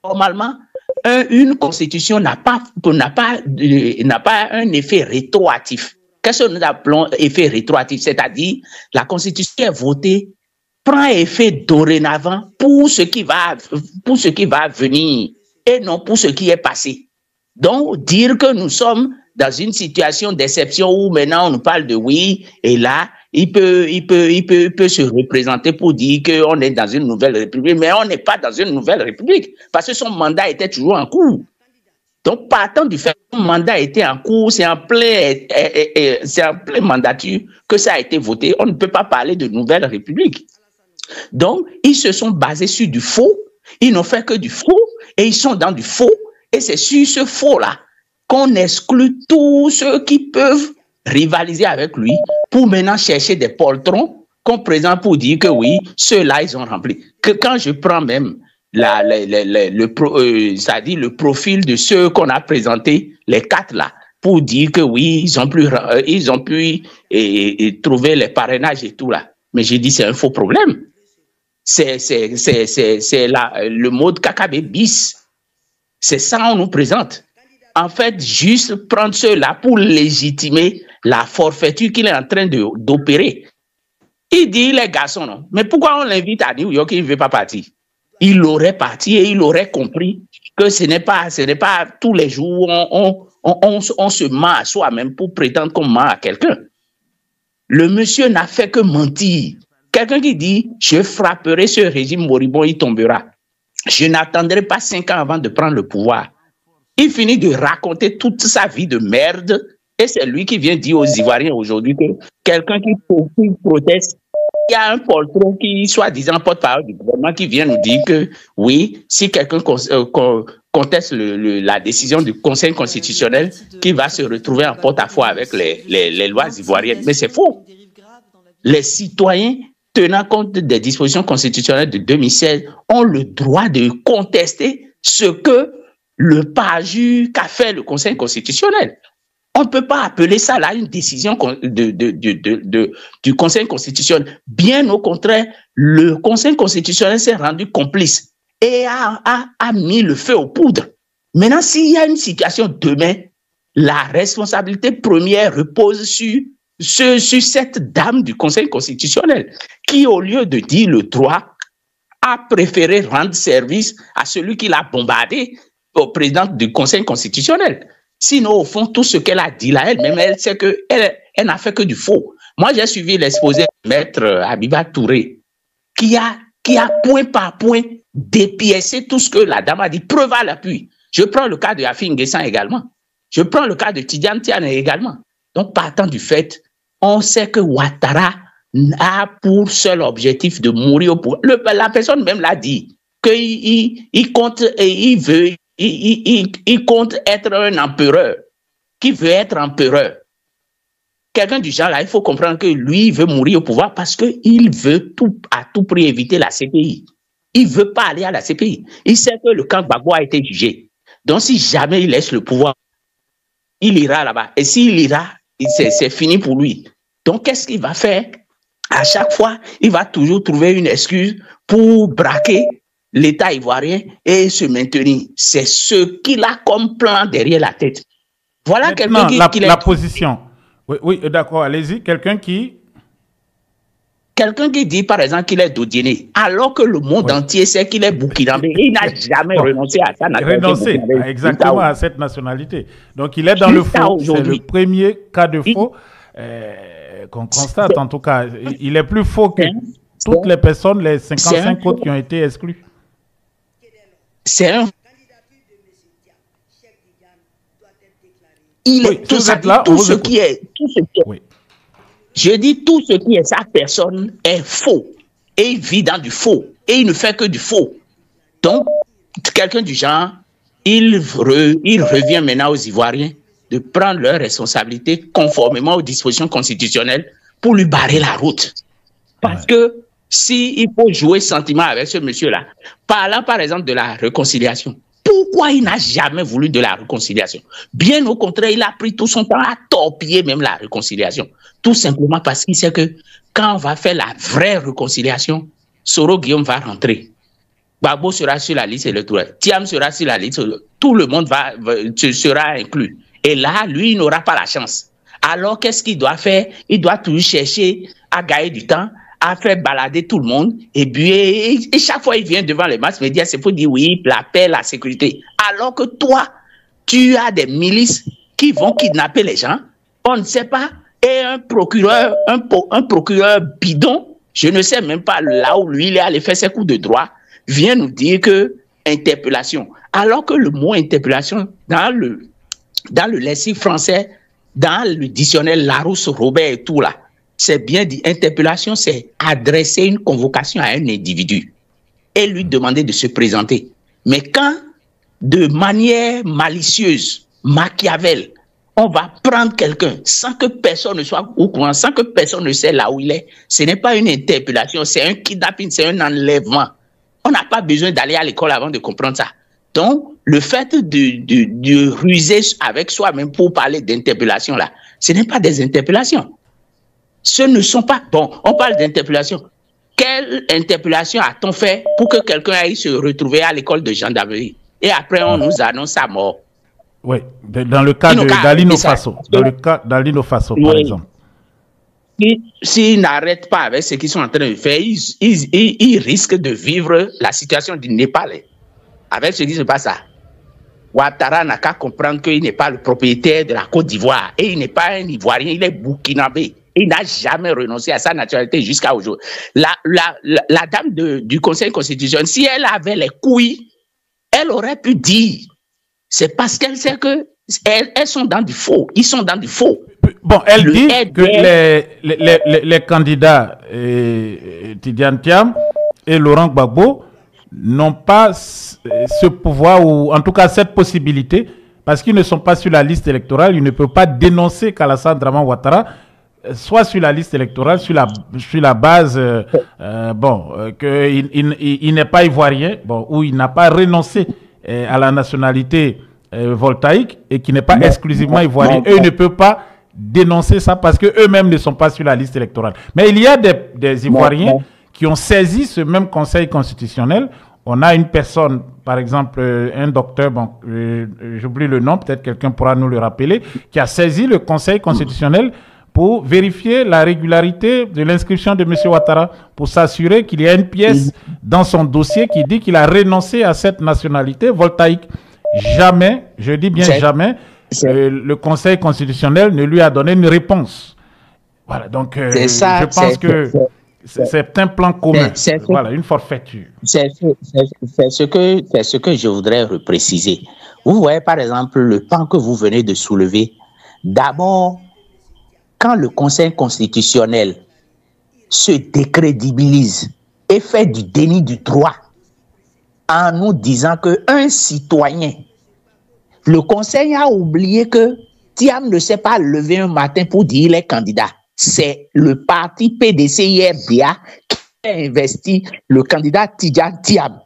Normalement, une constitution n'a pas un effet rétroactif. Qu'est-ce que nous appelons effet rétroactif? C'est-à-dire, la constitution est votée prend effet dorénavant pour ce qui va venir et non pour ce qui est passé. Donc, dire que nous sommes dans une situation d'exception où maintenant on nous parle de oui, et là, il peut se représenter pour dire qu'on est dans une nouvelle république, mais on n'est pas dans une nouvelle république parce que son mandat était toujours en cours. Donc, partant du fait que son mandat était en cours, c'est en plein mandature que ça a été voté. On ne peut pas parler de nouvelle république. Donc, ils se sont basés sur du faux. Ils n'ont fait que du faux et ils sont dans du faux. Et c'est sur ce faux-là qu'on exclut tous ceux qui peuvent rivaliser avec lui pour maintenant chercher des poltrons qu'on présente pour dire que oui, ceux-là, ils ont rempli. Que quand je prends même le profil de ceux qu'on a présentés, les 4 là, pour dire que oui, ils ont pu trouver les parrainages et tout là. Mais j'ai dit, c'est un faux problème. C'est le mode KKB bis. C'est ça qu'on nous présente. En fait, juste prendre cela pour légitimer la forfaiture qu'il est en train d'opérer. Il dit, les garçons, non. Mais pourquoi on l'invite à New York, il ne veut pas partir? Il aurait parti et il aurait compris que ce n'est pas tous les jours on se ment à soi-même pour prétendre qu'on ment à quelqu'un. Le monsieur n'a fait que mentir. Quelqu'un qui dit, je frapperai ce régime moribond, il tombera. Je n'attendrai pas 5 ans avant de prendre le pouvoir. Il finit de raconter toute sa vie de merde et c'est lui qui vient dire aux Ivoiriens aujourd'hui que quelqu'un qui proteste, il y a un poltron qui, soi-disant porte-parole du gouvernement, qui vient nous dire que oui, si quelqu'un conteste la décision du Conseil constitutionnel, qu'il va se retrouver en porte-à-faux avec les lois ivoiriennes. Mais c'est faux. Les citoyens, tenant compte des dispositions constitutionnelles de 2016, ont le droit de contester ce que le parjure qu'a fait le Conseil constitutionnel. On ne peut pas appeler ça là une décision du Conseil constitutionnel. Bien au contraire, le Conseil constitutionnel s'est rendu complice et a mis le feu aux poudres. Maintenant, s'il y a une situation demain, la responsabilité première repose sur cette dame du Conseil constitutionnel qui, au lieu de dire le droit, a préféré rendre service à celui qui l'a bombardé, au président du Conseil constitutionnel. Sinon, au fond, tout ce qu'elle a dit là, elle-même, elle sait qu'elle n'a fait que du faux. Moi, j'ai suivi l'exposé de Maître Habiba Touré, qui a point par point dépiécé tout ce que la dame a dit, preuve à l'appui. Je prends le cas de Afin Guessan également. Je prends le cas de Tidiane Tiane également. Donc, partant du fait, on sait que Ouattara a pour seul objectif de mourir au pouvoir. La personne même l'a dit, qu'il compte et il compte être un empereur, qui veut être empereur. Quelqu'un du genre là, il faut comprendre que lui, il veut mourir au pouvoir parce qu'il veut à tout prix éviter la CPI. Il ne veut pas aller à la CPI. Il sait que le camp Gbagbo a été jugé. Donc, si jamais il laisse le pouvoir, il ira là-bas. Et s'il ira, c'est fini pour lui. Donc, qu'est-ce qu'il va faire? À chaque fois, il va toujours trouver une excuse pour braquer l'État ivoirien et se maintenir. C'est ce qu'il a comme plan derrière la tête. Voilà quelqu'un qui la position. Oui, d'accord, allez-y. Quelqu'un qui dit, par exemple, qu'il est Dodiéné, alors que le monde entier sait qu'il est burkinabé. Il n'a jamais renoncé à sa nationalité. Exactement à cette nationalité. Donc, il est dans le faux. C'est le premier cas de faux qu'on constate, en tout cas. Il est plus faux que toutes les personnes, les 55 autres qui ont été exclus. C'est un... Il est tout ce qui est... Je dis tout ce qui est sa personne est faux. Et il vit dans du faux. Et il ne fait que du faux. Donc, quelqu'un du genre, il revient maintenant aux Ivoiriens de prendre leurs responsabilités conformément aux dispositions constitutionnelles pour lui barrer la route. Parce que s'il faut jouer sentiment avec ce monsieur-là, parlant par exemple de la réconciliation, pourquoi il n'a jamais voulu de la réconciliation? Bien au contraire, il a pris tout son temps à torpiller même la réconciliation. Tout simplement parce qu'il sait que quand on va faire la vraie réconciliation, Soro Guillaume va rentrer. Gbagbo sera sur la liste électorale. Thiam sera sur la liste. Tout le monde sera inclus. Et là, lui, il n'aura pas la chance. Alors, qu'est-ce qu'il doit faire? Il doit toujours chercher à gagner du temps, a fait balader tout le monde, et puis et chaque fois il vient devant les masses médias, c'est pour dire oui, la paix, la sécurité. Alors que toi, tu as des milices qui vont kidnapper les gens, on ne sait pas, et un procureur bidon, je ne sais même pas là où lui il est allé faire ses coups de droit, vient nous dire que interpellation. Alors que le mot interpellation, dans le lexique français, dans le dictionnaire Larousse, Robert et tout là, c'est bien dit, interpellation, c'est adresser une convocation à un individu et lui demander de se présenter. Mais quand, de manière malicieuse, Machiavel, on va prendre quelqu'un sans que personne ne soit au courant, sans que personne ne sait là où il est, ce n'est pas une interpellation, c'est un kidnapping, c'est un enlèvement. On n'a pas besoin d'aller à l'école avant de comprendre ça. Donc, le fait de ruser avec soi-même pour parler d'interpellation là, ce n'est pas des interpellations. Ce ne sont pas... Bon, on parle d'interpellation. Quelle interpellation a-t-on fait pour que quelqu'un aille se retrouver à l'école de gendarmerie? Et après, on nous annonce sa mort. Oui, dans le cas d'Alino Faso. Dans le cas d'Alino Faso, par exemple. S'ils n'arrêtent pas avec ce qu'ils sont en train de faire, ils risquent de vivre la situation du Népal. Avec ce qui se passe là. Ouattara n'a qu'à comprendre qu'il n'est pas le propriétaire de la Côte d'Ivoire. Et il n'est pas un Ivoirien, il est burkinabé. Il n'a jamais renoncé à sa nationalité jusqu'à aujourd'hui. La dame du Conseil constitutionnel, si elle avait les couilles, elle aurait pu dire. C'est parce qu'elle sait que elles sont dans du faux. Ils sont dans du faux. Bon, elle dit que les candidats Tidiane Thiam et Laurent Gbagbo n'ont pas ce pouvoir, ou en tout cas cette possibilité, parce qu'ils ne sont pas sur la liste électorale. Ils ne peuvent pas dénoncer qu'Alassane Draman Ouattara soit sur la liste électorale, sur la base qu'il n'est pas ivoirien, ou il n'a pas renoncé à la nationalité voltaïque et qui n'est pas exclusivement ivoirien. Eux ne peuvent pas dénoncer ça parce qu'eux-mêmes ne sont pas sur la liste électorale. Mais il y a des Ivoiriens qui ont saisi ce même Conseil constitutionnel. On a une personne, par exemple, un docteur, j'oublie le nom, peut-être quelqu'un pourra nous le rappeler, qui a saisi le Conseil constitutionnel pour vérifier la régularité de l'inscription de M. Ouattara, pour s'assurer qu'il y a une pièce dans son dossier qui dit qu'il a renoncé à cette nationalité voltaïque. Jamais, je dis bien jamais, le Conseil constitutionnel ne lui a donné une réponse. Voilà, donc je pense que c'est un plan commun, voilà, une forfaiture. C'est ce que je voudrais repréciser. Vous voyez par exemple le pan que vous venez de soulever. D'abord, quand le Conseil constitutionnel se décrédibilise et fait du déni du droit en nous disant qu'un citoyen, le Conseil a oublié que Thiam ne s'est pas levé un matin pour dire qu'il est candidat. C'est le parti PDC-IRDA qui a investi le candidat Tidiane Thiam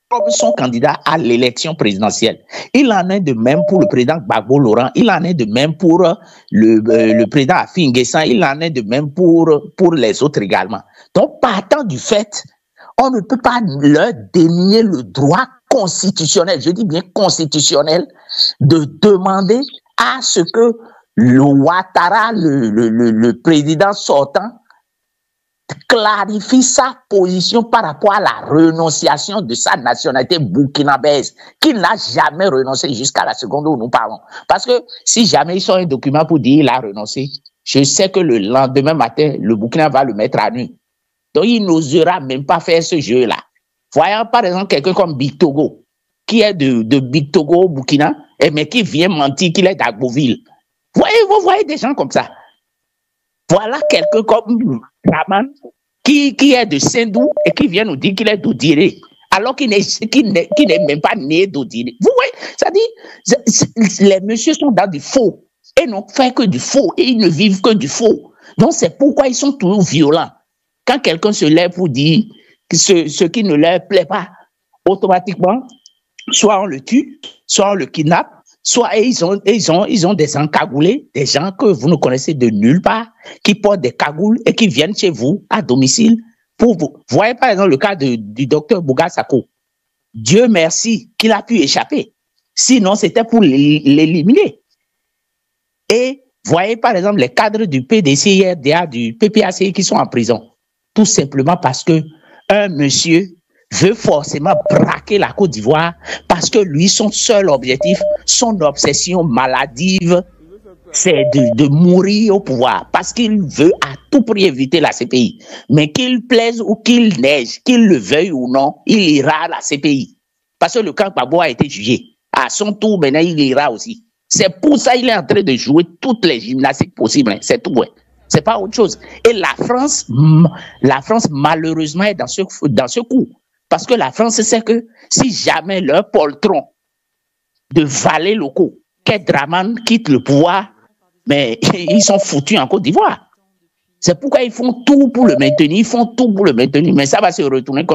comme son candidat à l'élection présidentielle. Il en est de même pour le président Gbagbo Laurent, il en est de même pour le président Affi N'Guessan, il en est de même pour les autres également. Donc, partant du fait, on ne peut pas leur dénier le droit constitutionnel, je dis bien constitutionnel, de demander à ce que le Ouattara, le président sortant, clarifie sa position par rapport à la renonciation de sa nationalité burkinabèse, qu'il n'a jamais renoncé jusqu'à la seconde où nous parlons. Parce que si jamais ils sont un document pour dire qu'il a renoncé, je sais que le lendemain matin, le Burkina va le mettre à nu. Donc il n'osera même pas faire ce jeu-là. Voyons par exemple quelqu'un comme Big Togo, qui est de Big Togo au Burkina, mais qui vient mentir qu'il est d'Agboville. Vous voyez des gens comme ça. Voilà quelqu'un comme Raman qui est de Sendou et qui vient nous dire qu'il est d'Oudiré, alors qu'il n'est même pas né d'Oudiré. Vous voyez, ça dit, les messieurs sont dans du faux et n'ont fait que du faux et ils ne vivent que du faux. Donc c'est pourquoi ils sont toujours violents. Quand quelqu'un se lève pour dire ce qui ne leur plaît pas, automatiquement, soit on le tue, soit on le kidnappe, soit ils ont des encagoulés, des gens que vous ne connaissez de nulle part, qui portent des cagoules et qui viennent chez vous à domicile pour vous. Voyez par exemple le cas du docteur Bouga Sako. Dieu merci qu'il a pu échapper. Sinon, c'était pour l'éliminer. Et voyez par exemple les cadres du PDC, IRDA, du PPAC qui sont en prison. tout simplement parce que un monsieur veut forcément braquer la Côte d'Ivoire parce que lui, son seul objectif, son obsession maladive, c'est de mourir au pouvoir parce qu'il veut à tout prix éviter la CPI. Mais qu'il plaise ou qu'il neige, qu'il le veuille ou non, il ira à la CPI. Parce que le camp Gbagbo a été jugé. À son tour, maintenant, il ira aussi. C'est pour ça qu'il est en train de jouer toutes les gymnastiques possibles. Hein. C'est tout, ouais. C'est pas autre chose. Et la France, malheureusement, est dans ce coup. Parce que la France sait que si jamais leur poltron de valets locaux, Ked Draman, quitte le pouvoir, mais ils sont foutus en Côte d'Ivoire. C'est pourquoi ils font tout pour le maintenir. Ils font tout pour le maintenir. Mais ça va se retourner contre